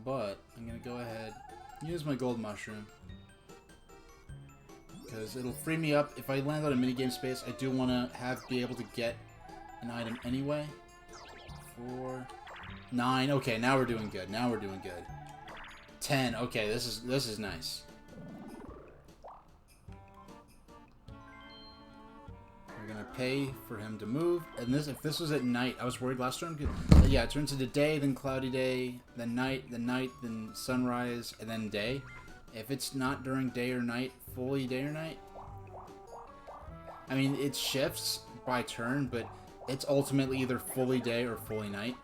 But, I'm gonna go ahead and use my gold mushroom. Because it'll free me up. If I land on a minigame space, I do want to be able to get an item anyway. 4... 9. Okay, now we're doing good. Now we're doing good. 10. Okay, this is nice. We're gonna pay for him to move. And if this was at night, I was worried last turn. Yeah, it turns into day, then cloudy day, then night, then sunrise, and then day. If it's not during day or night, fully day or night. I mean, it shifts by turn, but it's ultimately either fully day or fully night.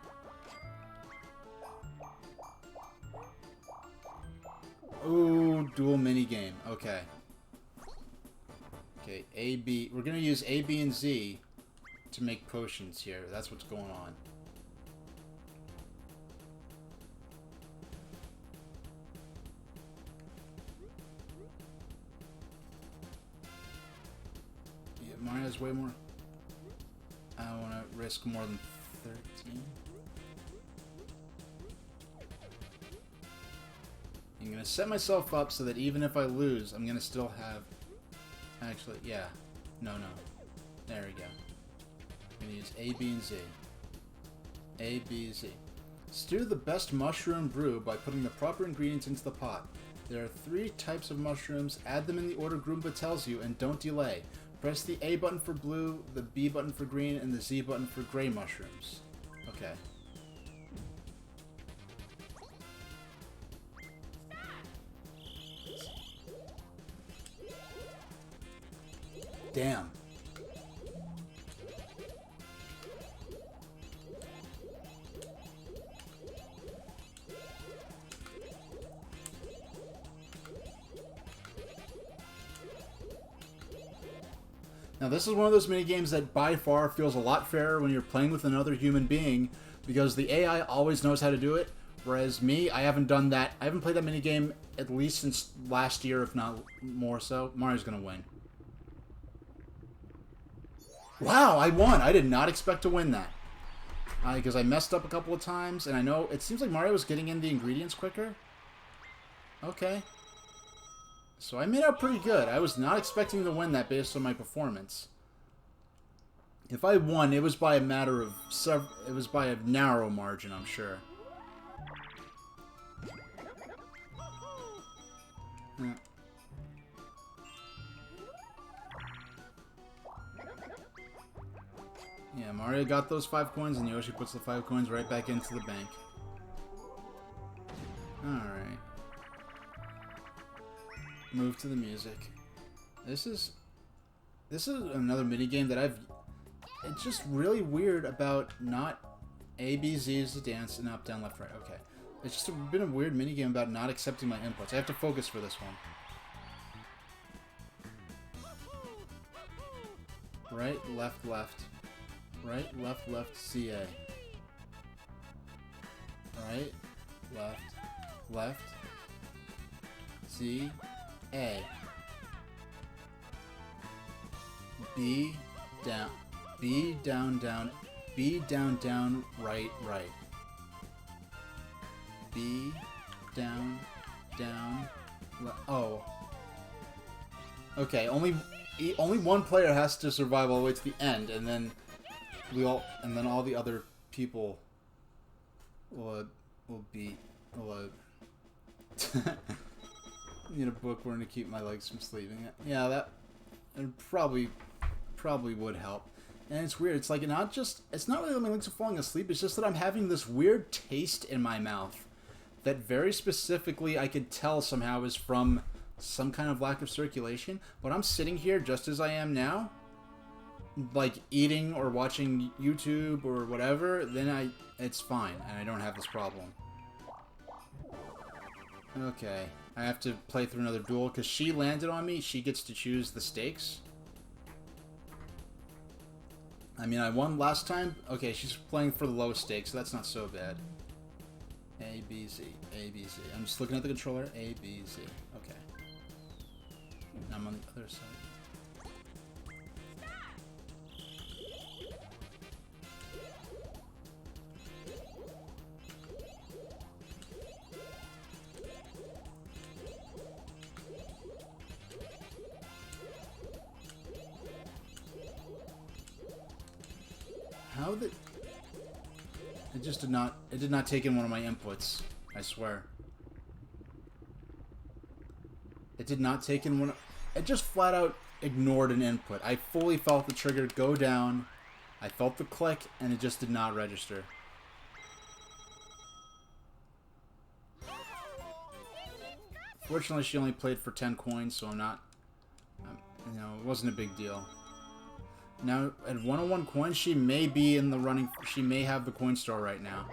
Ooh, dual minigame. Okay. Okay, A, B. We're going to use A, B, and Z to make potions here. That's what's going on. Yeah, Mario's way more. I don't want to risk more than 13. I'm gonna set myself up so that even if I lose, I'm gonna still have... Actually, yeah. No. There we go. I'm gonna use A, B, and Z. A, B, Z. Stew the best mushroom brew by putting the proper ingredients into the pot. There are 3 types of mushrooms. Add them in the order Groomba tells you, and don't delay. Press the A button for blue, the B button for green, and the Z button for gray mushrooms. Okay. Damn. Now this is one of those minigames that by far feels a lot fairer when you're playing with another human being, because the AI always knows how to do it, whereas me, I haven't done that. I haven't played that minigame at least since last year, if not more so. Mario's gonna win. Wow, I won! I did not expect to win that. Because I messed up a couple of times, and I know it seems like Mario was getting in the ingredients quicker. Okay. So I made out pretty good. I was not expecting to win that based on my performance. If I won, it was by a matter of it was by a narrow margin, I'm sure. Yeah. Yeah, Mario got those 5 coins, and Yoshi puts the 5 coins right back into the bank. Alright. Move to the music. This is another minigame that it's just really weird about not A, B, Z is the dance, and up, down, left, right. Okay. It's just been a weird minigame about not accepting my inputs. I have to focus for this one. Right, left, left. Right, left, left, CA. Right, left, left, C, A. B, down, B, down, down, B, down, down, right, right. B, down, down, oh. Okay, only one player has to survive all the way to the end, and then all the other people will need a bookworm to keep my legs from sleeping. Yeah, that probably would help. And it's weird. It's like it's not really that my legs are falling asleep. It's just that I'm having this weird taste in my mouth that very specifically I could tell somehow is from some kind of lack of circulation. But I'm sitting here just as I am now, like eating or watching YouTube or whatever, then it's fine and I don't have this problem. Okay, I have to play through another duel because she landed on me. She gets to choose the stakes. I mean, I won last time. Okay, she's playing for the lowest stakes, so that's not so bad. A, B, Z, A, B, Z. I'm just looking at the controller. A, B, Z. Okay. Now I'm on the other side. How did... It just did not... It did not take in one of my inputs. I swear. It did not take in one... It just flat out ignored an input. I fully felt the trigger go down. I felt the click, and it just did not register. Fortunately, she only played for 10 coins, so I'm not... you know, it wasn't a big deal. Now, at 101 coins, she may be in the running... She may have the coin store right now.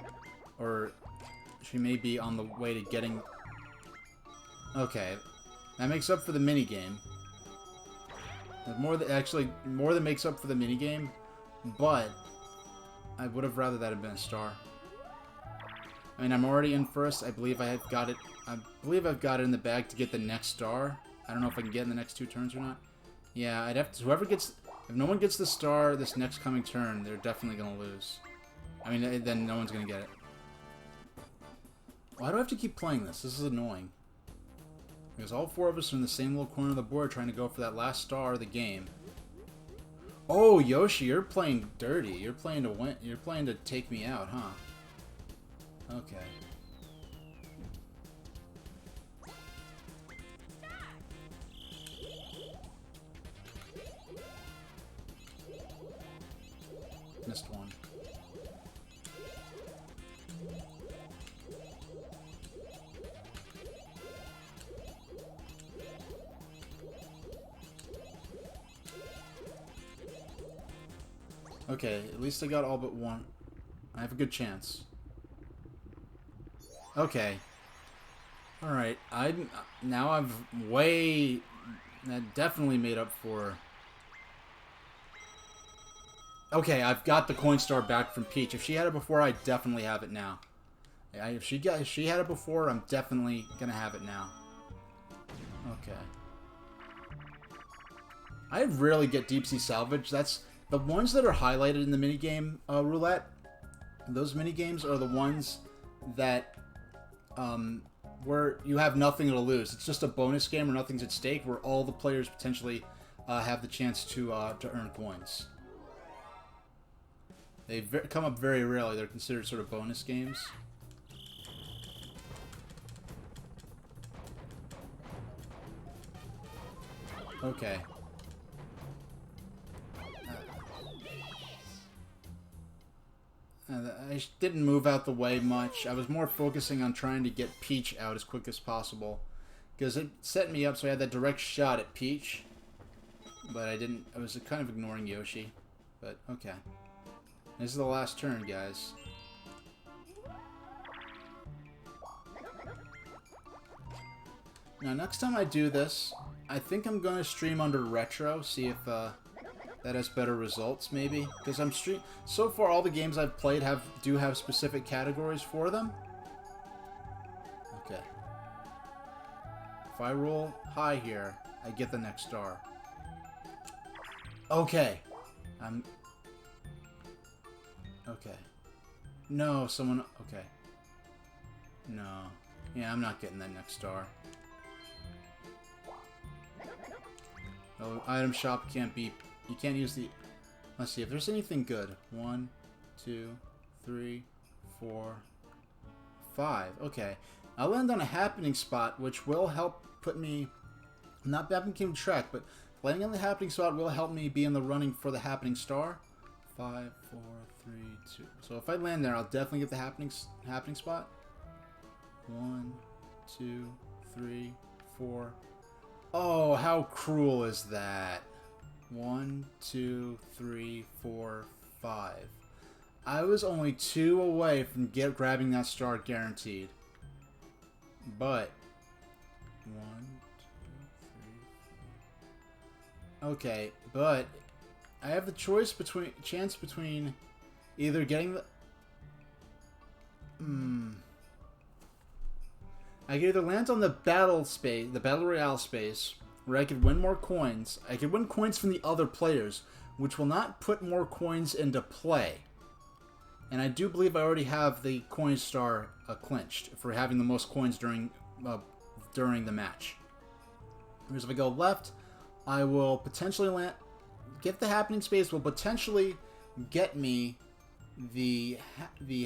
Or she may be on the way to getting... Okay. That makes up for the minigame. More than makes up for the minigame. But I would have rather that had been a star. I mean, I'm already in first. I believe I have got it... I believe I've got it in the bag to get the next star. I don't know if I can get in the next 2 turns or not. Yeah, I'd have to... Whoever gets... If no one gets the star this next coming turn, they're definitely going to lose. I mean, then no one's going to get it. Why do I have to keep playing this? This is annoying. Because all four of us are in the same little corner of the board trying to go for that last star of the game. Oh, Yoshi, you're playing dirty. You're playing to win. You're playing to take me out, huh? Okay. Missed one. Okay, at least I got all but one. I have a good chance. Okay. Alright, now I've that definitely made up for... Okay, I've got the coin star back from Peach. If she had it before, I definitely have it now. If she had it before, I'm definitely gonna have it now. Okay. I rarely get deep sea salvage. That's the ones that are highlighted in the minigame roulette. Those minigames are the ones that where you have nothing to lose. It's just a bonus game where nothing's at stake, where all the players potentially have the chance to earn coins. They come up very rarely. They're considered sort of bonus games. Okay. I didn't move out the way much. I was more focusing on trying to get Peach out as quick as possible. Because it set me up so I had that direct shot at Peach. But I didn't... I was kind of ignoring Yoshi. But, okay. This is the last turn, guys. Now, next time I do this, I think I'm going to stream under Retro, see if that has better results, maybe. Because so far, all the games I've played do have specific categories for them. Okay. If I roll high here, I get the next star. Okay. Okay. No, someone... Okay. No. Yeah, I'm not getting that next star. Oh, item shop can't be... You can't use the... Let's see if there's anything good. 1, 2, 3, 4, 5. Okay. I'll land on a happening spot, which will help put me... Not back in Kingdom Track, but landing on the happening spot will help me be in the running for the happening star. 5, 4, 3, 2. So if I land there, I'll definitely get the happening spot. 1, 2, 3, 4. Oh, how cruel is that? 1, 2, 3, 4, 5. I was only 2 away from grabbing that star guaranteed. But 1, 2, 3, 4. Okay, but I have the chance between either getting the... I could either land on the battle royale space, where I could win more coins. I could win coins from the other players, which will not put more coins into play. And I do believe I already have the coin star clinched for having the most coins during the match. Whereas if I go left, I will potentially get the happening space. Will potentially get me the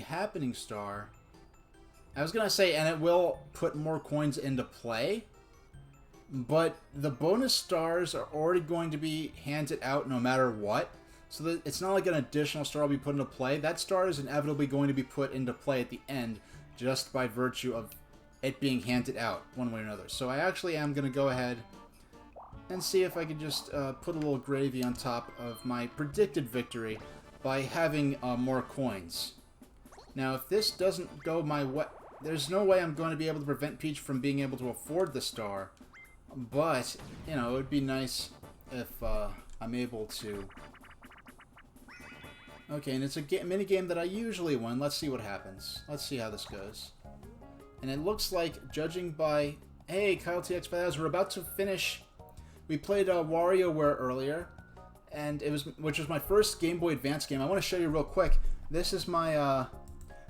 happening star. I was gonna say, and it will put more coins into play, but the bonus stars are already going to be handed out no matter what, so that it's not like an additional star will be put into play. That star is inevitably going to be put into play at the end, just by virtue of it being handed out one way or another. So I actually am gonna go ahead and see if I can just put a little gravy on top of my predicted victory by having more coins. Now, if this doesn't go my way, there's no way I'm going to be able to prevent Peach from being able to afford the star. But, you know, it would be nice if I'm able to. Okay, and it's a minigame that I usually win. Let's see what happens. Let's see how this goes. And it looks like, judging by... Hey, Kyle TX5000, we're about to finish... We played WarioWare earlier, and which was my first Game Boy Advance game. I want to show you real quick. This is my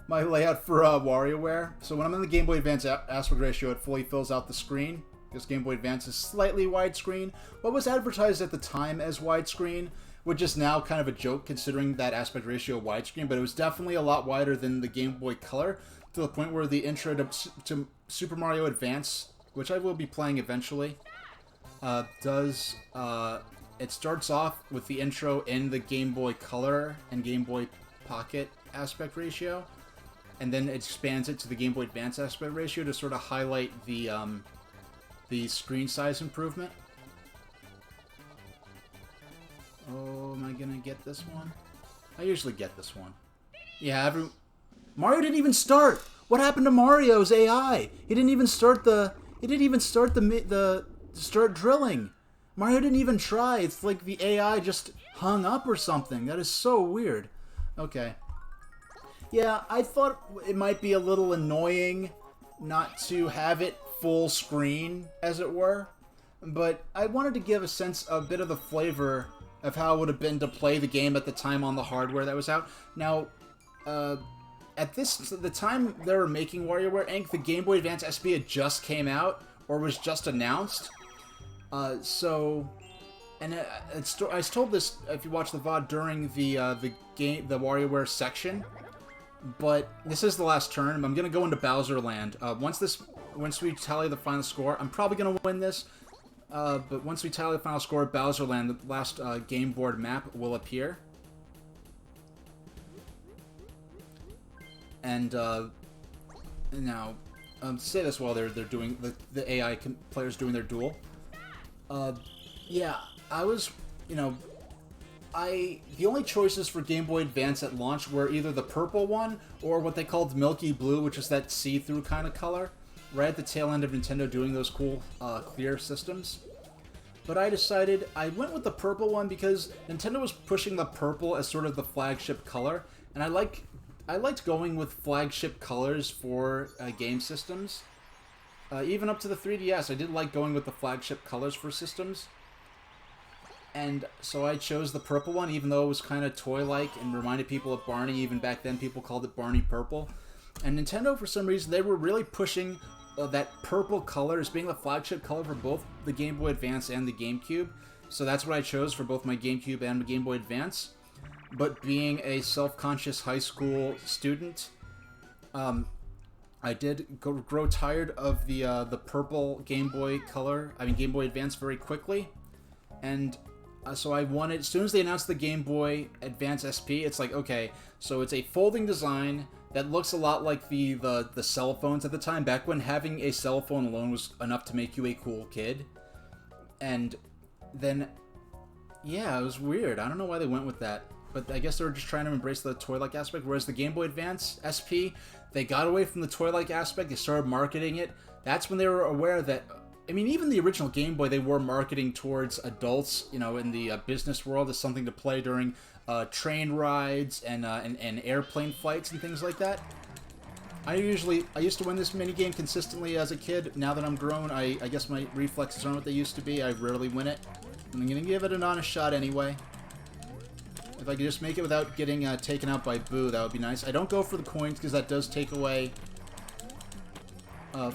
my layout for WarioWare. So when I'm in the Game Boy Advance aspect ratio, it fully fills out the screen, because Game Boy Advance is slightly widescreen. What was advertised at the time as widescreen, which is now kind of a joke considering that aspect ratio widescreen, but it was definitely a lot wider than the Game Boy Color, to the point where the intro to Super Mario Advance, which I will be playing eventually, it starts off with the intro in the Game Boy Color and Game Boy Pocket aspect ratio, and then it expands it to the Game Boy Advance aspect ratio to sort of highlight the screen size improvement. Oh, am I gonna get this one? I usually get this one. Yeah, Mario didn't even start. What happened to Mario's AI? He didn't even start start drilling. Mario didn't even try. It's like the AI just hung up or something. That is so weird. Okay. Yeah, I thought it might be a little annoying not to have it full screen, as it were. But I wanted to give a bit of the flavor of how it would have been to play the game at the time on the hardware that was out. Now, at the time they were making WarioWare Inc., the Game Boy Advance SP had just came out, or was just announced. I told this if you watch the VOD during the WarioWare section, but this is the last turn. I'm gonna go into Bowser Land. Once we tally the final score, I'm probably gonna win this. But once we tally the final score, Bowser Land, the last game board map, will appear. And now, say this while they're doing the AI players doing their duel. Yeah, I was, the only choices for Game Boy Advance at launch were either the purple one or what they called Milky Blue, which is that see-through kind of color, right at the tail end of Nintendo doing those cool clear systems. But I went with the purple one because Nintendo was pushing the purple as sort of the flagship color, and I liked going with flagship colors for game systems. Even up to the 3DS, I did like going with the flagship colors for systems. And so I chose the purple one, even though it was kind of toy-like and reminded people of Barney. Even back then, people called it Barney Purple. And Nintendo, for some reason, they were really pushing that purple color as being the flagship color for both the Game Boy Advance and the GameCube. So that's what I chose for both my GameCube and my Game Boy Advance. But being a self-conscious high school student, I did grow tired of the purple Game Boy Game Boy Advance very quickly, and so I wanted. As soon as they announced the Game Boy Advance SP, it's like, okay, so it's a folding design that looks a lot like the cell phones at the time, back when having a cell phone alone was enough to make you a cool kid. And then, yeah, it was weird. I don't know why they went with that. But I guess they were just trying to embrace the toy-like aspect, whereas the Game Boy Advance SP, they got away from the toy-like aspect, they started marketing it. That's when they were aware that, even the original Game Boy, they were marketing towards adults, in the business world as something to play during train rides and airplane flights and things like that. I used to win this minigame consistently as a kid. Now that I'm grown, I guess my reflexes aren't what they used to be. I rarely win it. I'm going to give it an honest shot anyway. If I could just make it without getting taken out by Boo, that would be nice. I don't go for the coins because that does take away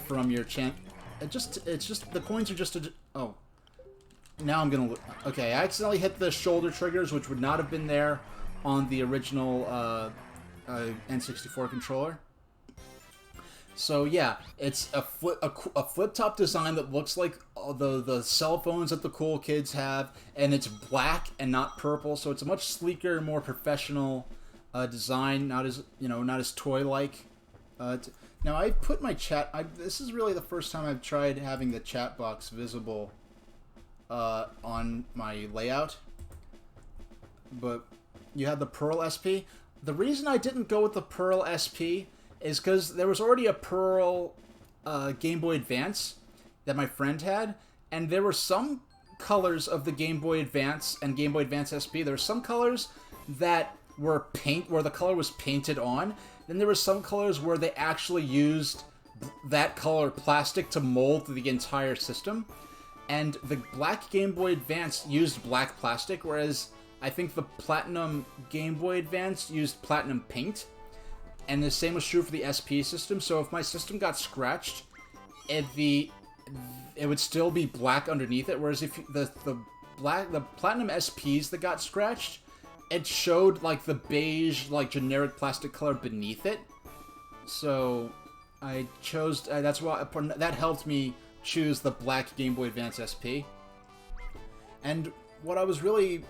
from your chance. It's just the coins are just oh. Now I'm gonna. Okay, I accidentally hit the shoulder triggers, which would not have been there on the original N64 controller. So yeah, it's a flip-top design that looks like the cell phones that the cool kids have, and it's black and not purple, so it's a much sleeker, more professional design, not as toy-like. Now I put my chat. This is really the first time I've tried having the chat box visible on my layout. But you had the Pearl SP. The reason I didn't go with the Pearl SP is because there was already a Pearl Game Boy Advance that my friend had, and there were some colors of the Game Boy Advance and Game Boy Advance SP. There were some colors that were where the color was painted on. Then there were some colors where they actually used that color plastic to mold the entire system. And the black Game Boy Advance used black plastic, whereas I think the Platinum Game Boy Advance used platinum paint. And the same was true for the SP system, so if my system got scratched, the it would still be black underneath it. Whereas if the Platinum SPs that got scratched, it showed like the beige, like generic plastic color beneath it. So I chose, that's why, that helped me choose the black Game Boy Advance SP. And what I was really,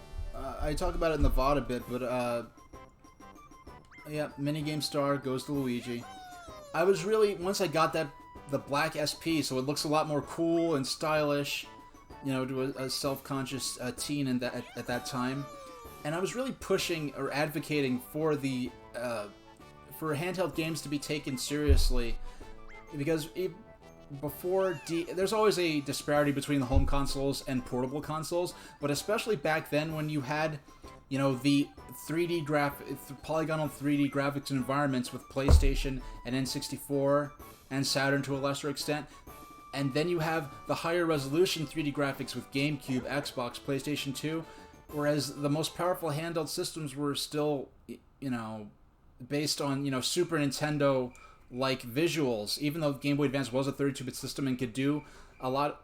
I talk about it in the VOD a bit, but yeah, Minigame Star goes to Luigi. I was really, once I got the black SP, so it looks a lot more cool and stylish, you know, to a self-conscious teen at that time. And I was really pushing or advocating for for handheld games to be taken seriously, because there's always a disparity between the home consoles and portable consoles, but especially back then when you had, you know, the 3D polygonal 3D graphics environments with PlayStation and N64 and Saturn to a lesser extent, and then you have the higher resolution 3D graphics with GameCube, Xbox, PlayStation 2, whereas the most powerful handheld systems were still, you know, based on, you know, Super Nintendo-like visuals, even though Game Boy Advance was a 32-bit system and could do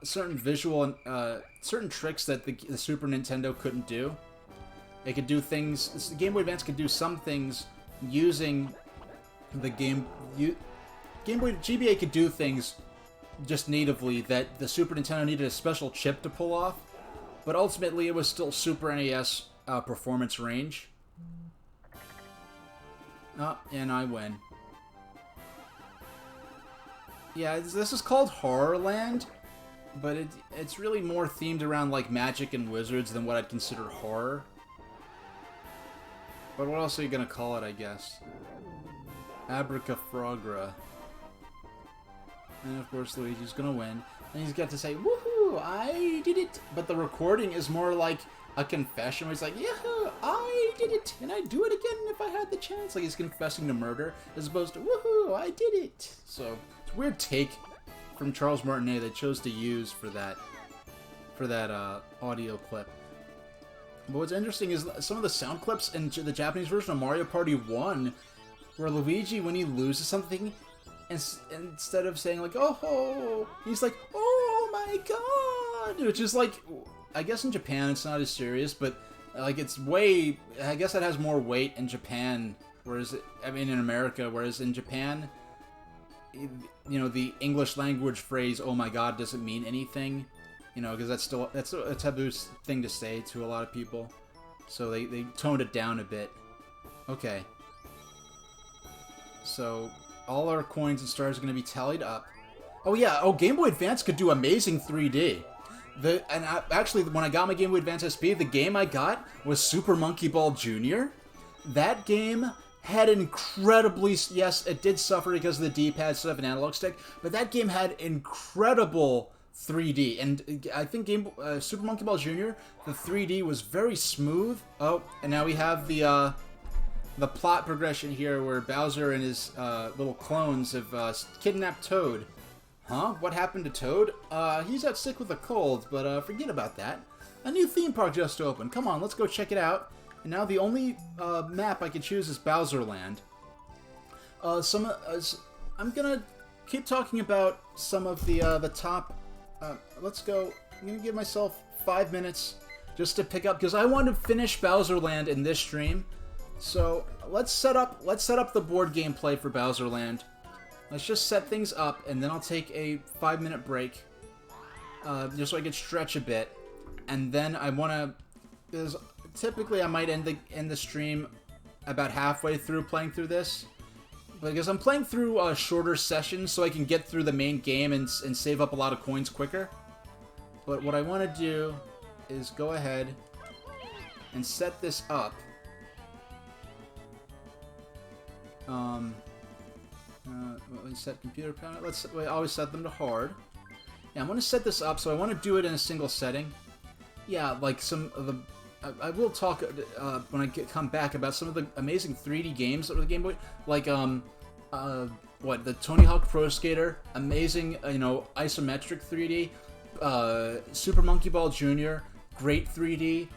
certain visual and certain tricks that the Super Nintendo couldn't do. It could do things, Game Boy Advance could do some things using the Game Boy, GBA could do things just natively that the Super Nintendo needed a special chip to pull off, but ultimately it was still Super NES performance range. Oh, and I win. Yeah, this is called Horrorland, but it's really more themed around like magic and wizards than what I'd consider horror. But what else are you gonna call it, I guess? Abracafragra. And of course Luigi's gonna win. And he's got to say, woohoo, I did it! But the recording is more like a confession where he's like, yahoo, I did it! And I'd do it again if I had the chance. Like he's confessing to murder, as opposed to, woohoo, I did it! So, it's a weird take from Charles Martinet they chose to use for that audio clip. But what's interesting is some of the sound clips in the Japanese version of Mario Party 1, where Luigi, when he loses something, instead of saying like, oh, he's like, oh my god! Which is like, I guess in Japan it's not as serious, but like it's way, I guess it has more weight in Japan, whereas, I mean in America, whereas in Japan, you know, the English language phrase, oh my god, doesn't mean anything. You know, because that's a taboo thing to say to a lot of people. So they toned it down a bit. Okay. So all our coins and stars are going to be tallied up. Oh yeah, Game Boy Advance could do amazing 3D. Actually, when I got my Game Boy Advance SP, the game I got was Super Monkey Ball Jr. That game had incredibly... Yes, it did suffer because of the D-pad instead of an analog stick, but that game had incredible 3D, and I think Super Monkey Ball Jr., the 3D was very smooth. Oh, and now we have the plot progression here where Bowser and his little clones have kidnapped Toad. Huh? What happened to Toad? He's out sick with a cold, but forget about that. A new theme park just opened. Come on, let's go check it out. And now the only map I can choose is Bowser Land. I'm gonna keep talking about some of the top. Let's go. I'm gonna give myself 5 minutes just to pick up, because I want to finish Bowser Land in this stream. So let's set up the board gameplay for Bowser Land. Let's just set things up, and then I'll take a 5-minute break, just so I can stretch a bit, and then I want to. Because typically I might end the stream about halfway through playing through this. Because I'm playing through shorter sessions so I can get through the main game and save up a lot of coins quicker. But what I want to do is go ahead and set this up. Set computer panel. We always set them to hard. Yeah, I'm going to set this up, so I want to do it in a single setting. Yeah, like some of the... I will talk when I come back about some of the amazing 3D games of the Game Boy, like the Tony Hawk Pro Skater, amazing, isometric 3D, Super Monkey Ball Jr., great 3D,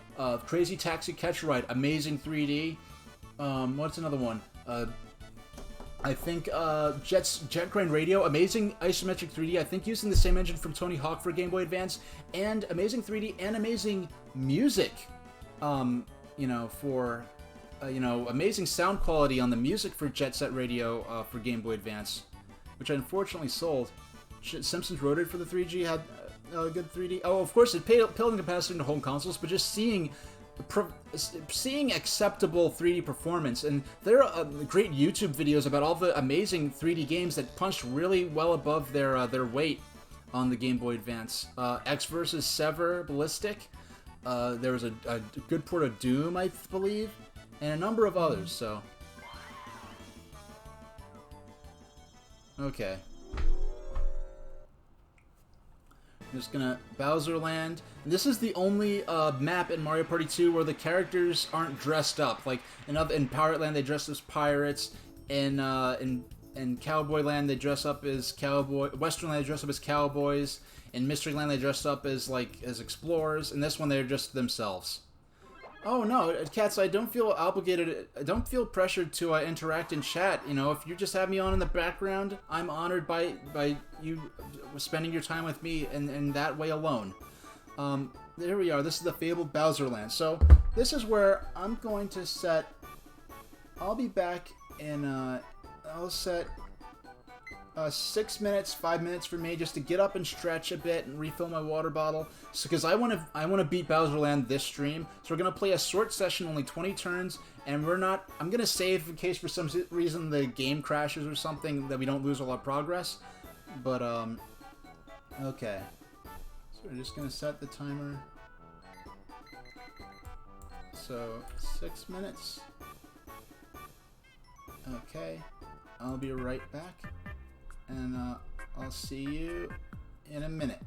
Crazy Taxi Catch a Ride, amazing 3D. What's another one? I think Jet Grind Radio, amazing isometric 3D. I think using the same engine from Tony Hawk for Game Boy Advance, and amazing 3D and amazing music. You know, for you know, amazing sound quality on the music for Jet Set Radio for Game Boy Advance, which I unfortunately sold. Simpsons Rotate for the 3G had good 3D. Oh, of course, it paled in comparison to home consoles, but just seeing acceptable 3D performance, and there are great YouTube videos about all the amazing 3D games that punched really well above their weight on the Game Boy Advance. X vs. Sever Ballistic. There was a good port of Doom, I believe, and a number of others. So, okay. I'm just gonna Bowser Land. And this is the only map in Mario Party 2 where the characters aren't dressed up. Like in Pirate Land, they dress as pirates. In Cowboy Land, they dress up as cowboy. Western Land, they dress up as cowboys. In Mystery Land, they dress up as explorers. In this one, they're just themselves. Oh no, Cats! I don't feel obligated. I don't feel pressured to interact in chat. You know, if you just have me on in the background, I'm honored by you spending your time with me in that way alone. There we are. This is the fabled Bowser Land. So this is where I'm going to set. I'll be back in. I'll set 6 minutes, 5 minutes for me just to get up and stretch a bit and refill my water bottle. So, because I want to beat Bowser Land this stream. So we're gonna play a short session, only 20 turns, and I'm gonna save in case for some reason the game crashes or something that we don't lose a lot of progress. But okay. So we're just gonna set the timer. So 6 minutes. Okay, I'll be right back. And I'll see you in a minute.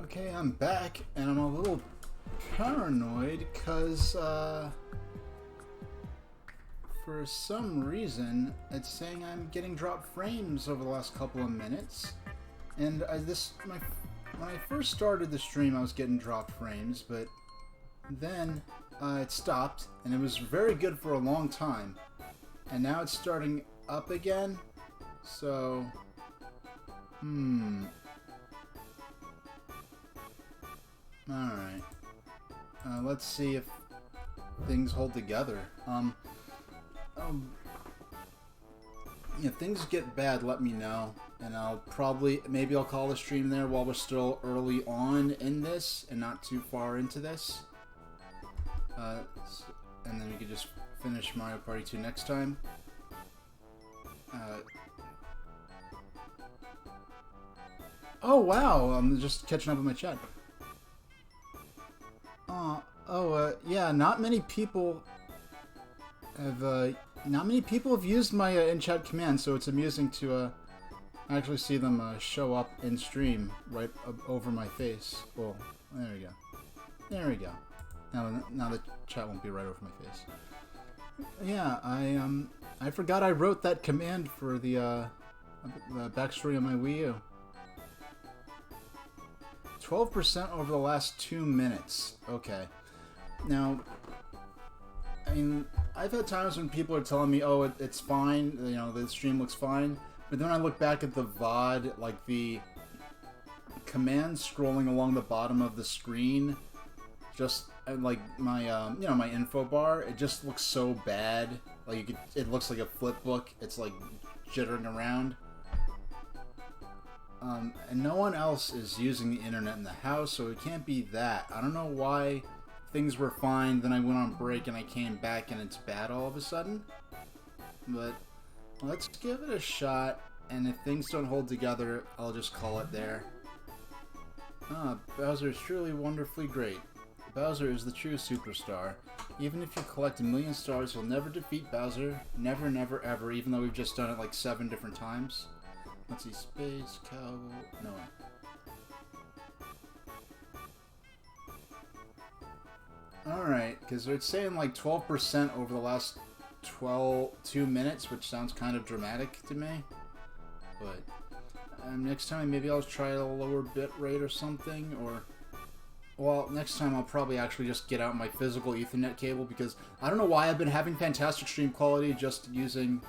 Okay, I'm back, and I'm a little paranoid because, for some reason, it's saying I'm getting dropped frames over the last couple of minutes. And when I first started the stream, I was getting dropped frames, but then it stopped, and it was very good for a long time. And now it's starting up again, so... Alright. Let's see if things hold together. If things get bad, let me know. And maybe I'll call the stream there while we're still early on in this and not too far into this. And then we could just finish Mario Party 2 next time. Oh wow, I'm just catching up with my chat. Yeah, not many people have used my in-chat command, so it's amusing to actually see them show up in stream right over my face. Well, there we go. There we go. Now the chat won't be right over my face. Yeah, I forgot I wrote that command for the backstory on my Wii U. 12% over the last 2 minutes. Okay. Now, I mean, I've had times when people are telling me, oh, it's fine, you know, the stream looks fine, but then I look back at the VOD, like the command scrolling along the bottom of the screen, just like my, you know, my info bar, it just looks so bad. Like, it looks like a flip book. It's like jittering around. And no one else is using the internet in the house, so it can't be that. I don't know why things were fine, then I went on break and I came back and it's bad all of a sudden. But let's give it a shot, and if things don't hold together, I'll just call it there. Bowser is truly wonderfully great. Bowser is the true superstar. Even if you collect 1,000,000 stars, you'll never defeat Bowser. Never, never, ever, even though we've just done it like 7 different times. Let's see, Space Cowboy. No. Alright, because it's saying like 12% over the last 2 minutes, which sounds kind of dramatic to me. But next time maybe I'll try a lower bit rate or something, or... Well, next time I'll probably actually just get out my physical Ethernet cable, because I don't know why I've been having fantastic stream quality just using...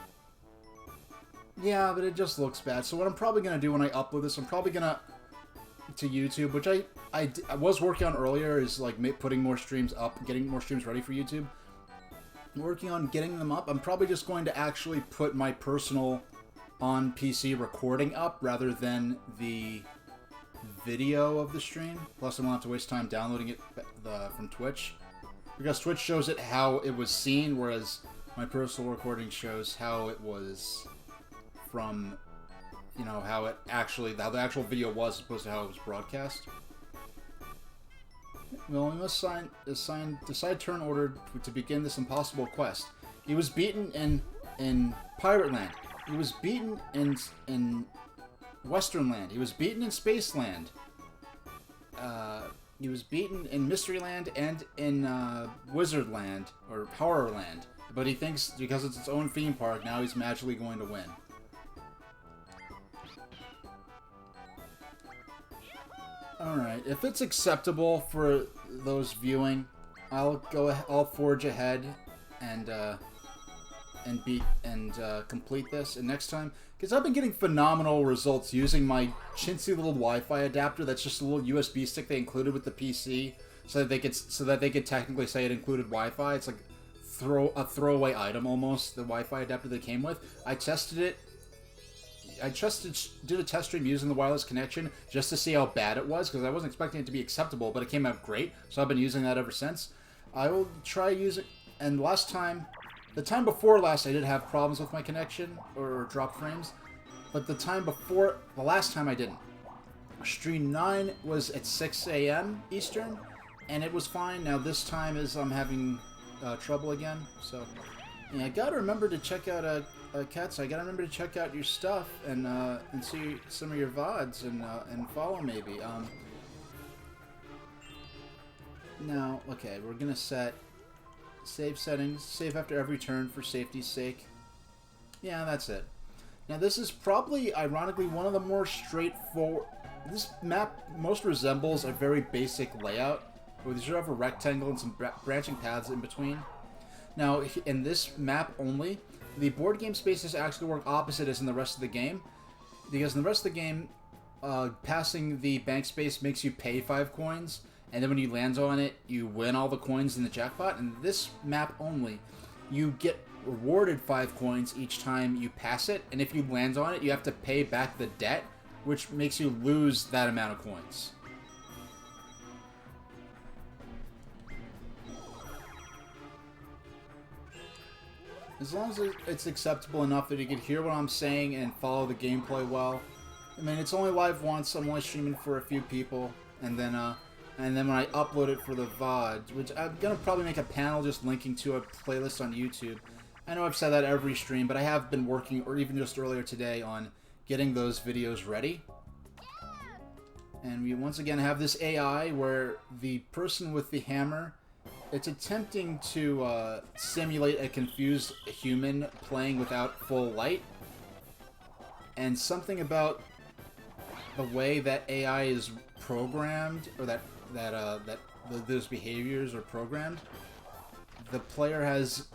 Yeah, but it just looks bad. So what I'm probably going to do when I upload this, I'm probably going to YouTube, which I was working on earlier, is like putting more streams up, getting more streams ready for YouTube. Working on getting them up. I'm probably just going to actually put my personal on PC recording up rather than the video of the stream. Plus I won't have to waste time downloading it from Twitch, because Twitch shows it how it was seen, whereas my personal recording shows how it was from, you know, how the actual video was, as opposed to how it was broadcast. Well, we must decide turn order to begin this impossible quest. He was beaten in Pirate Land. He was beaten in Western Land. He was beaten in Space Land. He was beaten in Mystery Land and in Wizard Land, or Horror Land. But he thinks because it's its own theme park, now he's magically going to win. Alright, if it's acceptable for those viewing, I'll forge ahead and complete this. And next time, because I've been getting phenomenal results using my chintzy little Wi-Fi adapter. That's just a little USB stick they included with the PC, so that they could technically say it included Wi-Fi. It's like a throwaway item almost. The Wi-Fi adapter they came with. I tested it. Did a test stream using the wireless connection just to see how bad it was, because I wasn't expecting it to be acceptable, but it came out great. So I've been using that ever since. I will try using. And the time before last, I did have problems with my connection or drop frames, but the last time I didn't. Stream 9 was at 6 a.m. Eastern, and it was fine. Now this time I'm having trouble again. So yeah, I gotta remember to check out Cats. I gotta remember to check out your stuff and see some of your VODs and follow maybe. Now, okay, we're gonna set save settings, save after every turn for safety's sake. Yeah, that's it. Now this is probably, ironically, one of the more straightforward... This map most resembles a very basic layout, where you should have a rectangle and some branching paths in between. Now, in this map only, the board game spaces actually work opposite as in the rest of the game, because in the rest of the game, passing the bank space makes you pay 5 coins, and then when you land on it, you win all the coins in the jackpot. And this map only, you get rewarded 5 coins each time you pass it, and if you land on it, you have to pay back the debt, which makes you lose that amount of coins. As long as it's acceptable enough that you can hear what I'm saying and follow the gameplay well. I mean, it's only live once, I'm only streaming for a few people, and then when I upload it for the VOD, which I'm gonna probably make a panel just linking to a playlist on YouTube. I know I've said that every stream, but I have been working, or even just earlier today, on getting those videos ready. And we once again have this AI where the person with the hammer, it's attempting to simulate a confused human playing without full light. And something about the way that AI is programmed, or those behaviors are programmed, the player has...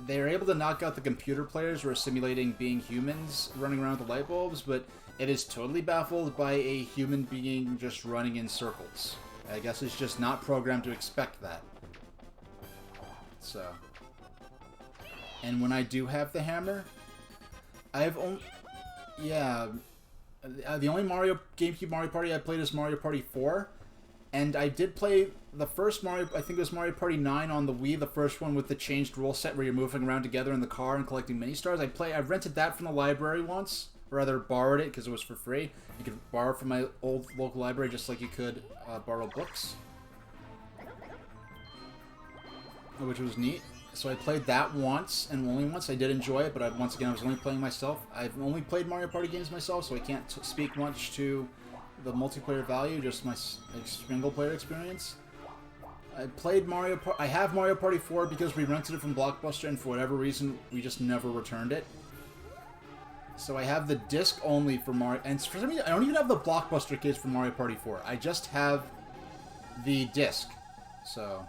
They're able to knock out the computer players who are simulating being humans running around with the light bulbs, but it is totally baffled by a human being just running in circles. I guess it's just not programmed to expect that. So. And when I do have the hammer, I've only... Yeah. The only GameCube Mario Party I played is Mario Party 4. And I did play the first Mario, I think it was Mario Party 9 on the Wii, the first one with the changed rule set where you're moving around together in the car and collecting mini-stars. I rented that from the library once, or rather borrowed it because it was for free. You could borrow from my old local library just like you could borrow books, which was neat. So I played that once, and only once. I did enjoy it, but once again, I was only playing myself. I've only played Mario Party games myself, so I can't speak much to the multiplayer value, just my single player experience. I played I have Mario Party 4 because we rented it from Blockbuster, and for whatever reason, we just never returned it. So I have the disc only for Mario, and for some reason, I don't even have the Blockbuster case for Mario Party 4. I just have the disc. So,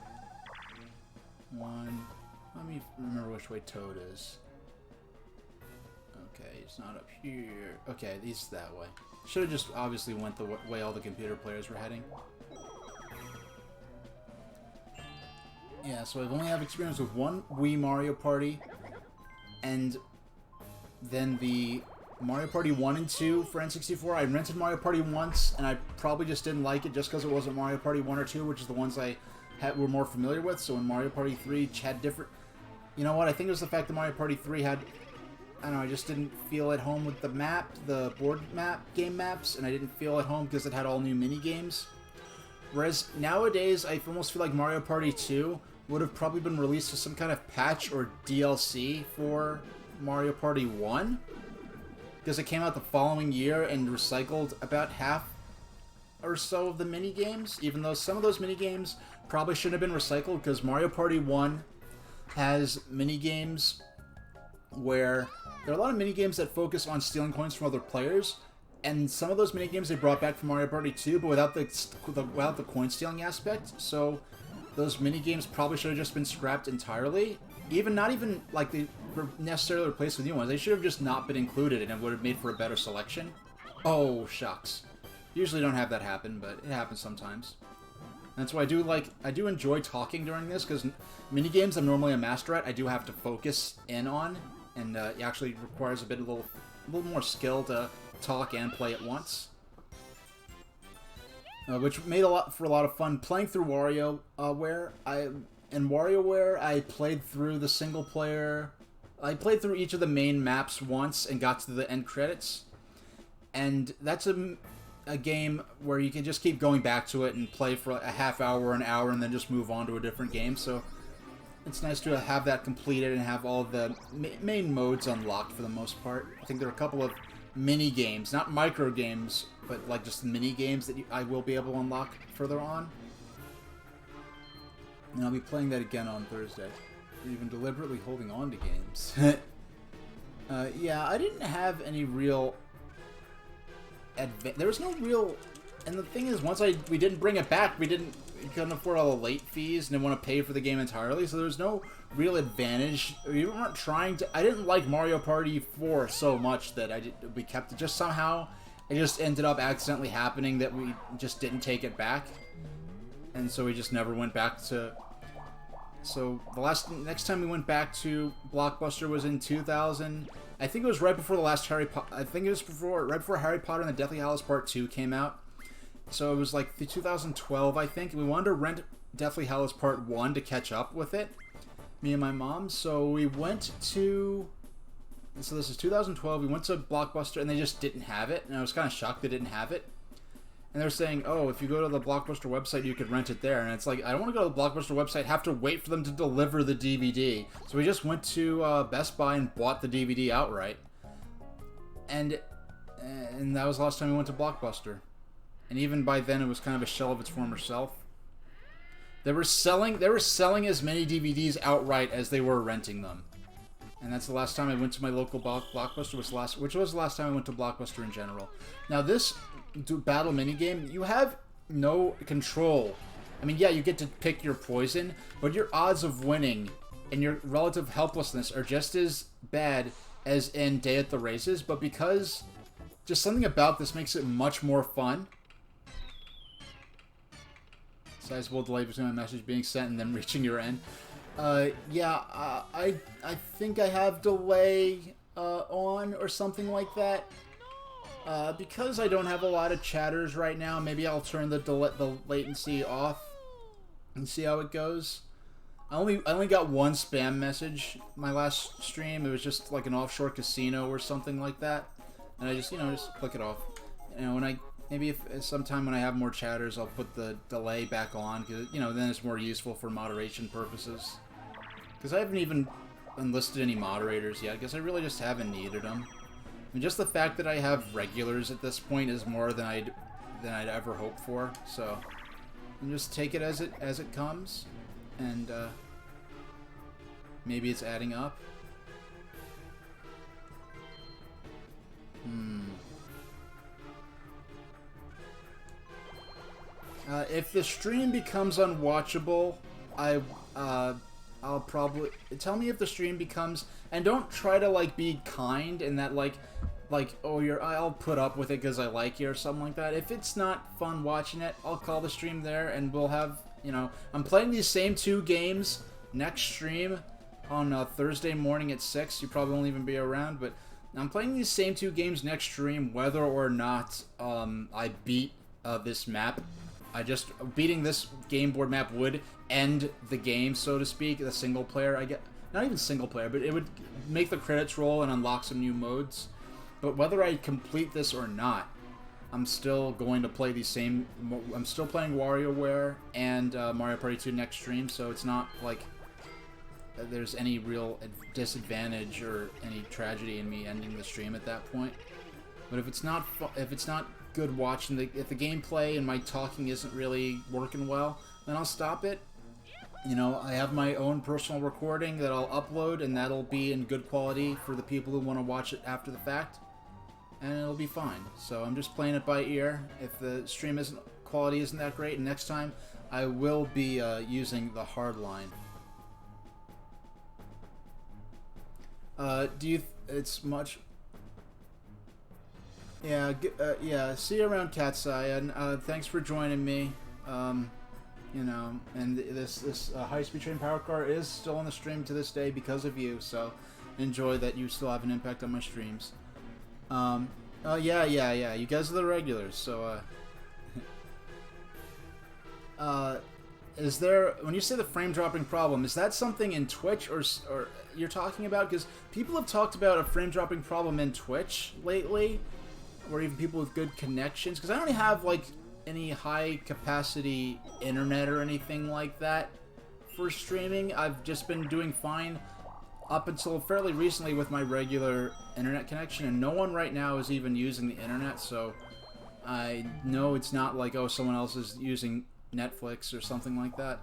let me remember which way Toad is. Okay, he's not up here. Okay, he's that way. Should have just obviously went the way all the computer players were heading. Yeah, so I've only have experience with one Wii Mario Party, and then the Mario Party 1 and 2 for N64. I rented Mario Party once, and I probably just didn't like it just because it wasn't Mario Party 1 or 2, which is the ones I were more familiar with. So in Mario Party 3 had different... You know what? I think it was the fact that Mario Party 3 had... I don't know, I just didn't feel at home with the map, the board map, game maps, and I didn't feel at home because it had all new mini-games. Whereas nowadays, I almost feel like Mario Party 2 would have probably been released as some kind of patch or DLC for Mario Party 1, because it came out the following year and recycled about half or so of the mini-games, even though some of those mini-games probably shouldn't have been recycled, because Mario Party 1 has mini-games where there are a lot of mini-games that focus on stealing coins from other players, and some of those mini-games they brought back from Mario Party 2, but without the coin-stealing aspect, so those mini-games probably should have just been scrapped entirely. Not even like they were necessarily replaced with new ones. They should have just not been included, and it would have made for a better selection. Oh, shucks. Usually don't have that happen, but it happens sometimes. And that's why I do enjoy talking during this, because mini-games I'm normally a master at, I do have to focus in on, and it actually requires a little more skill to talk and play at once. Which made for a lot of fun playing through Wario, Ware. In WarioWare, I played through the single player. I played through each of the main maps once and got to the end credits. And that's a game where you can just keep going back to it and play for a half hour or an hour and then just move on to a different game. So it's nice to have that completed and have all of the main modes unlocked for the most part. I think there are a couple of mini games, not micro games, but like just mini games that I will be able to unlock further on. And I'll be playing that again on Thursday. Or even deliberately holding on to games. Yeah, I didn't have any real... There was no real... And the thing is, once we didn't bring it back, we couldn't afford all the late fees and didn't want to pay for the game entirely, so there was no real advantage. We weren't trying to... I didn't like Mario Party 4 so much that we kept it. Just somehow, it just ended up accidentally happening that we just didn't take it back. And so we just never went back to... So the next time we went back to Blockbuster was in 2000. I think it was right before the last Harry Potter. I think it was right before Harry Potter and the Deathly Hallows Part 2 came out. So it was like 2012, I think. We wanted to rent Deathly Hallows Part 1 to catch up with it, me and my mom. So we went to... So this is 2012. We went to Blockbuster, and they just didn't have it. And I was kind of shocked they didn't have it. And they're saying, oh, if you go to the Blockbuster website, you could rent it there. And it's like, I don't want to go to the Blockbuster website, have to wait for them to deliver the DVD. So we just went to Best Buy and bought the DVD outright. And that was the last time we went to Blockbuster. And even by then, it was kind of a shell of its former self. They were selling as many DVDs outright as they were renting them. And that's the last time I went to my local Blockbuster, which was the last time I went to Blockbuster in general. Now, this battle minigame, you have no control. I mean, yeah, you get to pick your poison, but your odds of winning and your relative helplessness are just as bad as in Day at the Races, but because just something about this makes it much more fun. Sizable delay between my message being sent and then reaching your end. Yeah, I think I have delay on or something like that. Because I don't have a lot of chatters right now, maybe I'll turn the latency off and see how it goes. I only got one spam message my last stream. It was just like an offshore casino or something like that, and I just click it off. Maybe if sometime when I have more chatters, I'll put the delay back on, because then it's more useful for moderation purposes. Because I haven't even enlisted any moderators yet, because I really just haven't needed them. I mean, just the fact that I have regulars at this point is more than I'd ever hope for. So, and just take it as it comes, and maybe it's adding up. If the stream becomes unwatchable, I'll probably... Tell me if the stream becomes... And don't try to, be kind and that, oh, I'll put up with it because I like you or something like that. If it's not fun watching it, I'll call the stream there and we'll have, I'm playing these same 2 games next stream on Thursday morning at 6. You probably won't even be around, but I'm playing these same 2 games next stream whether or not I beat this map. Beating this game board map would end the game, so to speak, the single player. Not even single player, but it would make the credits roll and unlock some new modes. But whether I complete this or not, I'm still going to play these same... I'm still playing Wario, Ware and Mario Party 2 next stream, so it's not like there's any real disadvantage or any tragedy in me ending the stream at that point. But if it's not good watching, if the gameplay and my talking isn't really working well, then I'll stop it. I have my own personal recording that I'll upload, and that'll be in good quality for the people who want to watch it after the fact, and it'll be fine. So I'm just playing it by ear. If the stream quality isn't that great, and next time I will be using the hard line. It's much... Yeah, see you around, Katsai, and thanks for joining me. And this high-speed train power car is still on the stream to this day because of you, so enjoy that you still have an impact on my streams. Yeah, you guys are the regulars, so, is there, when you say the frame dropping problem, is that something in Twitch or you're talking about? Because people have talked about a frame dropping problem in Twitch lately, or even people with good connections, because I don't have, any high capacity internet or anything like that for streaming. I've just been doing fine up until fairly recently with my regular internet connection, and no one right now is even using the internet, so I know it's not like, oh, someone else is using Netflix or something like that.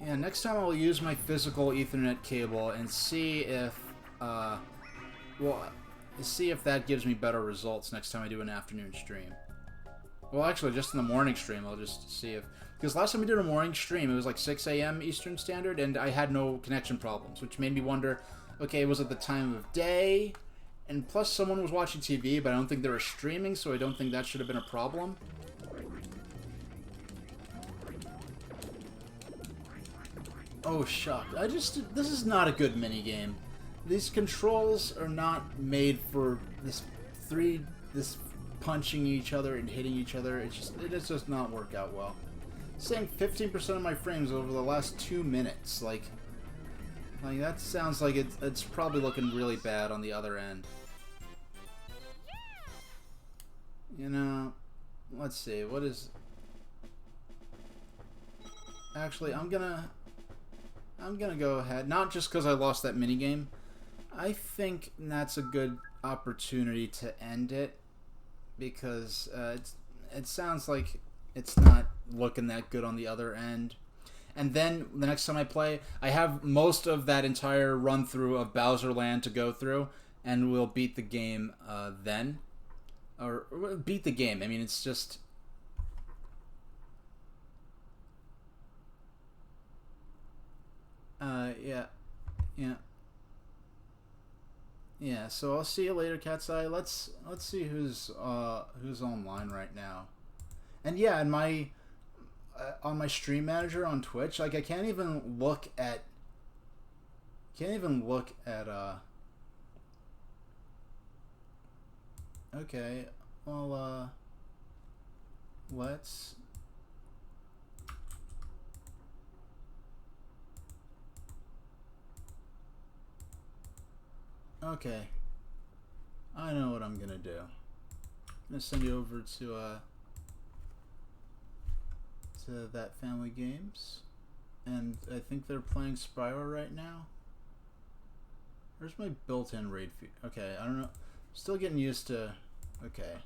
Yeah, next time I'll use my physical Ethernet cable and see if, well, see if that gives me better results next time I do an afternoon stream. Well, actually, just in the morning stream, I'll just see if... Because last time we did a morning stream, it was like 6 a.m. Eastern Standard, and I had no connection problems, which made me wonder, okay, was it the time of day? And plus, someone was watching TV, but I don't think they were streaming, so I don't think that should have been a problem. Oh, shuck. This is not a good minigame. These controls are not made for this punching each other and hitting each other. It just does not work out well. Saying 15% of my frames over the last 2 minutes. Like that sounds like it's probably looking really bad on the other end. You know, let's see, what is... Actually, I'm gonna go ahead, not just because I lost that minigame. I think that's a good opportunity to end it, because it sounds like it's not looking that good on the other end. And then the next time I play, I have most of that entire run through of Bowser Land to go through, and we'll beat the game then. Or beat the game. I mean, it's just... Yeah, so I'll see you later, Cat's Eye. Let's see who's online right now. And yeah, in my on my stream manager on Twitch, like I can't even look at okay, well let's okay. I know what I'm gonna do. I'm gonna send you over to That Family Games, and I think they're playing Spyro right now. Where's my built-in raid feed? Okay, I don't know. Still getting used to. Okay.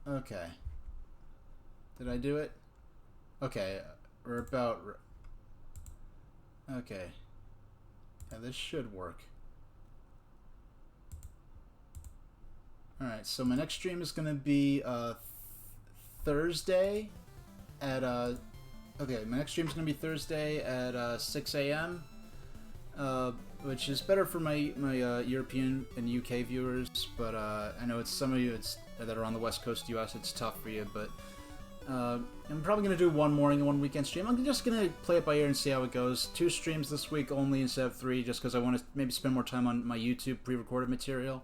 Okay. Did I do it? Okay, we're about... Okay. Yeah, this should work. Alright, so my next stream is going to be Thursday at... Okay, my next stream is going to be Thursday at 6 a.m. Which is better for my European and UK viewers, but I know it's some of you that are on the West Coast US, it's tough for you, but I'm probably going to do one morning and one weekend stream. I'm just going to play it by ear and see how it goes. 2 streams this week only instead of 3, just because I want to maybe spend more time on my YouTube pre-recorded material.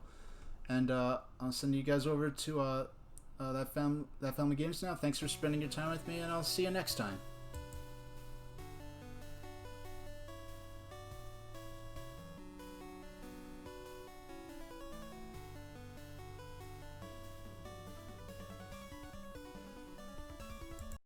And I'll send you guys over to That Family Games now. Thanks for spending your time with me, and I'll see you next time.